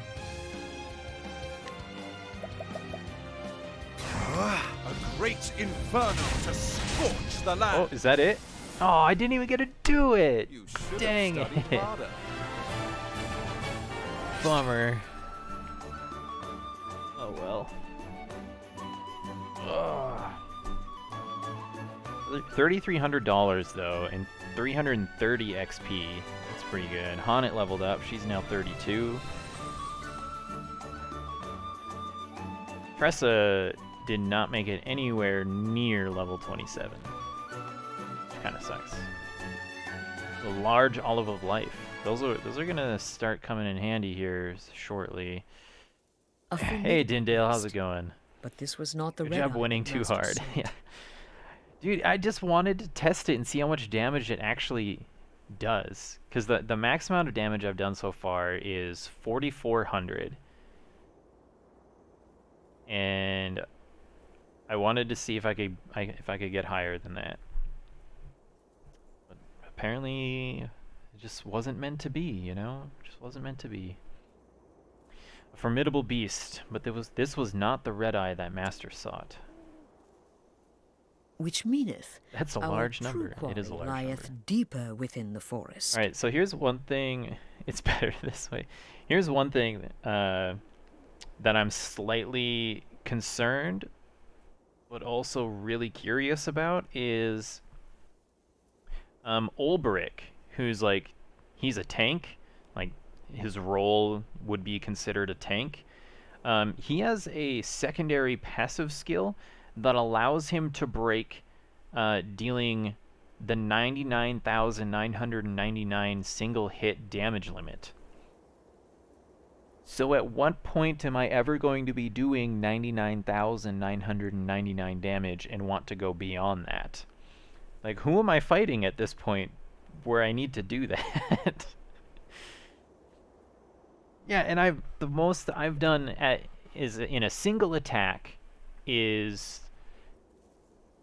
A great inferno to scorch the Oh, land. is that it? Oh, I didn't even get to do it! You should Dang have studied it. harder. Bummer. Oh well. Ugh. $3,300 though, and 330 XP. That's pretty good. Honnet leveled up. She's now 32. Tressa did not make it anywhere near level 27. Which kind of sucks. The large olive of life. Those are gonna start coming in handy here shortly. A Hey formidable Dindale, how's it beast. going? But this was not the Good red job eye winning that too Master hard. sought. Yeah. Dude, I just wanted to test it and see how much damage it actually does. Because the max amount of damage I've done so far is 4,400. And I wanted to see if I could get higher than that. But apparently it just wasn't meant to be, you know? It just wasn't meant to be. A formidable beast, but this was not the red eye that Master sought. Which meaneth That's a our large true number. It is a quarry large lieth number. deeper within the forest. Alright, so here's one thing. It's better this way. Here's one thing that I'm slightly concerned, but also really curious about is Olberic, who's like, he's a tank. Like, his role would be considered a tank. He has a secondary passive skill that allows him to break dealing the 99,999 single hit damage limit. So at what point am I ever going to be doing 99,999 damage and want to go beyond that? Like, who am I fighting at this point where I need to do that? Yeah, and the most I've done is in a single attack is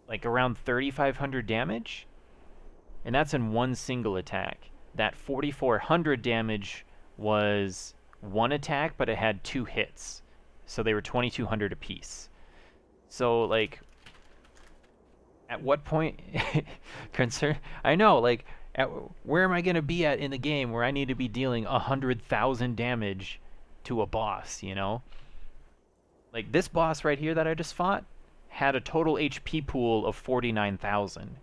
like around 3,500 damage, and that's in one single attack. That 4,400 damage was one attack, but it had 2 hits, so they were 2,200 apiece. So like, at what point I know, like, where am I gonna be at in the game where I need to be dealing 100,000 damage to a boss, you know? Like, this boss right here that I just fought had a total HP pool of 49,000.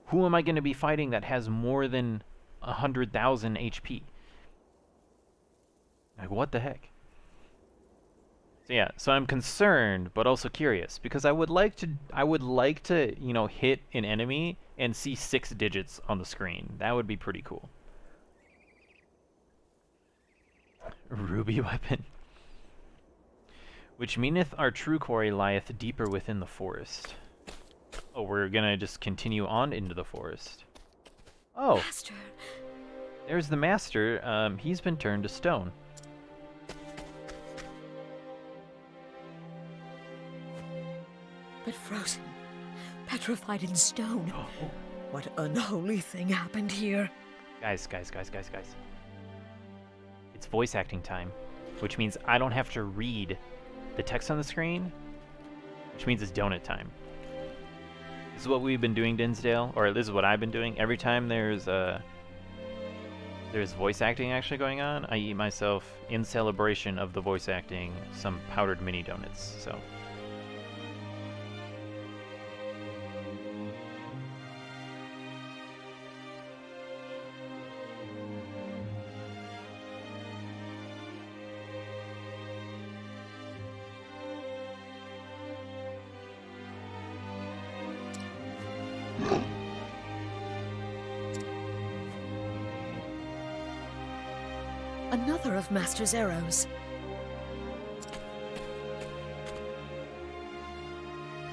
Who am I going to be fighting that has more than 100,000 HP? Like, what the heck? So yeah, so I'm concerned, but also curious, because I would like to, you know, hit an enemy and see 6 digits on the screen. That would be pretty cool. Ruby weapon. Which meaneth our true quarry lieth deeper within the forest. Oh, we're gonna just continue on into the forest. Oh, Master, There's the master. He's been turned to stone. But frozen, petrified in stone. What unholy thing happened here? Guys. It's voice acting time, which means I don't have to read the text on the screen, which means it's donut time. This is what we've been doing, Dinsdale, or this is what I've been doing. Every time there's voice acting actually going on, I eat myself, in celebration of the voice acting, some powdered mini donuts. So. Another of Master's arrows.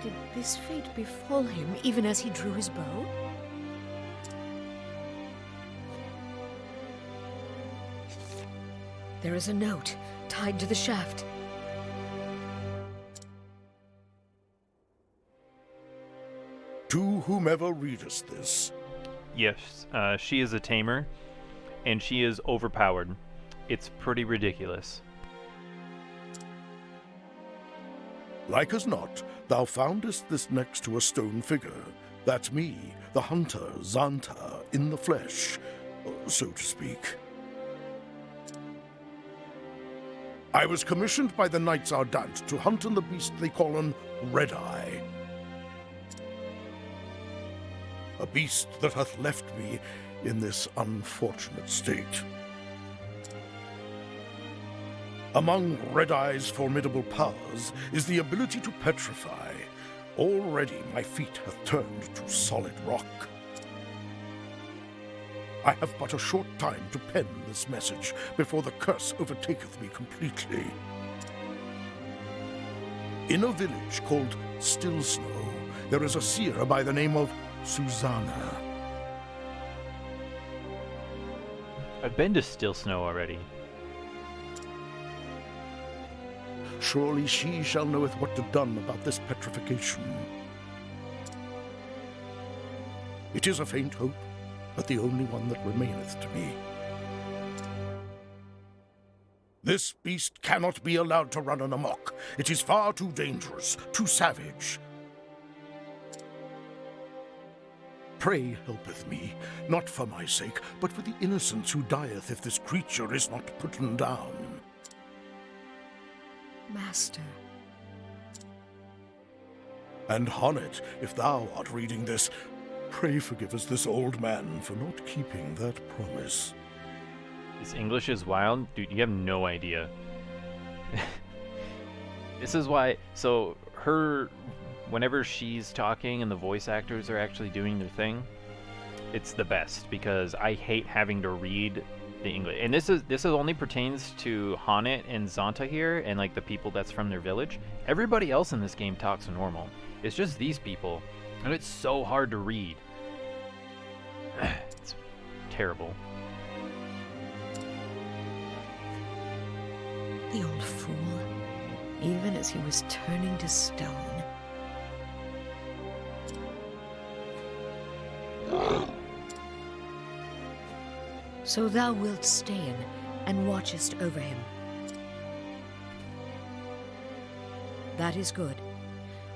Did this fate befall him even as he drew his bow? There is a note tied to the shaft. To whomever readest this, Yes, she is a tamer, and she is overpowered. It's pretty ridiculous. like as not, thou foundest this next to a stone figure. That's me, the hunter, Xanta, in the flesh, so to speak. I was commissioned by the Knights Ardent to hunt on the beast they call an Red-Eye. A beast that hath left me in this unfortunate state. Among Red-Eye's formidable powers is the ability to petrify. Already my feet hath turned to solid rock. I have but a short time to pen this message before the curse overtaketh me completely. In a village called Stillsnow, there is a seer by the name of Susanna. I've been to Still Snow already. Surely she shall knoweth what to done about this petrification. It is a faint hope, but the only one that remaineth to me. This beast cannot be allowed to run on amok. It is far too dangerous, too savage. Pray helpeth me, not for my sake, but for the innocents who dieth if this creature is not putten down. Master. And Honnet, if thou art reading this, pray forgive us this old man for not keeping that promise. This English is wild? Dude, you have no idea. This is why, so whenever she's talking and the voice actors are actually doing their thing, it's the best, because I hate having to read the English. And this is only pertains to Honnet and Xanta here, and like the people that's from their village. Everybody else in this game talks normal. It's just these people, and it's so hard to read. It's terrible. The old fool. Even as he was turning to stone. So thou wilt stay in and watchest over him. That is good.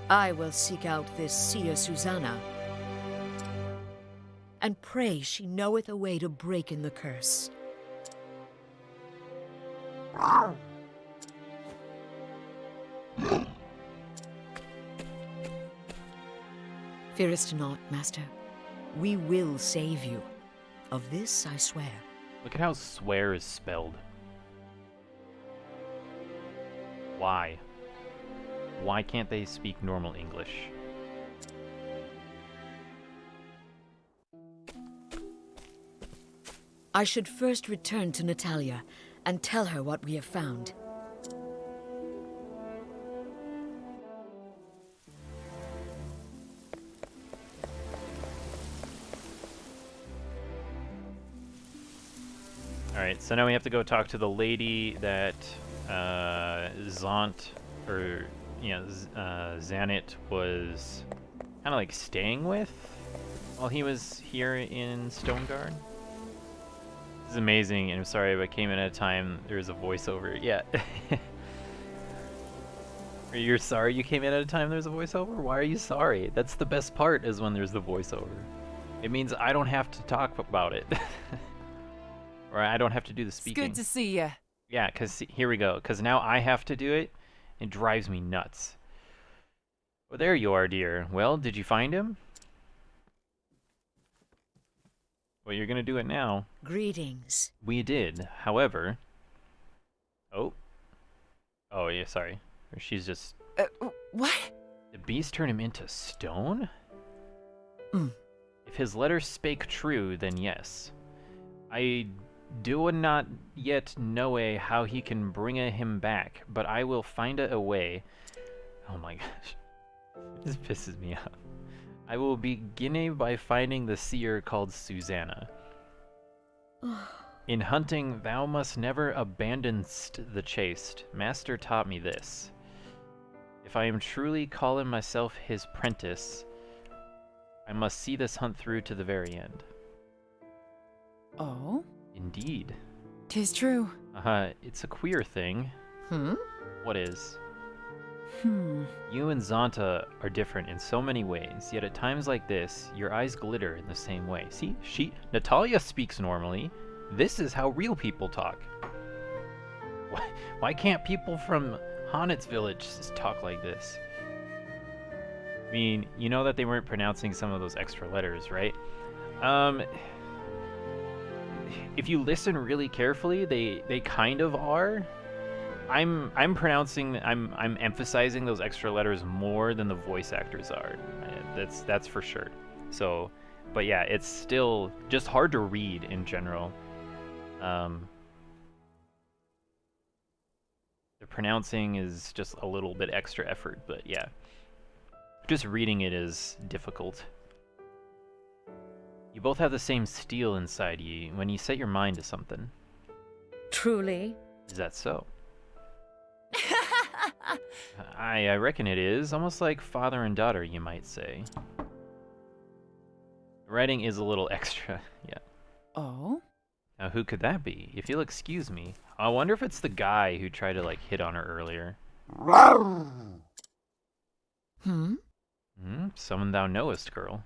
I will seek out this seer Susanna, and pray she knoweth a way to break in the curse. Fearest not, Master. We will save you. Of this I swear. Look at how swear is spelled. Why? Why can't they speak normal English? I should first return to Natalia and tell her what we have found. Alright, so now we have to go talk to the lady that Zant, or Zanit was kind of like staying with while he was here in Stoneguard. This is amazing, and I'm sorry if I came in at a time there's a voiceover. Yeah. You're sorry you came in at a time there's a voiceover? Why are you sorry? That's the best part, is when there's the voiceover. It means I don't have to talk about it. Or I don't have to do the speaking. It's good to see you. Yeah, because here we go. Because now I have to do it. It drives me nuts. Oh, there you are, dear. Well, did you find him? Well, you're going to do it now. Greetings. We did. However... Oh. Oh, yeah, sorry. She's just... What? The beast turned him into stone? Mm. If his letters spake true, then yes. I do not yet know how he can bring him back, but I will find a way. Oh my gosh. This pisses me off. I will begin by finding the seer called Susanna. In hunting, thou must never abandonst the chase. Master taught me this. If I am truly calling myself his prentice, I must see this hunt through to the very end. Oh? Indeed. 'Tis true. It's a queer thing. What is? You and Zanta are different in so many ways, yet at times like this, your eyes glitter in the same way. See, Natalia speaks normally. This is how real people talk. Why can't people from Honet's village just talk like this? I mean, you know that they weren't pronouncing some of those extra letters, right? If you listen really carefully, they kind of are. I'm emphasizing those extra letters more than the voice actors are. That's for sure. So, but yeah, it's still just hard to read in general. The pronouncing is just a little bit extra effort, but yeah. Just reading it is difficult. You both have the same steel inside you when you set your mind to something. Truly? Is that so? I reckon it is. Almost like father and daughter, you might say. The writing is a little extra, yeah. Oh? Now, who could that be? If you'll excuse me. I wonder if it's the guy who tried to, like, hit on her earlier. Someone thou knowest, girl.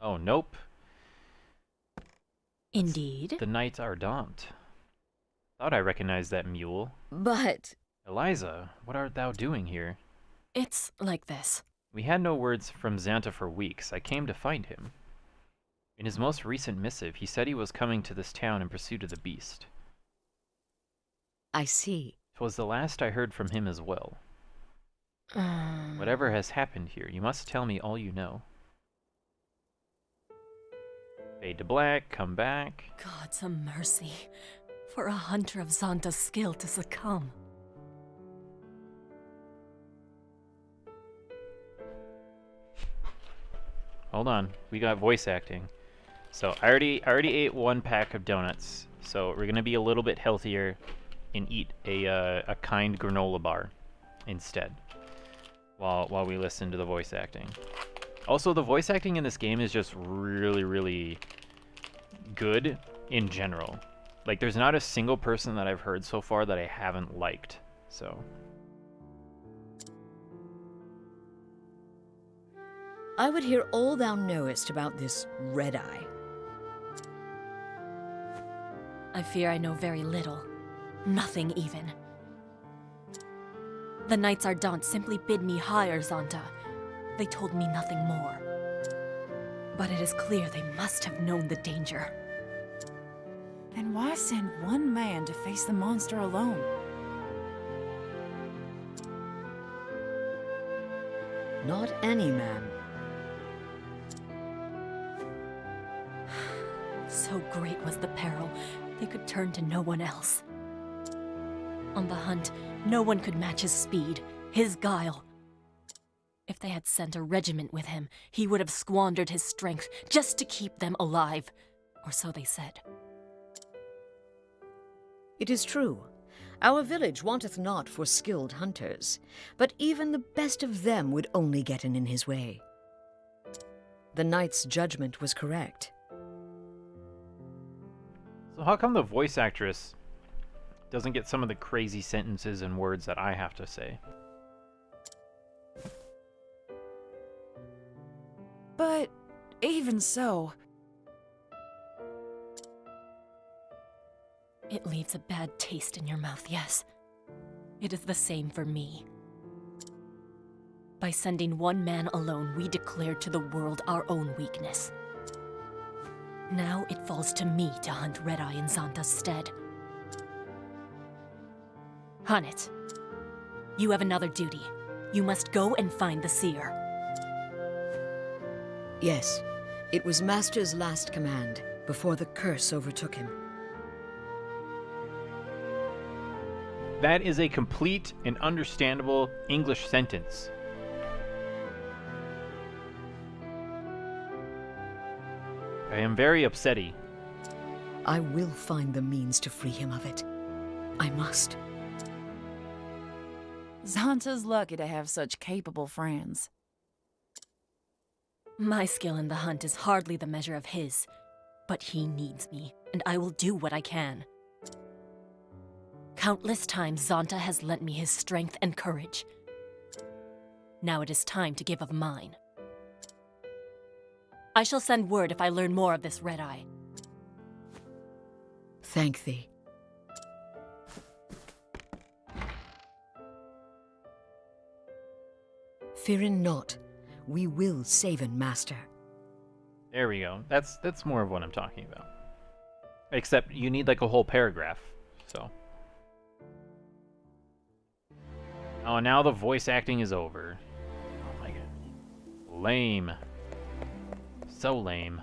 Oh, nope. Indeed. The Knights Ardent. Thought I recognized that mule. But... Eliza, what art thou doing here? It's like this. We had no words from Zanta for weeks. I came to find him. In his most recent missive, he said he was coming to this town in pursuit of the beast. I see. 'Twas the last I heard from him as well. Whatever has happened here, you must tell me all you know. Fade to black, come back. God's a mercy. For a hunter of Zanta's skill to succumb. Hold on, we got voice acting. So I already ate 1 pack of donuts, so we're gonna be a little bit healthier and eat a kind granola bar instead, while we listen to the voice acting. Also, the voice acting in this game is just really, really good in general. Like, there's not a single person that I've heard so far that I haven't liked, so. I would hear all thou knowest about this Red-Eye. I fear I know very little. Nothing even. The Knights Ardent simply bid me hire Zanta. They told me nothing more. But it is clear they must have known the danger. Then why send one man to face the monster alone? Not any man. So great was the peril, they could turn to no one else. On the hunt, no one could match his speed, his guile. If they had sent a regiment with him, he would have squandered his strength just to keep them alive. Or so they said. It is true. Our village wanteth not for skilled hunters, but even the best of them would only get in his way. The knight's judgment was correct. So how come the voice actress doesn't get some of the crazy sentences and words that I have to say? But even so, It leaves a bad taste in your mouth, yes. It is the same for me. By sending one man alone, we declared to the world our own weakness. Now it falls to me to hunt Red-Eye in Zanta's stead. Hanit, you have another duty. You must go and find the seer. Yes, it was Master's last command before the curse overtook him. That is a complete and understandable English sentence. I am very upsetty. I will find the means to free him of it. I must. Zanta's lucky to have such capable friends. My skill in the hunt is hardly the measure of his, but he needs me, and I will do what I can. Countless times Zanta has lent me his strength and courage. Now it is time to give of mine. I shall send word if I learn more of this Red-Eye. Thank thee. Fearing not, we will save an Master. There we go. That's more of what I'm talking about. Except you need like a whole paragraph, so. Oh, now the voice acting is over. Oh my god. Lame. So lame.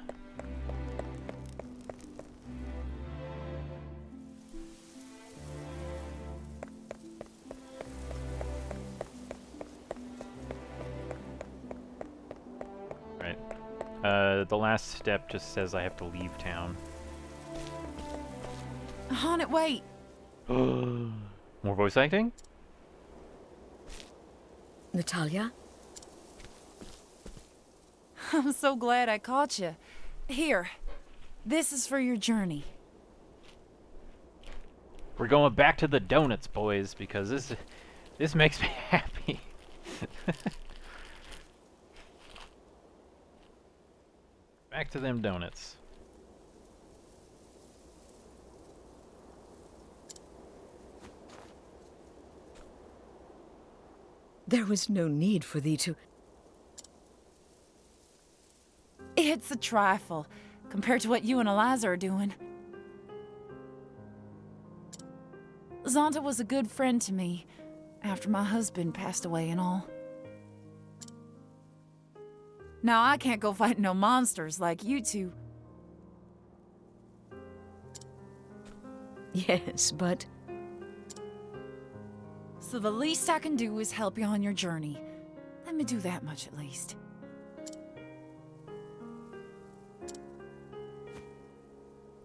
Right. The last step just says I have to leave town. Hanit, wait! More voice acting? Natalia? I'm so glad I caught you. Here, this is for your journey. We're going back to the donuts, boys, because this makes me happy. Back to them donuts. There was no need for thee to... It's a trifle, compared to what you and Eliza are doing. Zanta was a good friend to me, after my husband passed away and all. Now I can't go fight no monsters like you two. Yes, but... So the least I can do is help you on your journey. Let me do that much at least.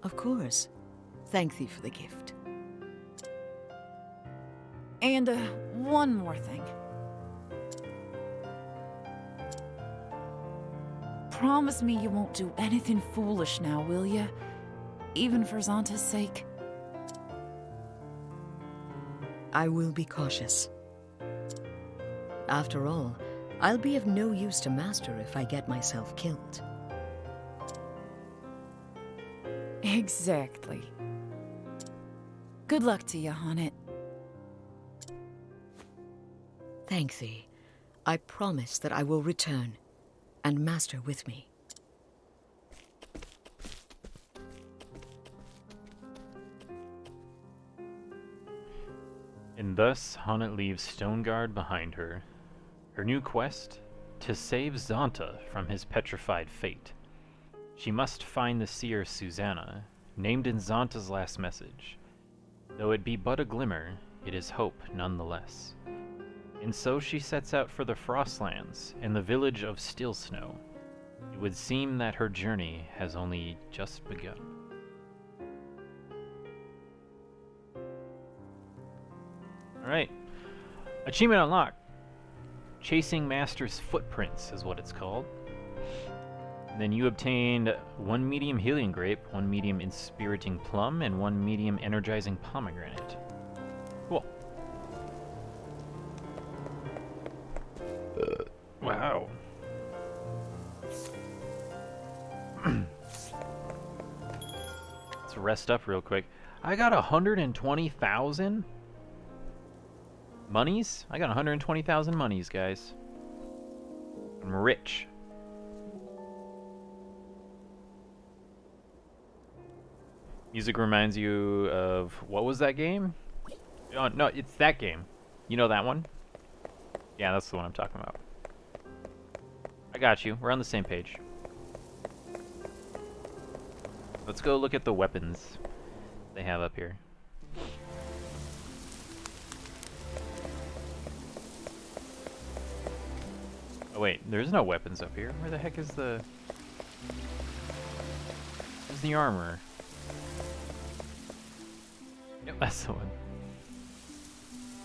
Of course. Thank thee for the gift. And, one more thing. Promise me you won't do anything foolish now, will ya? Even for Zanta's sake. I will be cautious. After all, I'll be of no use to Master if I get myself killed. Exactly. Good luck to you, Hanit. Thank thee. I promise that I will return, and Master with me. And thus Hanit leaves Stoneguard behind her. Her new quest? To save Zanta from his petrified fate. She must find the seer Susanna, named in Zanta's last message. Though it be but a glimmer, it is hope nonetheless. And so she sets out for the Frostlands and the village of Stillsnow. It would seem that her journey has only just begun. Alright. Achievement unlocked. Chasing Master's Footprints is what it's called. And then you obtained 1 medium healing grape, 1 medium inspiriting plum, and 1 medium energizing pomegranate. Cool. Wow. Let's rest up real quick. I got 120,000 monies? I got 120,000 monies, guys. I'm rich. Music reminds you of... What was that game? Oh, no, it's that game. You know that one? Yeah, that's the one I'm talking about. I got you. We're on the same page. Let's go look at the weapons they have up here. Oh wait, there's no weapons up here. Where the heck is the... Where's the armor? Yep, that's the one.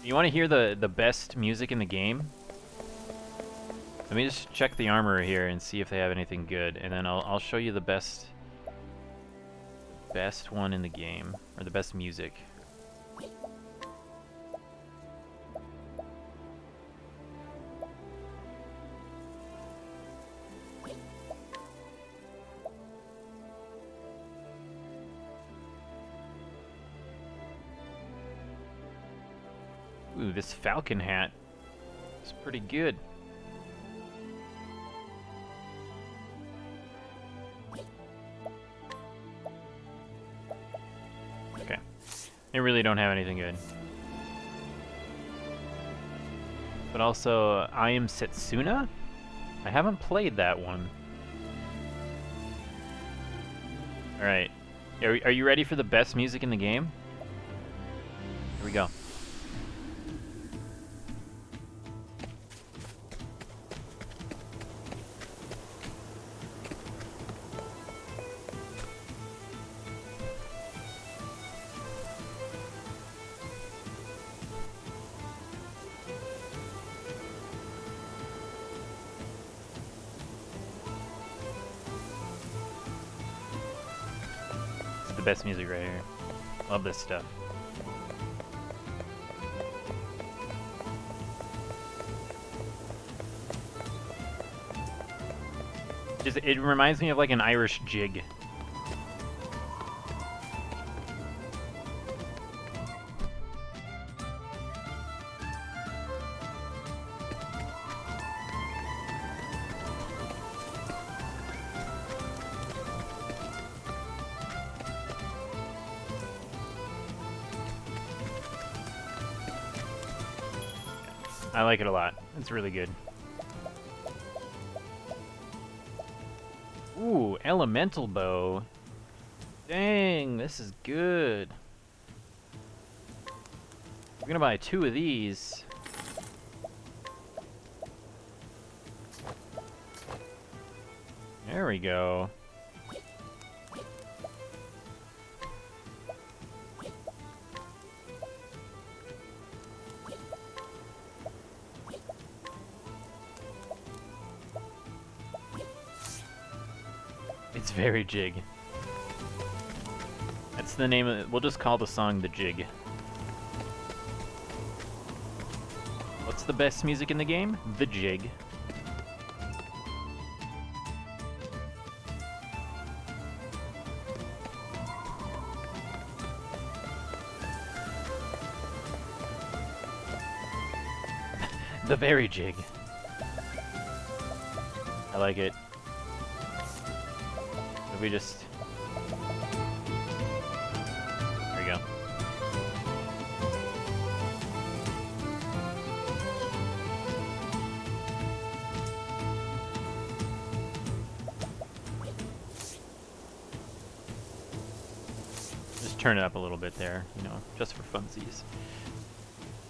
You want to hear the best music in the game? Let me just check the armor here and see if they have anything good, and then I'll show you the best one in the game, or the best music. Ooh, this falcon hat is pretty good. Okay. They really don't have anything good. But also, I Am Setsuna? I haven't played that one. Alright. Are you ready for the best music in the game? Here we go. The best music right here. Love this stuff. It reminds me of like an Irish jig. I like it a lot. It's really good. Ooh, elemental bow. Dang, this is good. We're gonna buy 2 of these. There we go. It's very jig. That's the name of it. We'll just call the song The Jig. What's the best music in the game? The Jig. The very jig. I like it. We just... There we go. Just turn it up a little bit there, you know, just for funsies.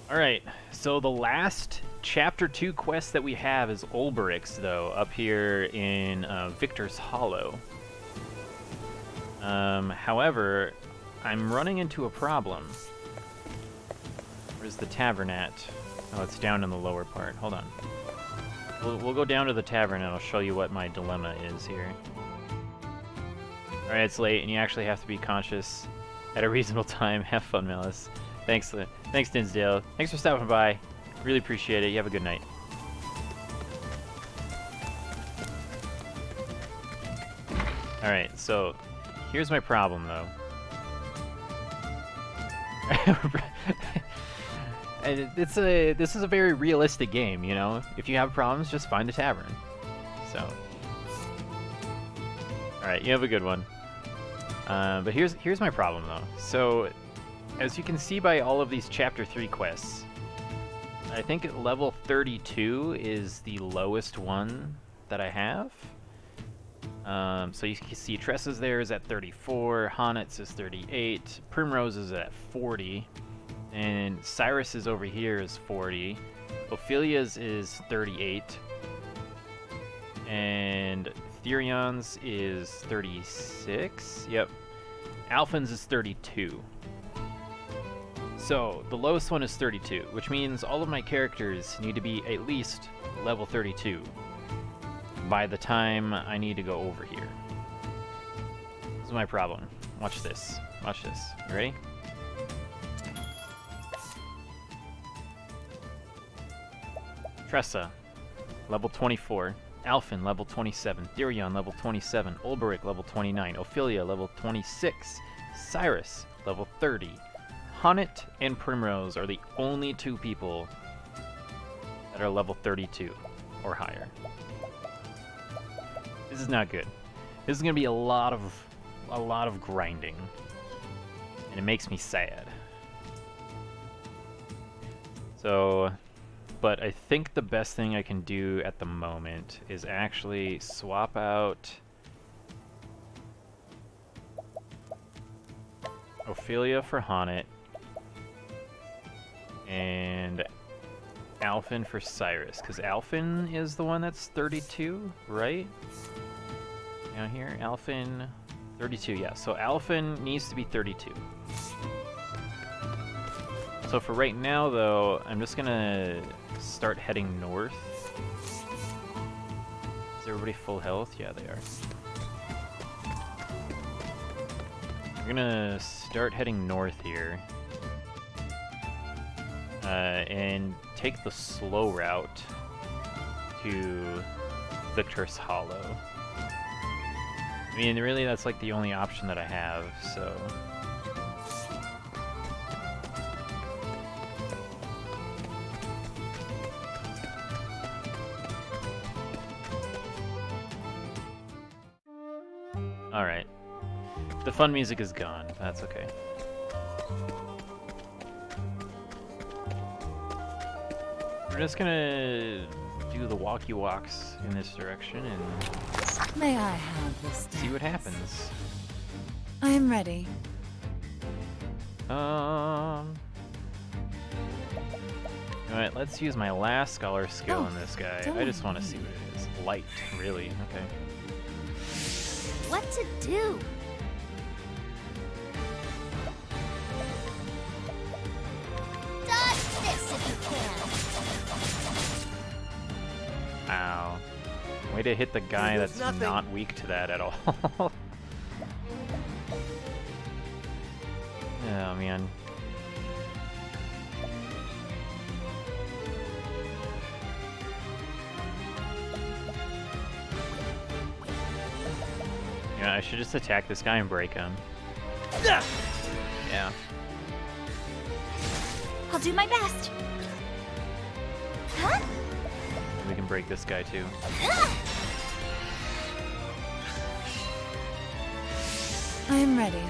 Alright, so the last Chapter 2 quest that we have is Olberix, though, up here in Victor's Hollow. However, I'm running into a problem. Where's the tavern at? Oh, it's down in the lower part. Hold on. We'll go down to the tavern and I'll show you what my dilemma is here. Alright, it's late and you actually have to be conscious at a reasonable time. Have fun, Malice. Thanks, Dinsdale. Thanks for stopping by. Really appreciate it. You have a good night. Alright, so here's my problem, though. And this is a very realistic game, you know? If you have problems, just find a tavern. So. Alright, you have a good one. But here's my problem, though. So, as you can see by all of these Chapter 3 quests, I think level 32 is the lowest one that I have. So you can see Tressa's there is at 34, Honet's is 38, Primrose is at 40, and Cyrus is over here is 40, Ophelia's is 38, and Therion's is 36, yep, Alphen's is 32. So, the lowest one is 32, which means all of my characters need to be at least level 32 by the time I need to go over here. This is my problem. Watch this. Watch this. You ready? Tressa, level 24. Alphen, level 27. Therion, level 27. Olberic, level 29. Ophelia, level 26. Cyrus, level 30. Honet and Primrose are the only two people that are level 32 or higher. This is not good. This is gonna be a lot of grinding, and it makes me sad. So, but I think the best thing I can do at the moment is actually swap out Ophelia for Honet and Alphen for Cyrus, because Alphen is the one that's 32, right? Down here, Alphen, 32, yeah. So Alphen needs to be 32. So for right now, though, I'm just gonna start heading north. Is everybody full health? Yeah, they are. I'm gonna start heading north here. And take the slow route to Victor's Hollow. I mean, really, that's like the only option that I have, so... Alright. The fun music is gone. That's okay. We're just gonna do the walkie walks in this direction and May I have this see what happens. I am ready. Alright, let's use my last scholar skill on this guy. I just want to see what it is. Light, really. Okay. What to do? Dodge this if you can. Ow. Way to hit the guy that's not weak to that at all. Oh, man. Yeah, I should just attack this guy and break him. Yeah. I'll do my best. Huh? We can break this guy too. I am ready.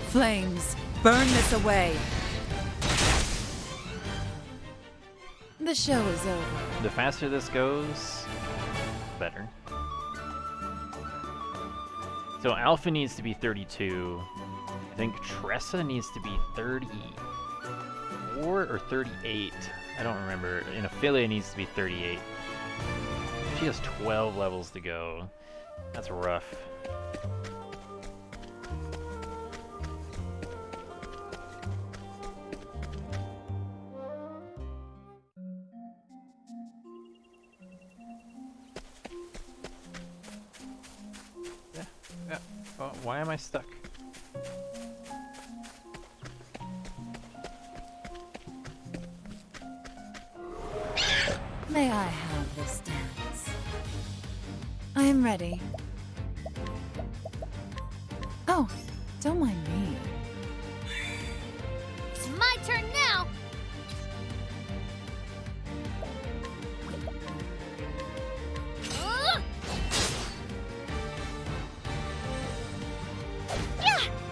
Flames, burn this away. The show is over. The faster this goes, the better. So Alpha needs to be 32. I think Tressa needs to be 34 or 38. I don't remember. And Ophelia needs to be 38. She has 12 levels to go. That's rough. Yeah. Oh, why am I stuck? May I have this dance? I am ready. Oh, don't mind me. It's my turn now!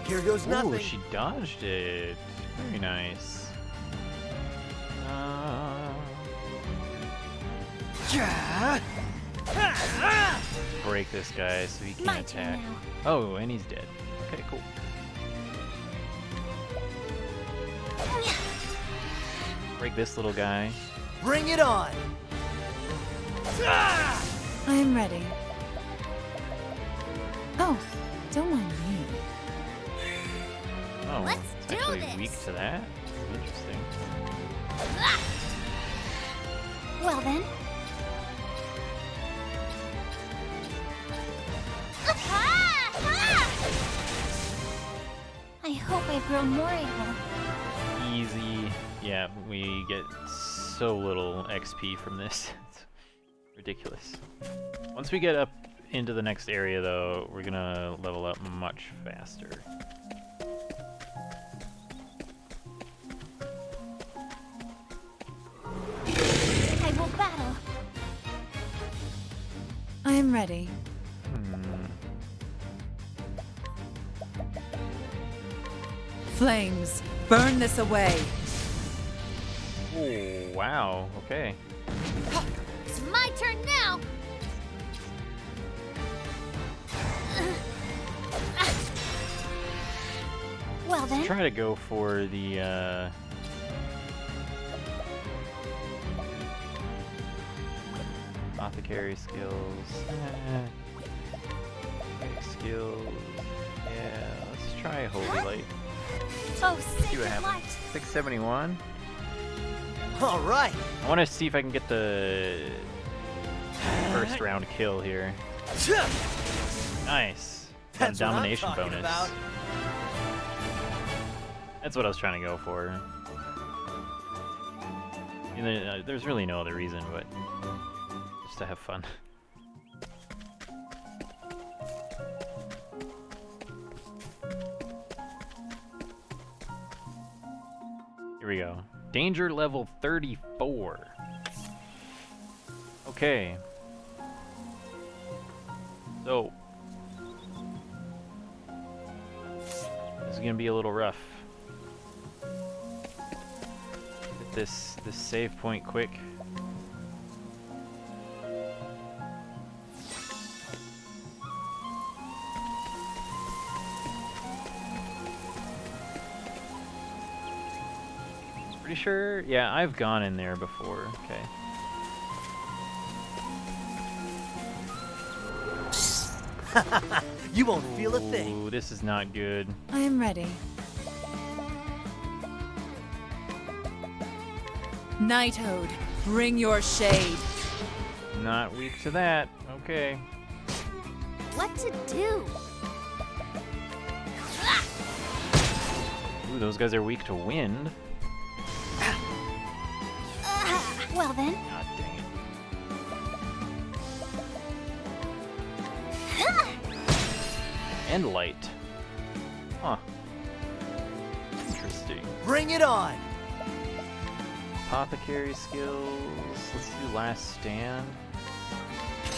Here goes nothing. Ooh, she dodged it. Very nice. Break this guy so he can't My turn attack. now. Oh, and he's dead. Okay, cool. Break this little guy. Bring it on. I am ready. Oh, don't mind me. Oh, Let's it's do actually this. weak to that. Interesting. Well then. I hope I've grown more able. Easy. Yeah, we get so little XP from this. It's ridiculous. Once we get up into the next area, though, we're gonna level up much faster. I will battle. I am ready. Flames, burn this away. Oh, wow. Okay. It's my turn now. Well then. Try to go for the apothecary skills. Skills. Yeah, let's try Holy Light. Oh, See what sacred happens. light. 671. All right. I want to see if I can get the first round kill here. Nice. Got a That's what I'm domination talking bonus. about. That's what I was trying to go for. There's really no other reason, but just to have fun. Here we go. Danger level 34. Okay. So this is gonna be a little rough. Get this save point quick. Pretty sure? Yeah, I've gone in there before. Okay. You won't feel a thing. Ooh, this is not good. I am ready. Nighthode, bring your shade. Not weak to that. Okay. What to do? Ooh, those guys are weak to wind. Well then. God dang it. And light. Huh. Interesting. Bring it on. Apothecary skills. Let's do last stand.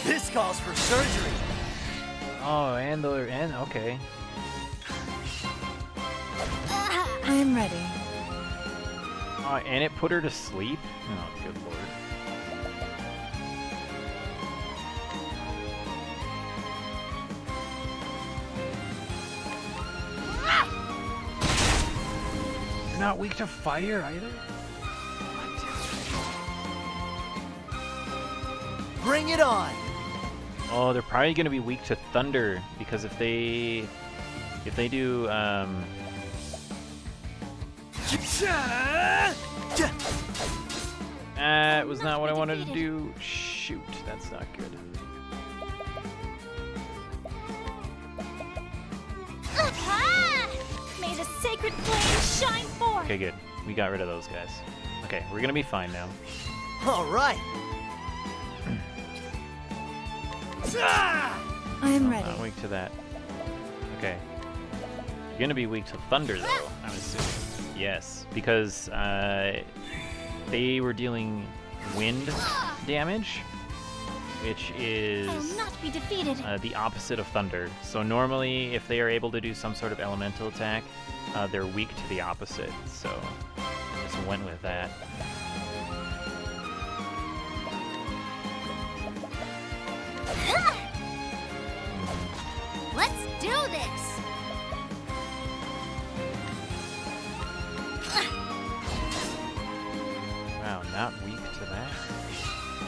This calls for surgery. Oh, and okay. I am ready. Oh, and it put her to sleep? Oh, good lord. They're not weak to fire either? Bring it on! Oh, they're probably going to be weak to thunder, because if they do, it was not what I wanted to do. Shoot, that's not good. May the sacred flame shine forth! Okay, good. We got rid of those guys. Okay, we're gonna be fine now. All right! I am ready. Not weak to that. Okay. You're gonna be weak to thunder, though, I'm assuming. Yes, because they were dealing wind damage, which is I will not be defeated. the opposite of thunder. So normally, if they are able to do some sort of elemental attack, they're weak to the opposite. So I just went with that. Let's do this! Wow, not weak to that.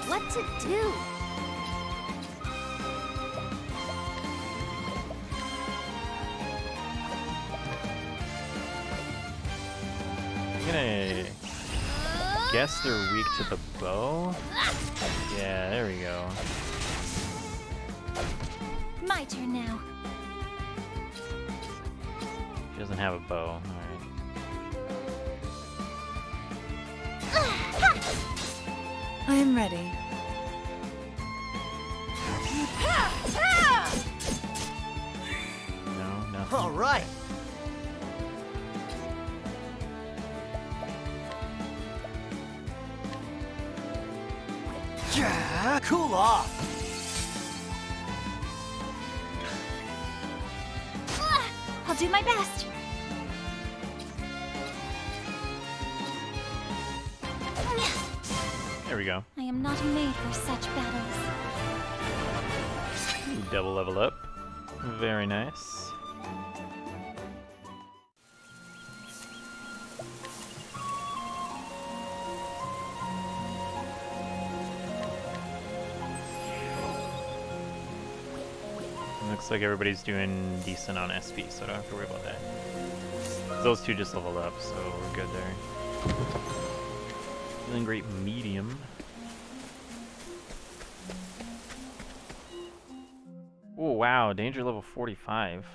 What to do? I'm gonna guess they're weak to the bow. Yeah, there we go. My turn now. She doesn't have a bow. Alright. I am ready. No, nothing. All right! Cool off! I'll do my best. There we go. I am not made for such battles. Ooh, double level up. Very nice. Looks like everybody's doing decent on SP, so I don't have to worry about that. Those two just leveled up, so we're good there. Feeling great medium. Oh wow, danger level 45.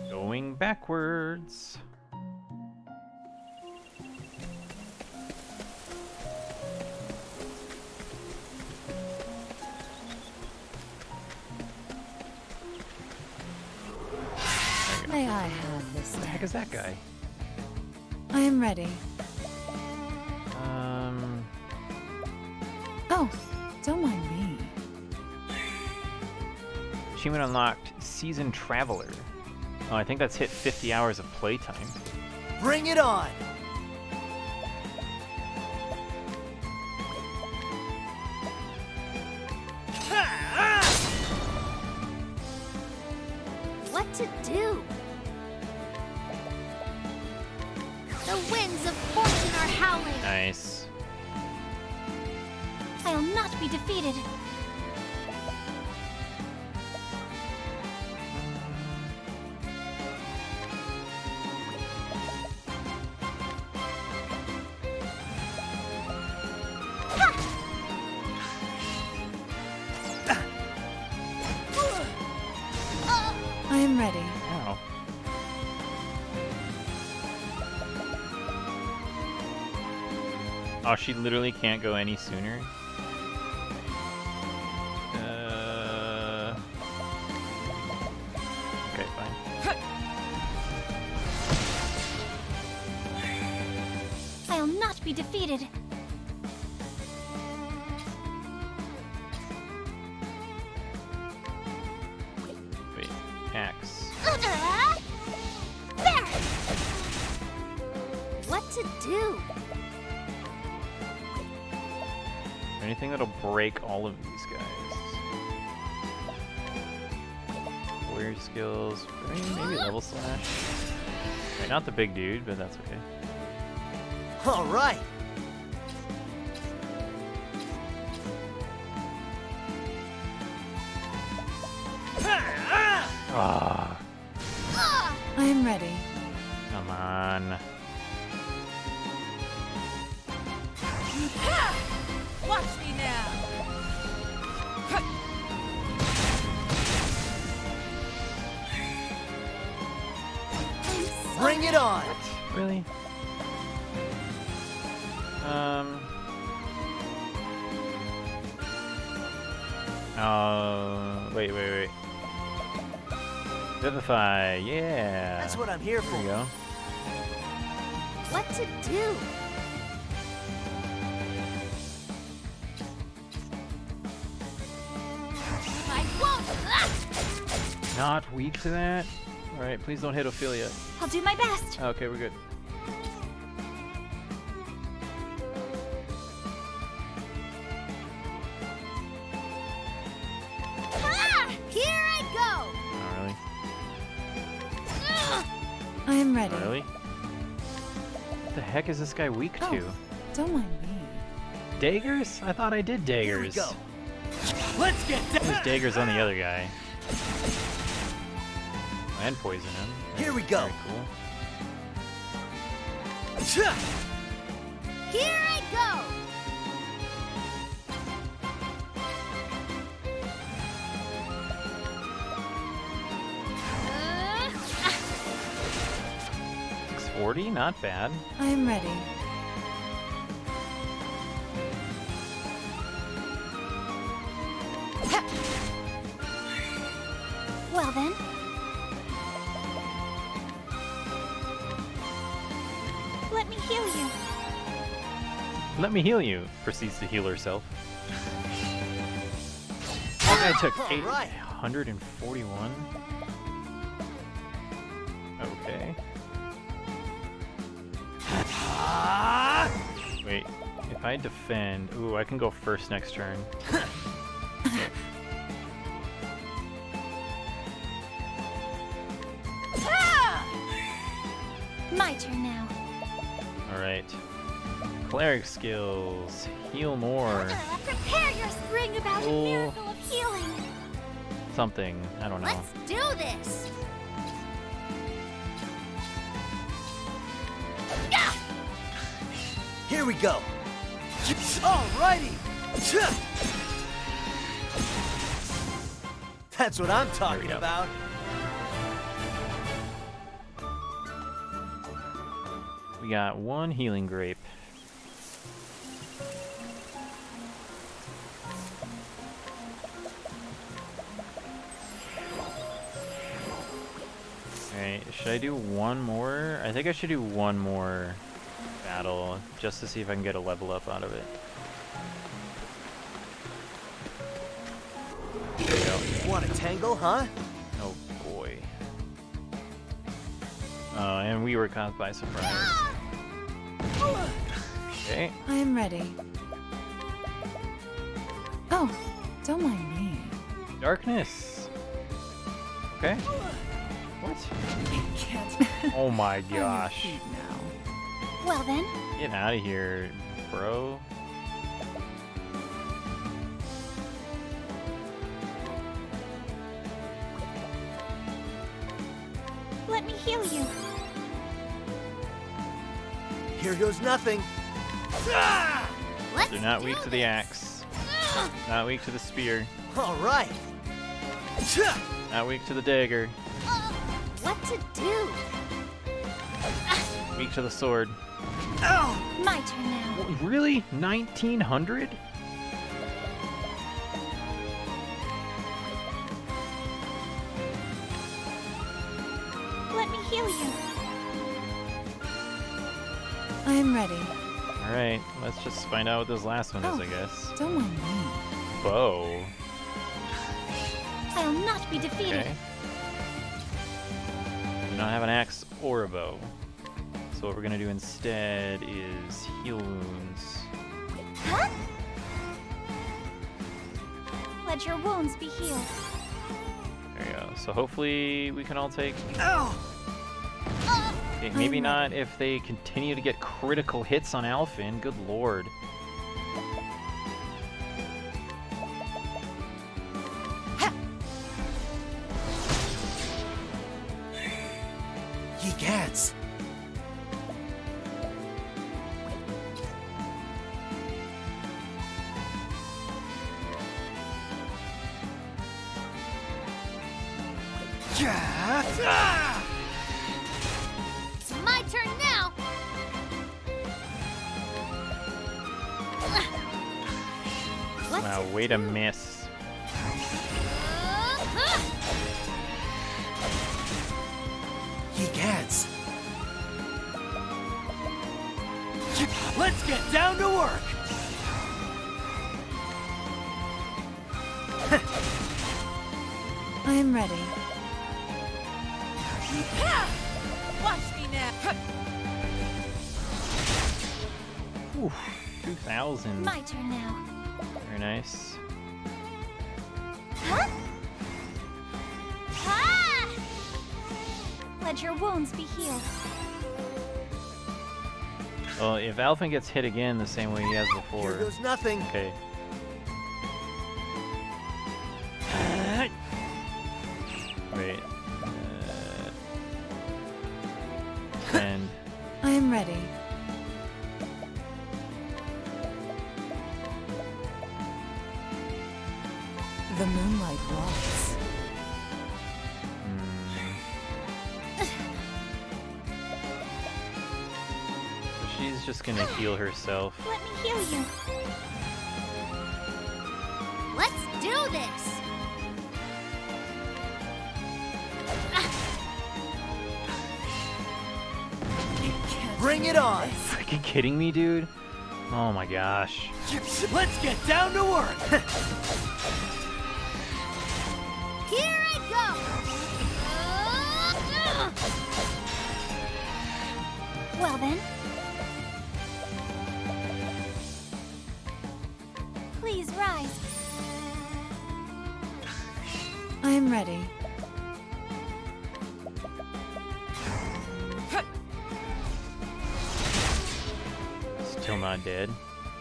Going backwards. May I have this? What the heck is that guy? I am ready. Oh, don't mind me. Achievement unlocked, Seasoned Traveler. Oh, I think that's hit 50 hours of playtime. Bring it on! What to do? The winds of fortune are howling. Nice. I'll not be defeated. I am ready. Wow. Oh, she literally can't go any sooner? Okay, fine. I'll not be defeated. Wait, axe. There! What to do? Anything that'll break all of these guys. Warrior skills, maybe level slash. Okay, not the big dude, but that's okay. All right. Ah, I am ready. come on. Watch me now. Bring it on. Really? Wait. Vivify, yeah. That's what I'm here There for. you go. What to do? I won't! Ah! Not weak to that. All right, please don't hit Ophelia. I'll do my best. Okay, we're good. Ah! Here I go! Not really. I am ready. Not really. What the heck is this guy weak Oh. to? Don't mind me. Daggers? I thought I did Here we daggers. go. Let's get There's down. daggers on the other guy. And poison him. Here we go. Very cool. Here I go! Ah! 640, not bad. I am ready. Well then, let me heal you. Let me heal you. Proceeds to heal herself. That guy took All right. 841. Okay. Wait, if I defend, ooh, I can go first next turn. My turn now. All right. Cleric skills. Heal more. Prepare your spring about a Oh. miracle of healing. Something. I don't know. Let's do this. Yeah! Here we go. Alrighty. That's what I'm talking go. about. We got one healing grape. Alright, should I do one more? I think I should do one more battle just to see if I can get a level up out of it. There we go. Want to tangle, huh? Oh boy. Oh, and we were caught by surprise. Okay. I am ready. Oh, don't mind me. Darkness. Okay. What? I can't. Oh my On your gosh. feet now. Well then, Get out of here, bro. let me heal you. Here goes nothing. Let's They're not do weak to the this. axe. Not weak to the spear. All right. Not weak to the dagger. What to do? Weak to the sword. Ow! My turn now. Really? 1900? Let me heal you. I am ready. Alright, let's just find out what this last one is, Oh. I guess. Don't mind me. Bow. I'll not be defeated. Okay. We don't have an axe or a bow. So what we're gonna do instead is heal wounds. Huh? Let your wounds be healed. There you go. So hopefully we can all take Ow! Okay, maybe I'm not ready. if they continue to get critical hits on Alphen. Good lord. Ye cats. It's my turn now. Let's Wow, way to miss. Ye cats. Let's get down to work. I am ready. Watch me now. Whew, 2,000. my turn now. Very nice. Huh? Ah! Let your wounds be healed. Well, if Alphen gets hit again the same way he has Here before. goes nothing. Okay. Wait. And I am ready. The moonlight walks. so she's just gonna heal herself. Let me heal you. Let's do this. Bring it on. Freaking kidding me, dude? Oh my gosh. Let's get down to work. Here I go. Well then. Please rise. I am ready. Still not dead.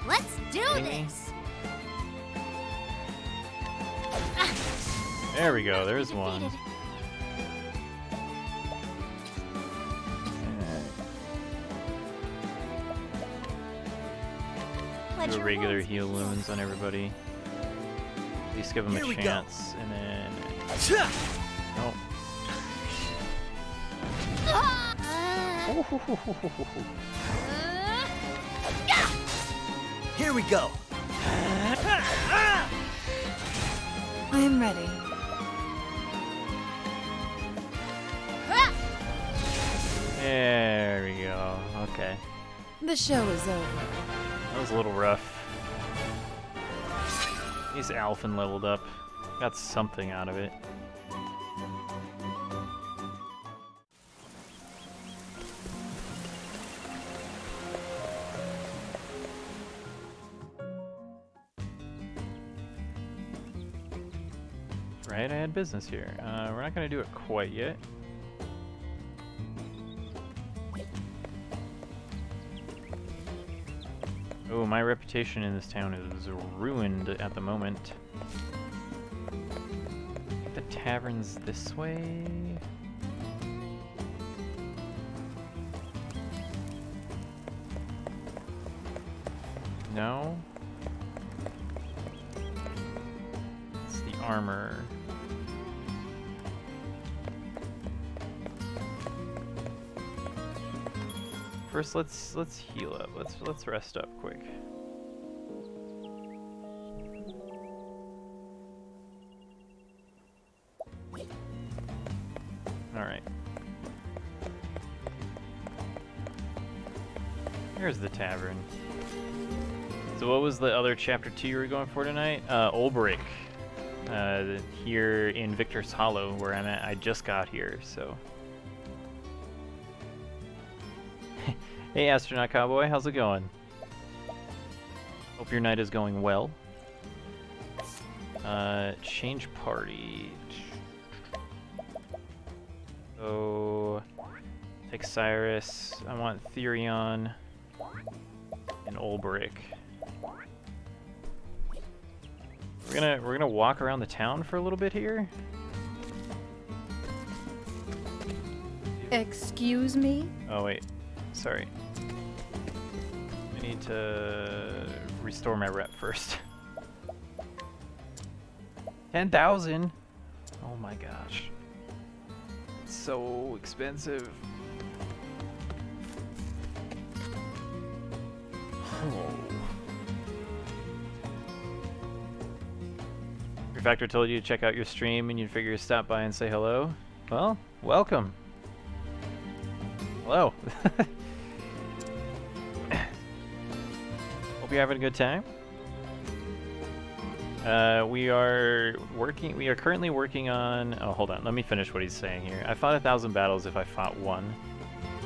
Let's do Okay. this. There we go, there's one. Defeated. Let Do a your regular wounds be heal healed. wounds on everybody. At least give them Here a we go. chance, and then. Oh. Ah! Here we go. I am ready. There we go. Okay. The show is over. That was a little rough. He's Alphen leveled up. Got something out of it. Right, I had business here. We're not gonna do it quite yet. Oh, my reputation in this town is ruined at the moment. The tavern's this way. No? It's the armor. First, let's heal up. Let's rest up quick. All right. Here's the tavern. So what was the other chapter 2 you were going for tonight? Ulbrich. Here in Victor's Hollow, where I'm at. I just got here, so. Hey, Astronaut Cowboy, how's it going? Hope your night is going well. Change party. So, Take Cyrus. I want Therion and Olberic. We're gonna walk around the town for a little bit here. Excuse me? Oh wait, sorry. I need to restore my rep first. 10,000. Oh my gosh. It's so expensive. Oh. Refactor told you to check out your stream and you'd figure to stop by and say hello? Well, welcome. Hello. Hope you're having a good time. We are currently working on... Oh, hold on. Let me finish what he's saying here. I fought 1,000 battles if I fought one.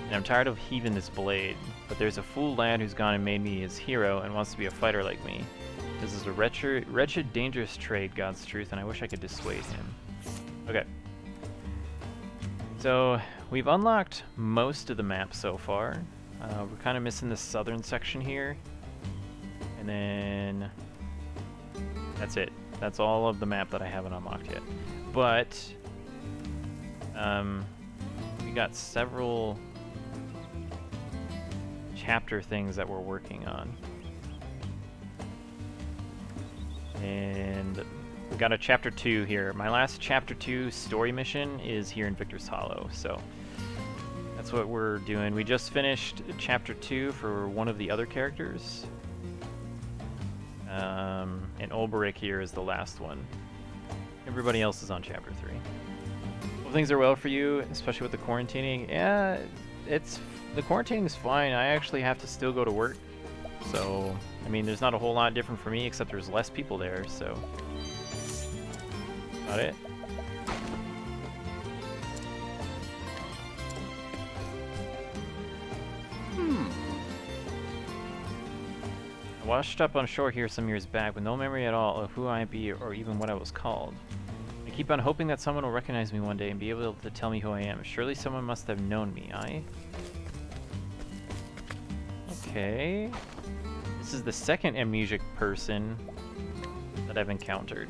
And I'm tired of heaving this blade. But there's a fool lad who's gone and made me his hero and wants to be a fighter like me. This is a wretched, dangerous trade, God's truth, and I wish I could dissuade him. Okay. So, we've unlocked most of the map so far. We're kind of missing the southern section here. And then... that's it. That's all of the map that I haven't unlocked yet. But... we got several... chapter things that we're working on. And we got a chapter 2 here. My last chapter 2 story mission is here in Victor's Hollow, so that's what we're doing. We just finished chapter 2 for one of the other characters. And Olberic here is the last one. Everybody else is on chapter 3. Hope things are well for you, especially with the quarantining. Yeah, the quarantining is fine. I actually have to still go to work, so I mean, there's not a whole lot different for me, except there's less people there, so... Got it. I washed up on shore here some years back with no memory at all of who I be or even what I was called. I keep on hoping that someone will recognize me one day and be able to tell me who I am. Surely someone must have known me, aye? Okay... This is the second amnesic person that I've encountered.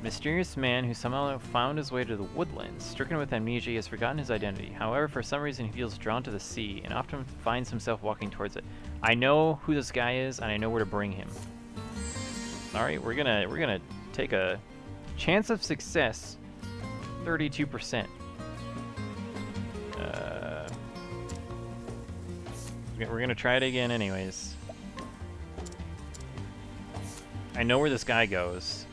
Mysterious man who somehow found his way to the woodlands. Stricken with amnesia, he has forgotten his identity. However, for some reason he feels drawn to the sea and often finds himself walking towards it. I know who this guy is and I know where to bring him. Alright, we're gonna take a chance of success 32%. We're gonna try it again anyways. I know where this guy goes.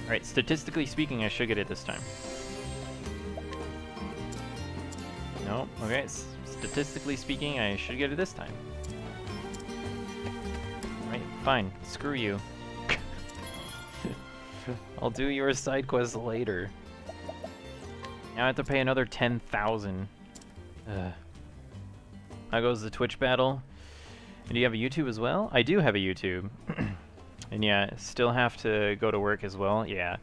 Alright, statistically speaking, I should get it this time. No, okay, statistically speaking, I should get it this time. Alright, fine, screw you. I'll do your side quest later. Now I have to pay another 10,000. How goes the Twitch battle? And do you have a YouTube as well? I do have a YouTube. And yeah, still have to go to work as well. Yeah.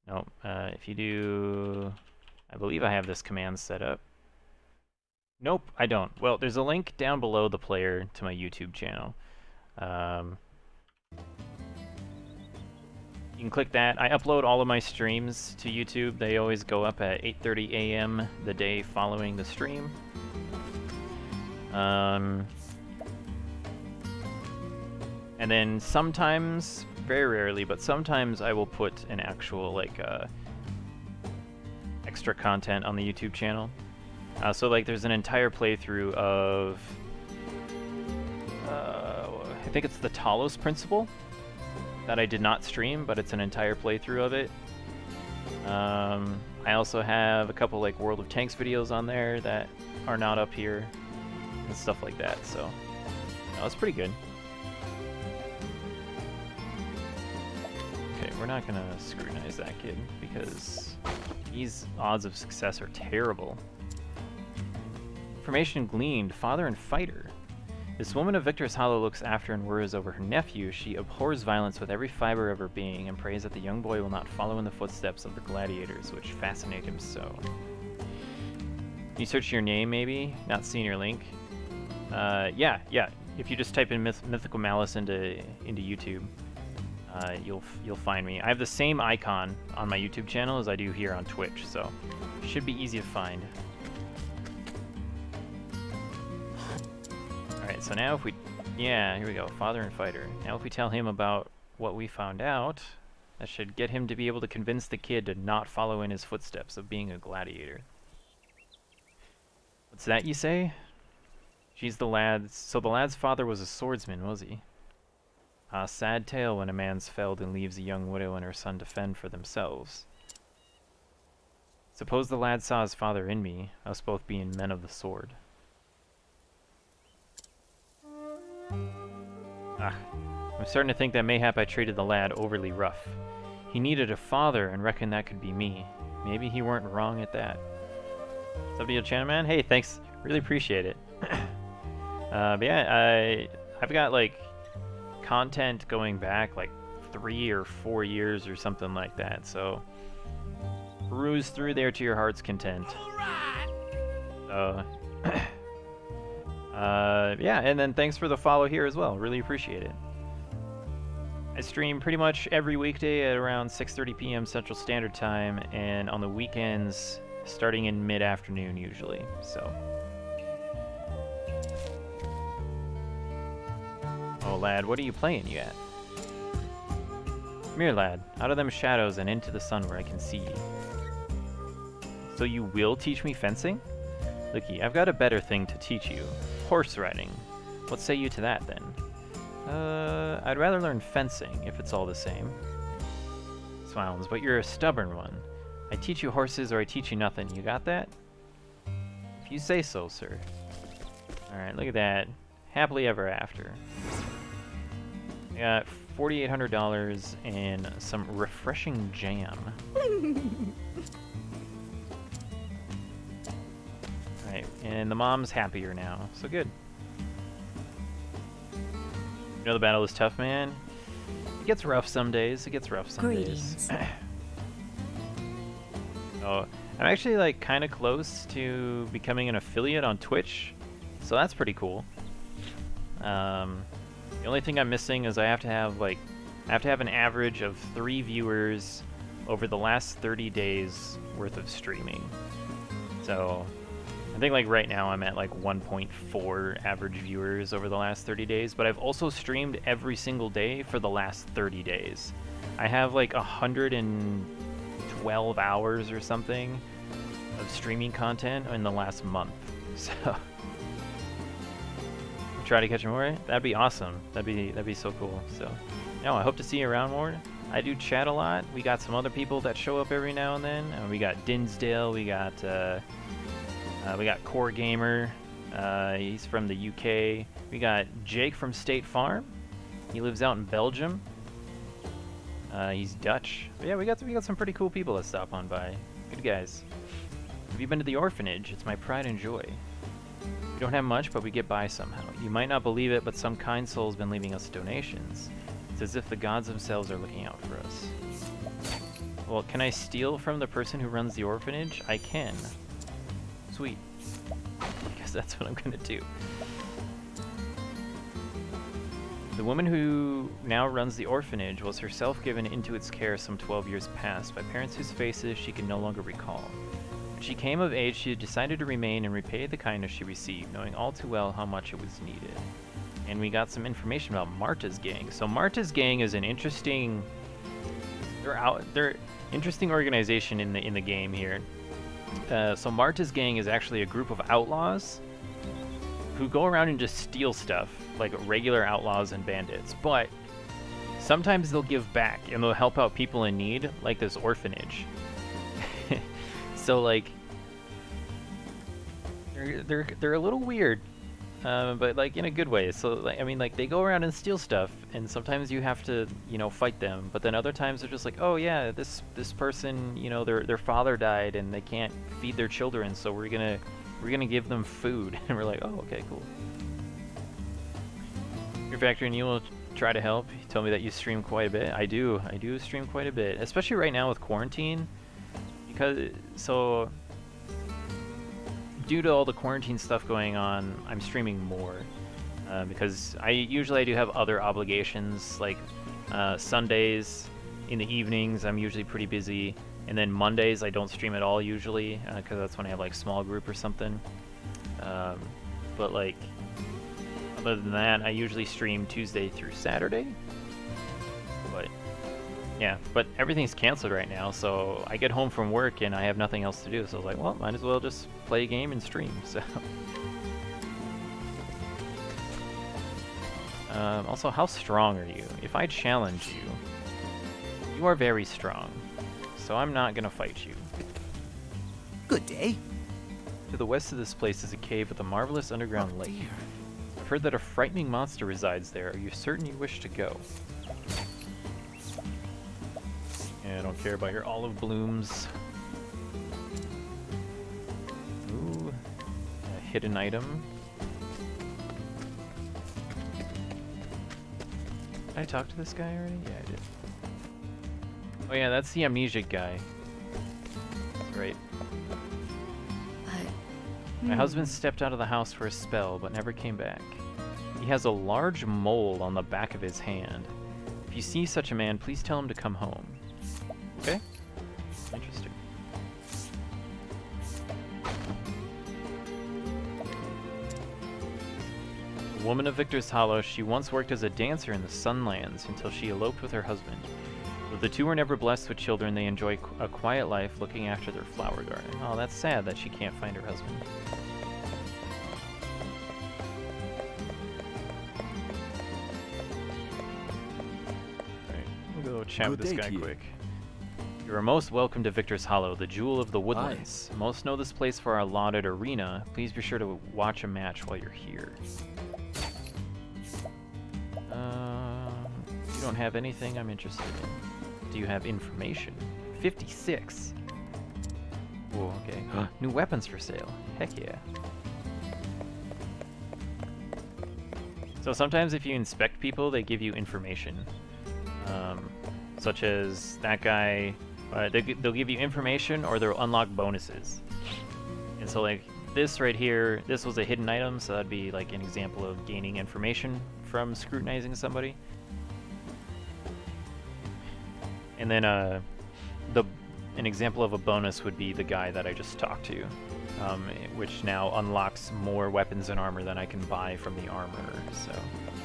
No, if you do... I believe I have this command set up. Nope, I don't. Well, there's a link down below the player to my YouTube channel. You can click that. I upload all of my streams to YouTube. They always go up at 8:30 a.m. the day following the stream. And then sometimes, very rarely, but sometimes I will put an actual, like, extra content on the YouTube channel. So, like, there's an entire playthrough of, I think it's the Talos Principle that I did not stream, but it's an entire playthrough of it. I also have a couple, like, World of Tanks videos on there that are not up here, and stuff like that, so no, it's pretty good. Okay, we're not gonna scrutinize that kid, because his odds of success are terrible. Information gleaned, father and fighter. This woman of Victor's Hollow looks after and worries over her nephew. She abhors violence with every fiber of her being and prays that the young boy will not follow in the footsteps of the gladiators, which fascinate him so. Can you search your name, maybe? Not seeing your link? Yeah. If you just type in Mythical Malice into YouTube, you'll find me. I have the same icon on my YouTube channel as I do here on Twitch, so it should be easy to find. Alright, so now if we... Yeah, here we go. Father and Fighter. Now if we tell him about what we found out, that should get him to be able to convince the kid to not follow in his footsteps of being a gladiator. What's that you say? She's the lad's... So the lad's father was a swordsman, was he? Ah, sad tale when a man's felled and leaves a young widow and her son to fend for themselves. Suppose the lad saw his father in me, us both being men of the sword. Ah, I'm starting to think that mayhap I treated the lad overly rough. He needed a father and reckoned that could be me. Maybe he weren't wrong at that. What's up, Channel Man? Hey, thanks. Really appreciate it. But yeah, I've got like content going back like 3 or 4 years or something like that. So peruse through there to your heart's content. Yeah, and then thanks for the follow here as well. Really appreciate it. I stream pretty much every weekday at around 6:30 p.m. Central Standard Time, and on the weekends starting in mid-afternoon usually. So. Oh, lad, what are you playing you at? Come here, lad. Out of them shadows and into the sun where I can see you. So you will teach me fencing? Looky, I've got a better thing to teach you. Horse riding. What say you to that, then? I'd rather learn fencing, if it's all the same. Smiles, but you're a stubborn one. I teach you horses or I teach you nothing. You got that? If you say so, sir. Alright, look at that. Happily ever after. I got $4,800 and some refreshing jam. Alright, and the mom's happier now, so good. You know the battle is tough, man? It gets rough some days, Greetings. Oh, I'm actually like kind of close to becoming an affiliate on Twitch, so that's pretty cool. The only thing I'm missing is I have to have an average of 3 viewers over the last 30 days worth of streaming. So I think like right now I'm at like 1.4 average viewers over the last 30 days, but I've also streamed every single day for the last 30 days. I have like 112 hours or something of streaming content in the last month. So try to catch more. That'd be awesome. That'd be so cool. So no, I hope to see you around more. I do chat a lot. We got some other people that show up every now and then. We got Dinsdale. We got Core Gamer. He's from the UK. We got Jake from State Farm. He lives out in Belgium. He's Dutch. But yeah, we got some pretty cool people that stop on by. Good guys. Have you been to the orphanage? It's my pride and joy. We don't have much, but we get by somehow. You might not believe it, but some kind soul's been leaving us donations. It's as if the gods themselves are looking out for us. Well, can I steal from the person who runs the orphanage? I can. Sweet. Because that's what I'm gonna do. The woman who now runs the orphanage was herself given into its care some 12 years past by parents whose faces she could no longer recall. When she came of age, she decided to remain and repay the kindness she received, knowing all too well how much it was needed. And we got some information about Marta's gang. So Marta's gang is an interesting... They're interesting organization in the game here. So Marta's gang is actually a group of outlaws who go around and just steal stuff, like regular outlaws and bandits. But sometimes they'll give back and they'll help out people in need, like this orphanage. So like, they're a little weird, but like in a good way. So like, I mean, like they go around and steal stuff, and sometimes you have to, you know, fight them. But then other times they're just like, oh yeah, this person, you know, their father died and they can't feed their children, so we're gonna give them food. And we're like, oh, okay, cool. Your Factory and you will try to help. You told me that you stream quite a bit. I do stream quite a bit, especially right now with quarantine. Because, so, due to all the quarantine stuff going on, I'm streaming more. Because I do have other obligations, like Sundays in the evenings I'm usually pretty busy, and then Mondays I don't stream at all usually, because that's when I have like small group or something. But like, other than that, I usually stream Tuesday through Saturday. But yeah, but everything's canceled right now, so I get home from work and I have nothing else to do, so I was like, well, might as well just play a game and stream. So also, how strong are you? If I challenge you, you are very strong, so I'm not gonna fight you. Good day. To the west of this place is a cave with a marvelous underground lake. I've heard that a frightening monster resides there. Are you certain you wish to go? Yeah, I don't care about your olive blooms. Ooh, a hidden item. Did I talk to this guy already? Yeah, I did. Oh yeah, that's the amnesiac guy. That's right. My husband stepped out of the house for a spell, but never came back. He has a large mole on the back of his hand. If you see such a man, please tell him to come home. Okay? Interesting. A woman of Victor's Hollow, she once worked as a dancer in the Sunlands until she eloped with her husband. Though the two were never blessed with children, they enjoy a quiet life looking after their flower garden. Oh, that's sad that she can't find her husband. Alright, we'll go chat with this guy quick. You are most welcome to Victor's Hollow, the jewel of the woodlands. Most know this place for our allotted arena. Please be sure to watch a match while you're here. You don't have anything I'm interested in. Do you have information? 56. Oh, okay. New weapons for sale. Heck yeah. So sometimes if you inspect people, they give you information. Such as that guy, they'll give you information or they'll unlock bonuses. And so like this right here, this was a hidden item, so that'd be like an example of gaining information from scrutinizing somebody. And then an example of a bonus would be the guy that I just talked to, which now unlocks more weapons and armor than I can buy from the armorer. So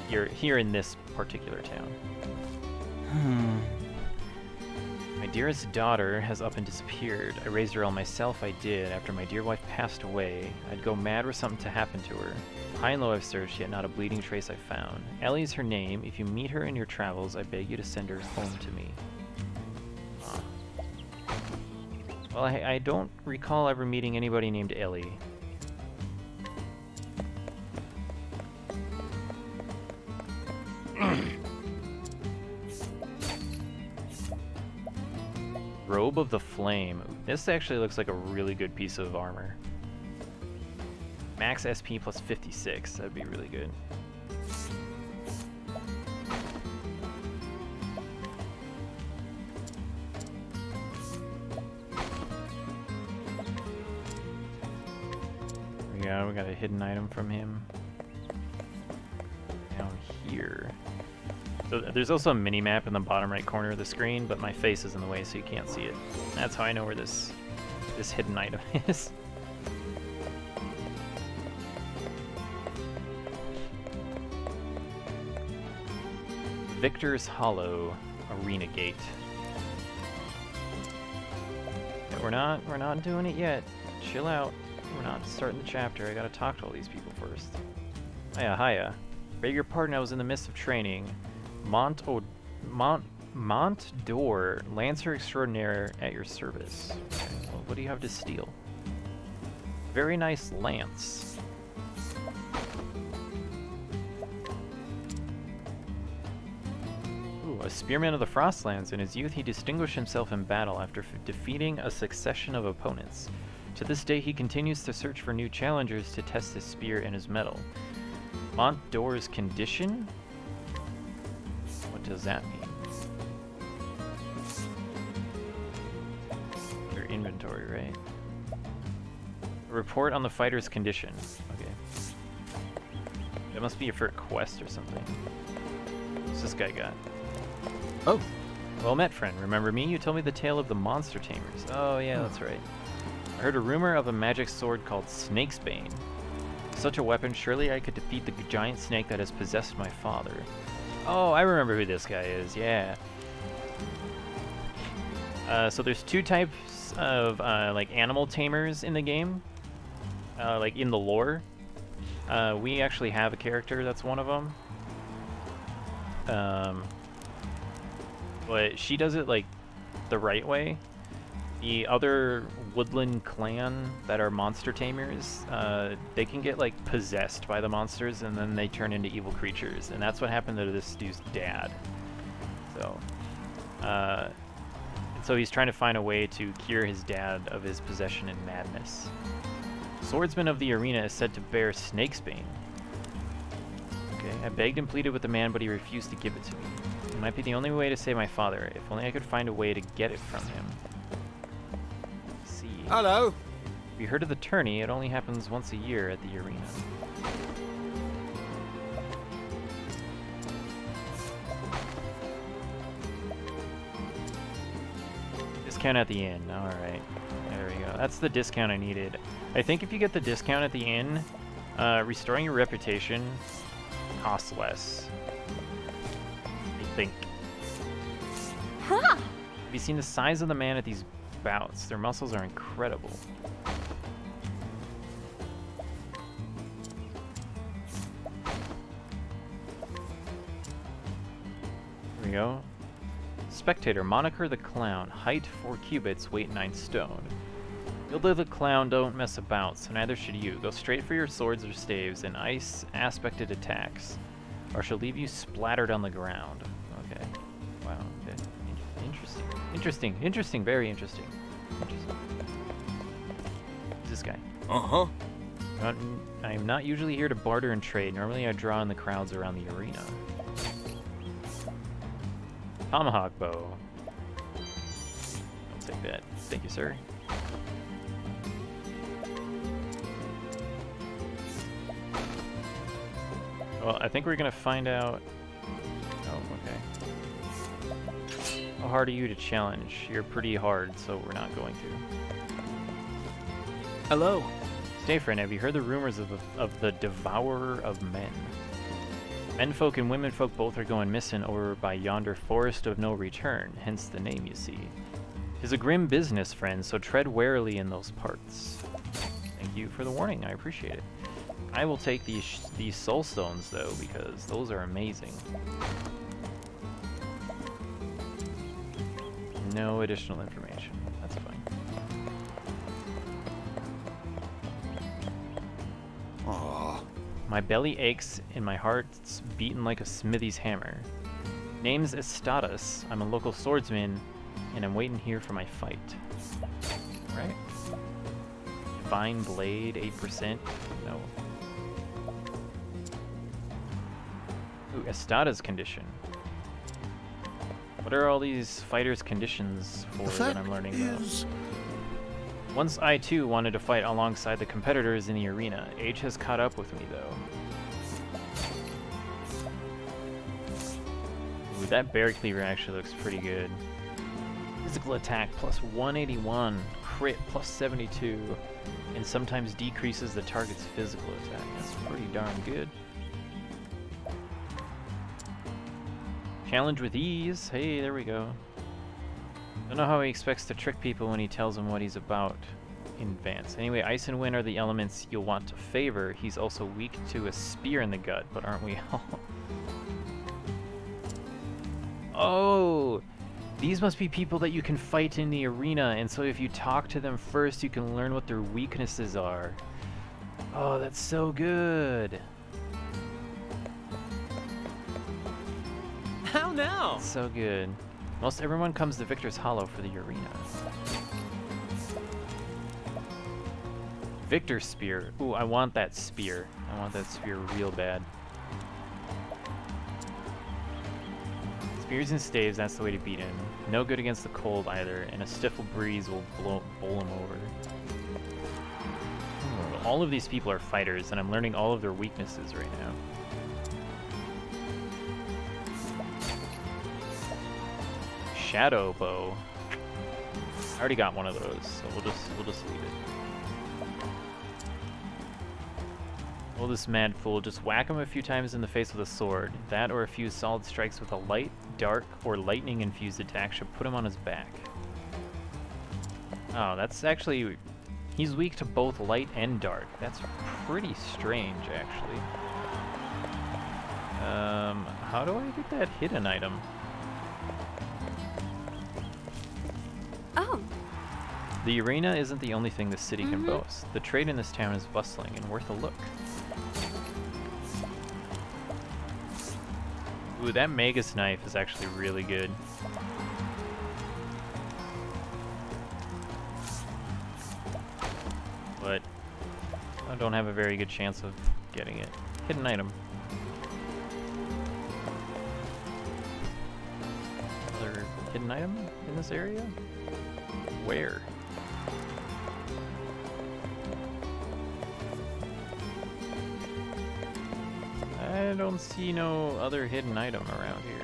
you're here in this particular town. My dearest daughter has up and disappeared. I raised her all myself, I did. After my dear wife passed away, I'd go mad were something to happen to her. High and low I've searched, yet not a bleeding trace I found. Ellie is her name. If you meet her in your travels, I beg you to send her home to me. Well, I don't recall ever meeting anybody named Ellie. Robe of the Flame. This actually looks like a really good piece of armor. Max SP plus 56. That'd be really good. Yeah, we got a hidden item from him. Down here. So there's also a mini-map in the bottom right corner of the screen, but my face is in the way so you can't see it. That's how I know where this hidden item is. Victor's Hollow Arena Gate. Yeah, we're not doing it yet. Chill out. We're not starting the chapter. I gotta talk to all these people first. Hiya. Beg your pardon, I was in the midst of training. Mont d'Or, Lancer Extraordinaire at your service. Okay, well, what do you have to steal? Very nice lance. Ooh, a spearman of the Frostlands. In his youth, he distinguished himself in battle after defeating a succession of opponents. To this day, he continues to search for new challengers to test his spear and his metal. Mont d'Or's condition? does that mean? Your inventory, right? A report on the fighter's condition. Okay. That must be for a quest or something. What's this guy got? Oh. Well met, friend. Remember me? You told me the tale of the monster tamers. Oh, yeah, that's right. I heard a rumor of a magic sword called Snake's Bane. With such a weapon, surely I could defeat the giant snake that has possessed my father. Oh, I remember who this guy is, yeah. So there's two types of like animal tamers in the game, like in the lore. We actually have a character that's one of them. But she does it like the right way. The other woodland clan that are monster tamers, they can get like possessed by the monsters and then they turn into evil creatures, and that's what happened to this dude's dad. So, and so he's trying to find a way to cure his dad of his possession and madness. Swordsman of the Arena is said to bear Snake's Bane. Okay, I begged and pleaded with the man, but he refused to give it to me. It might be the only way to save my father, if only I could find a way to get it from him. Let's see. Hello. We heard of the tourney. It only happens once a year at the arena. Discount at the inn. Alright. There we go. That's the discount I needed. I think if you get the discount at the inn, restoring your reputation costs less. I think. Ha! Have you seen the size of the man at these bouts? Their muscles are incredible. Here we go. Spectator, Moniker the Clown. Height 4 cubits, weight 9 stone. Gilda the Clown don't mess about, so neither should you. Go straight for your swords or staves and ice aspected attacks, or she'll leave you splattered on the ground. Okay. Wow, okay. Interesting. Interesting. Interesting. Very interesting. Interesting. Who's this guy? Uh-huh. I am not usually here to barter and trade. Normally I draw in the crowds around the arena. Tomahawk bow. I'll take that. Thank you, sir. Well, I think we're gonna find out... Oh, okay. How hard are you to challenge? You're pretty hard, so we're not going to. Hello. Stay, friend, have you heard the rumors of the Devourer of Men? Menfolk and womenfolk both are going missing over by yonder forest of no return, hence the name you see. 'Tis a grim business, friend, so tread warily in those parts. Thank you for the warning, I appreciate it. I will take these soul stones, though, because those are amazing. No additional information. That's fine. Aww. My belly aches and my heart's beating like a smithy's hammer. Name's Estatus. I'm a local swordsman, and I'm waiting here for my fight. Right? Divine Blade, 8%. No. Ooh, Estada's condition. What are all these fighters' conditions for that I'm learning about? Once I too wanted to fight alongside the competitors in the arena. Age has caught up with me though. Ooh, that Bear Cleaver actually looks pretty good. Physical attack plus 181, crit plus 72, and sometimes decreases the target's physical attack. That's pretty darn good. Challenge with ease. Hey, there we go. Don't know how he expects to trick people when he tells them what he's about in advance. Anyway, ice and wind are the elements you'll want to favor. He's also weak to a spear in the gut, but aren't we all? Oh! These must be people that you can fight in the arena, and so if you talk to them first, you can learn what their weaknesses are. Oh, that's so good! How now? So good. Most everyone comes to Victor's Hollow for the arena. Victor's Spear. Ooh, I want that spear. I want that spear real bad. It's Spears and staves, that's the way to beat him. No good against the cold either, and a stiffle breeze will bowl him over. Oh, all of these people are fighters, and I'm learning all of their weaknesses right now. Shadow bow. I already got one of those, so we'll just leave it. Will this mad fool just whack him a few times in the face with a sword? That or a few solid strikes with a light, dark, or lightning-infused attack should put him on his back. Oh, that's actually... He's weak to both light and dark. That's pretty strange, actually. How do I get that hidden item? Oh, The arena isn't the only thing this city can boast. The trade in this town is bustling and worth a look. Ooh, that Magus knife is actually really good. But I don't have a very good chance of getting it. Hidden item. Another hidden item in this area? Where? I don't see no other hidden item around here.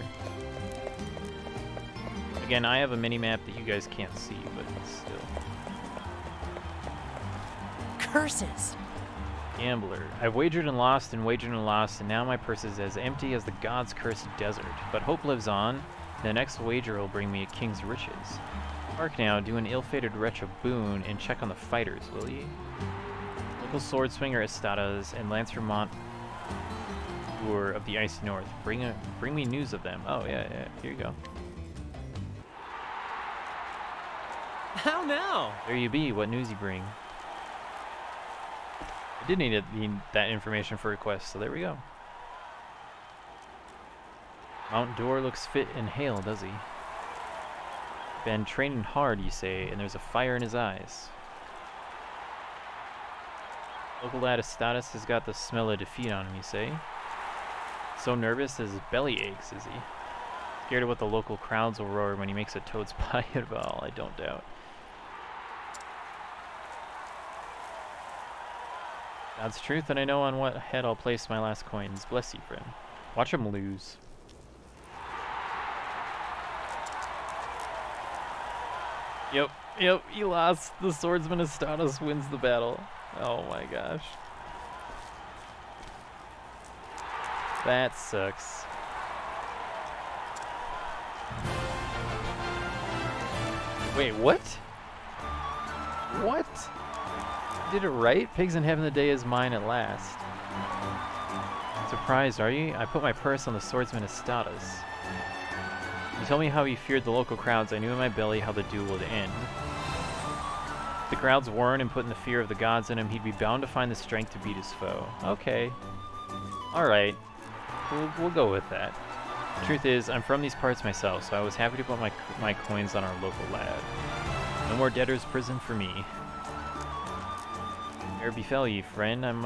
Again, I have a mini-map that you guys can't see, but still. Curses! Gambler. I've wagered and lost and wagered and lost, and now my purse is as empty as the god's cursed desert. But hope lives on. The next wager will bring me a king's riches. Hark now, do an ill-fated wretch a boon and check on the fighters, will ye? Local sword swinger Estadas and Lancer Montour of the Icy North. Bring me news of them. Oh yeah, here you go. How now? There you be. What news you bring? I did need that information for a quest, so there we go. Mount Dor looks fit and hale, does he? Been training hard, you say, and there's a fire in his eyes. Local lad Estadas has got the smell of defeat on him, you say? So nervous his belly aches, is he? Scared of what the local crowds will roar when he makes a toad's pie of it all, I don't doubt. That's truth, and I know on what head I'll place my last coins. Bless you, friend. Watch him lose. Yep, he lost. The swordsman Estadas wins the battle. Oh my gosh. That sucks. Wait, what? What? Did it right? Pigs in Heaven, the day is mine at last. Surprised, are you? I put my purse on the swordsman Estadas. You told me how he feared the local crowds. I knew in my belly how the duel would end. If the crowds warned and putting the fear of the gods in him, he'd be bound to find the strength to beat his foe. Okay. Alright. We'll go with that. The truth is, I'm from these parts myself, so I was happy to put my coins on our local lad. No more debtor's prison for me. Ere befell ye, friend, I'm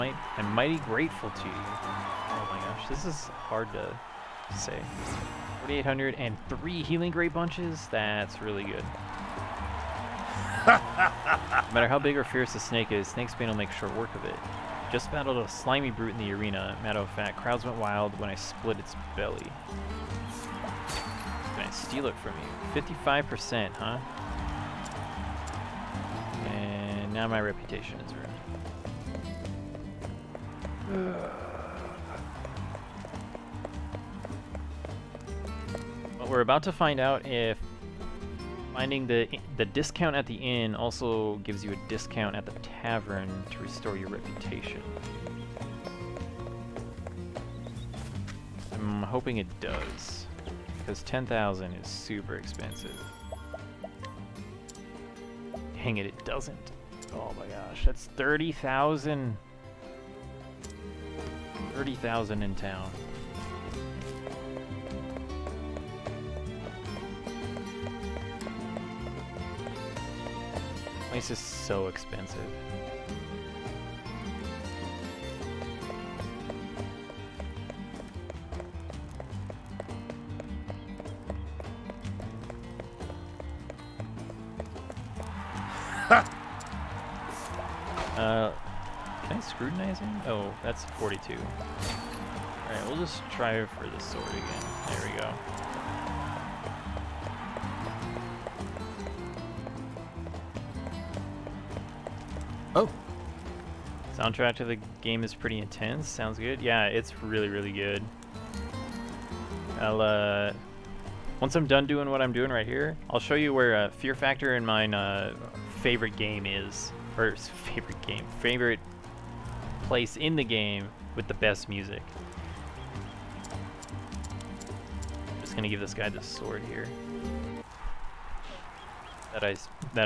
mighty grateful to you. Oh my gosh, this is hard to say. 4,803 healing great bunches? That's really good. No matter how big or fierce the snake is, Snakesbane will make short work of it. Just battled a slimy brute in the arena. Matter of fact, crowds went wild when I split its belly. Can I steal it from you? 55%, huh? And now my reputation is ruined. But we're about to find out if finding the discount at the inn also gives you a discount at the tavern to restore your reputation. I'm hoping it does, because 10,000 is super expensive. Dang it, it doesn't. Oh my gosh, that's 30,000. 30,000 in town. Place is so expensive. Can I scrutinize him? Oh, that's 42. Alright, we'll just try for the sword again. There we go. Oh. Soundtrack to the game is pretty intense. Sounds good. Yeah, it's really, really good. I'll, once I'm done doing what I'm doing right here, I'll show you where Fear Factor in my favorite game is. Or favorite place in the game with the best music. I'm just gonna give this guy this sword here that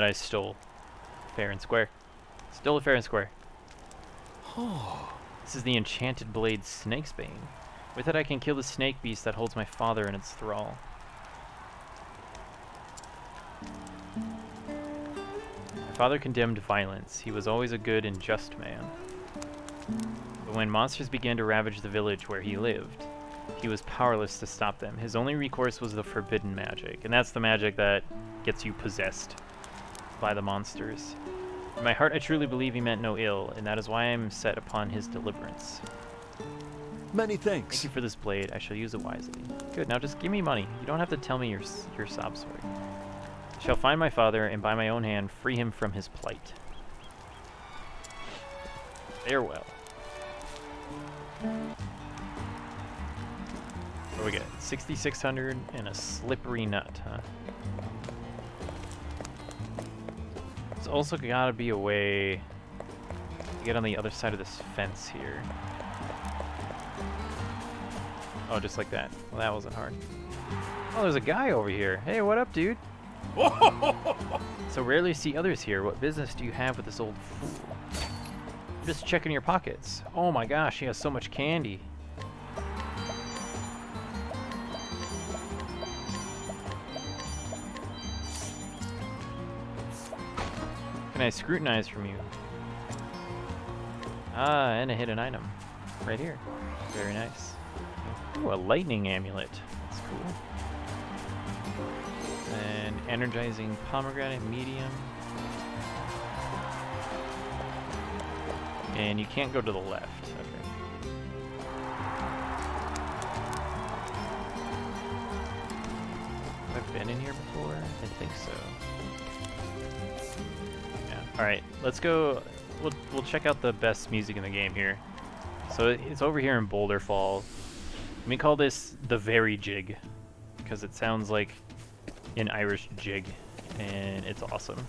I stole fair and square. Stole it fair and square. This is the enchanted blade Snakesbane. With it I can kill the snake beast that holds my father in its thrall. My father condemned violence. He was always a good and just man. But when monsters began to ravage the village where he lived, he was powerless to stop them. His only recourse was the forbidden magic, and that's the magic that gets you possessed by the monsters. In my heart I truly believe he meant no ill, and that is why I am set upon his deliverance. Many Thank thanks. you for this blade. I shall use it wisely. Good, now just give me money. You don't have to tell me your sob story. I shall find my father, and by my own hand free him from his plight. Farewell. What do we get? 6,600 and a slippery nut, huh? There's also gotta be a way to get on the other side of this fence here. Oh, just like that. Well, that wasn't hard. Oh, there's a guy over here. Hey, what up, dude? So rarely see others here. What business do you have with this old fool? I'm just checking your pockets. Oh my gosh, he has so much candy. Can I scrutinize from you? Ah, and a hidden item. Right here. Very nice. Ooh, a lightning amulet. That's cool. And energizing pomegranate medium. And you can't go to the left. Okay. Have I been in here before? I think so. Yeah. All right, let's go. We'll check out the best music in the game here. So it's over here in Boulder Falls. Let me call this the Very Jig, because it sounds like an Irish jig, and it's awesome.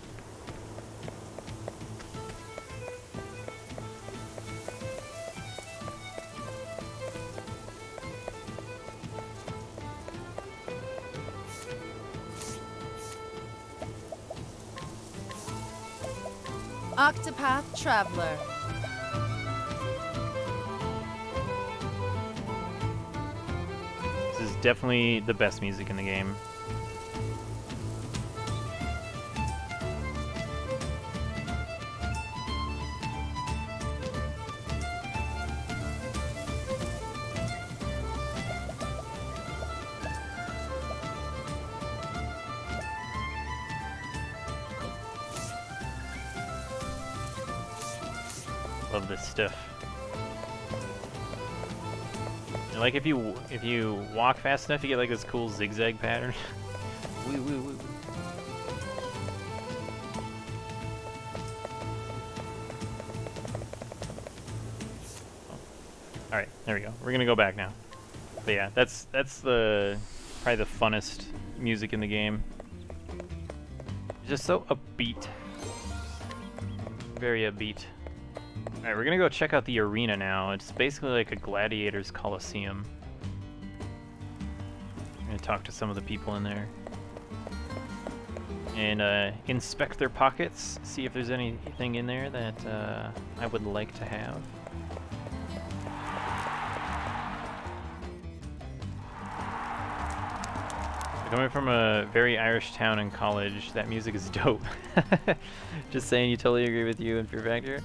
Octopath Traveler. This is definitely the best music in the game. Love this stuff. And like if you walk fast enough, you get like this cool zigzag pattern. Woo, woo, woo. All right, there we go. We're gonna go back now. But yeah, that's the probably the funnest music in the game. It's just so upbeat. Very upbeat. Alright, we're gonna go check out the arena now. It's basically like a gladiator's coliseum. I'm gonna talk to some of the people in there. And inspect their pockets, see if there's anything in there that I would like to have. Coming from a very Irish town and college, that music is dope. Just saying, you totally agree with you and Fear Factor.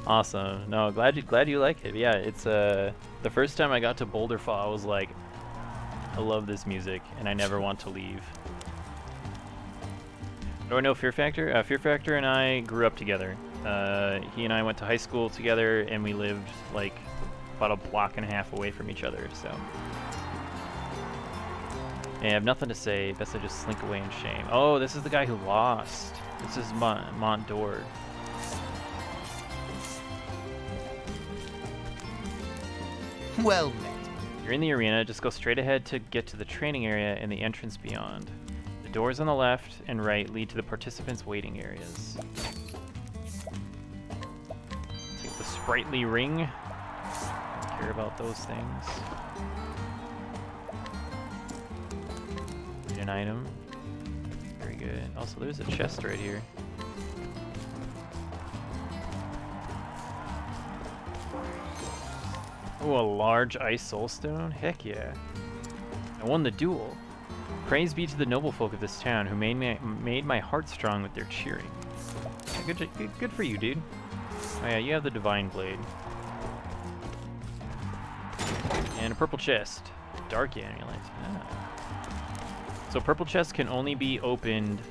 Awesome. No, glad you like it. Yeah, it's the first time I got to Boulder Fall, I was like, I love this music, and I never want to leave. Do I know Fear Factor? Fear Factor and I grew up together. He and I went to high school together, and we lived like about a block and a half away from each other, so. I have nothing to say. Best I just slink away in shame. Oh, this is the guy who lost. This is Mont d'Or. Well met. You're in the arena. Just go straight ahead to get to the training area and the entrance beyond. The doors on the left and right lead to the participants' waiting areas. Take the sprightly ring. Don't care about those things. Read an item. Very good. Also, there's a chest right here. Oh, a large ice soulstone? Heck yeah. I won the duel. Praise be to the noble folk of this town who made my heart strong with their cheering. Yeah, good for you, dude. Oh yeah, you have the divine blade. And a purple chest. Dark amulet. Ah. So purple chests can only be opened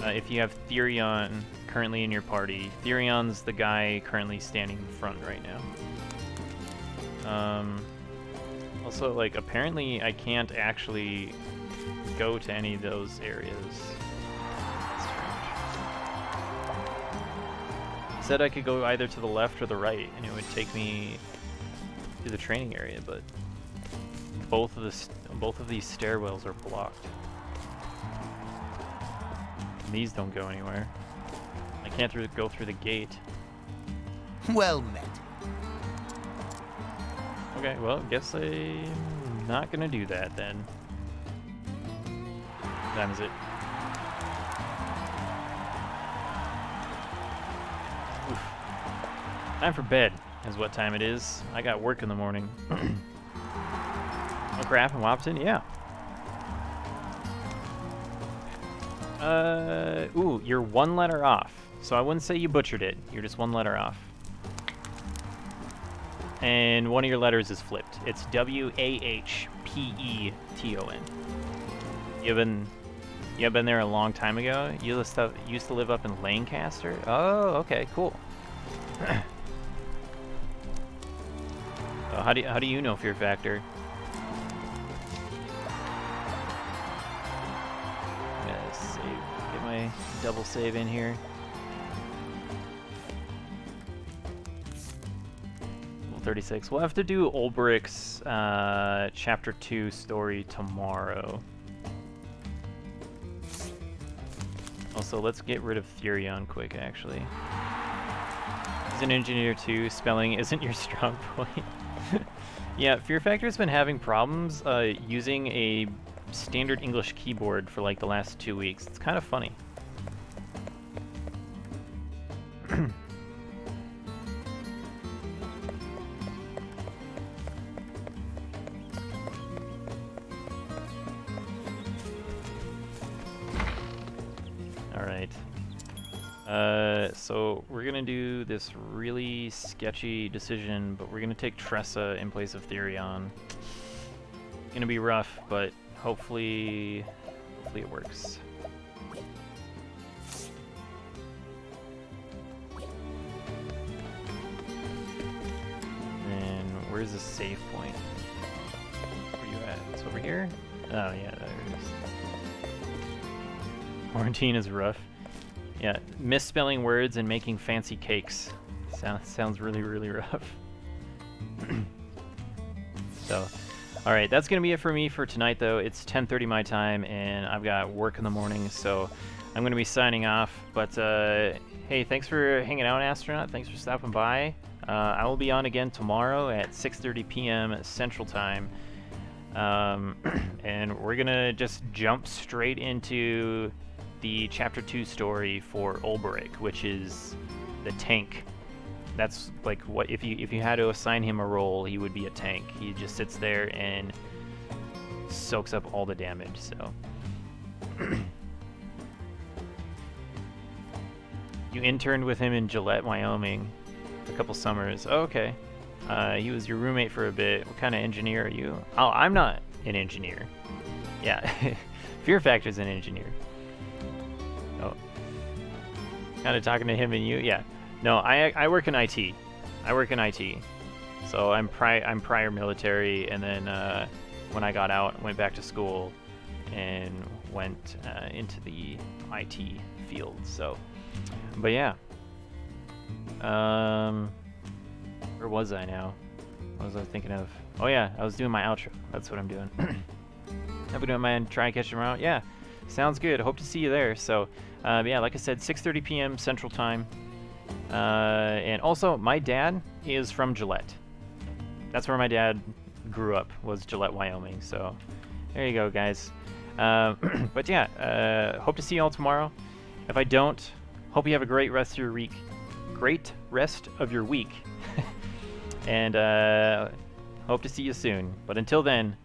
if you have Therion currently in your party. Therion's the guy currently standing in front right now. Also, like, apparently I can't actually go to any of those areas. That's strange. It said I could go either to the left or the right, and it would take me to the training area, but both of these stairwells are blocked. And these don't go anywhere. I can't go through the gate. Well met. Okay, well, guess I'm not gonna do that then. What time is it? Oof. Time for bed is what time it is. I got work in the morning. Oh crap, and Wobson? Yeah. Ooh, you're one letter off. So I wouldn't say you butchered it. You're just one letter off. And one of your letters is flipped. It's W-A-H-P-E-T-O-N. You've been there a long time ago? You used to live up in Lancaster? Oh, okay, cool. Oh, how do you know Fear Factor? I'm gonna save, get my double save in here. 36. We'll have to do Ulbrich's Chapter 2 story tomorrow. Also, let's get rid of Therion quick, actually. He's an engineer too. Spelling isn't your strong point. Yeah, Fear Factor's been having problems using a standard English keyboard for like the last 2 weeks. It's kind of funny. So we're gonna do this really sketchy decision, but we're gonna take Tressa in place of Therion. It's gonna be rough, but hopefully it works. And where's the save point? Where are you at? It's over here? Oh yeah, there it is. Quarantine is rough. Yeah, misspelling words and making fancy cakes. Sounds really, really rough. So, alright, that's going to be it for me for tonight, though. It's 10:30 my time, and I've got work in the morning, so I'm going to be signing off. But, hey, thanks for hanging out, Astronaut. Thanks for stopping by. I will be on again tomorrow at 6:30 p.m. Central Time. And we're going to just jump straight into the Chapter 2 story for Ulbrich, which is the tank. That's like what if you had to assign him a role, he would be a tank. He just sits there and soaks up all the damage. So you interned with him in Gillette, Wyoming, a couple summers. Oh, okay. He was your roommate for a bit. What kind of engineer are you? Oh, I'm not an engineer. Yeah, Fear Factor's an engineer. Oh, kind of talking to him and you. Yeah, No, I work in IT. I work in IT. So I'm prior military, and then when I got out, went back to school and went into the IT field. So, but yeah. Where was I now? What was I thinking of? Oh yeah, I was doing my outro. That's what I'm doing. I've been doing my try and catch them out. Yeah, sounds good. Hope to see you there. So, yeah, like I said, 6:30 p.m. Central Time. And also, my dad is from Gillette. That's where my dad grew up, was Gillette, Wyoming. So, there you go, guys. But yeah, hope to see you all tomorrow. If I don't, hope you have a great rest of your week. Great rest of your week. And hope to see you soon. But until then,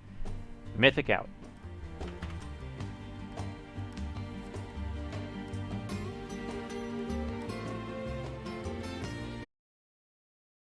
Mythic out.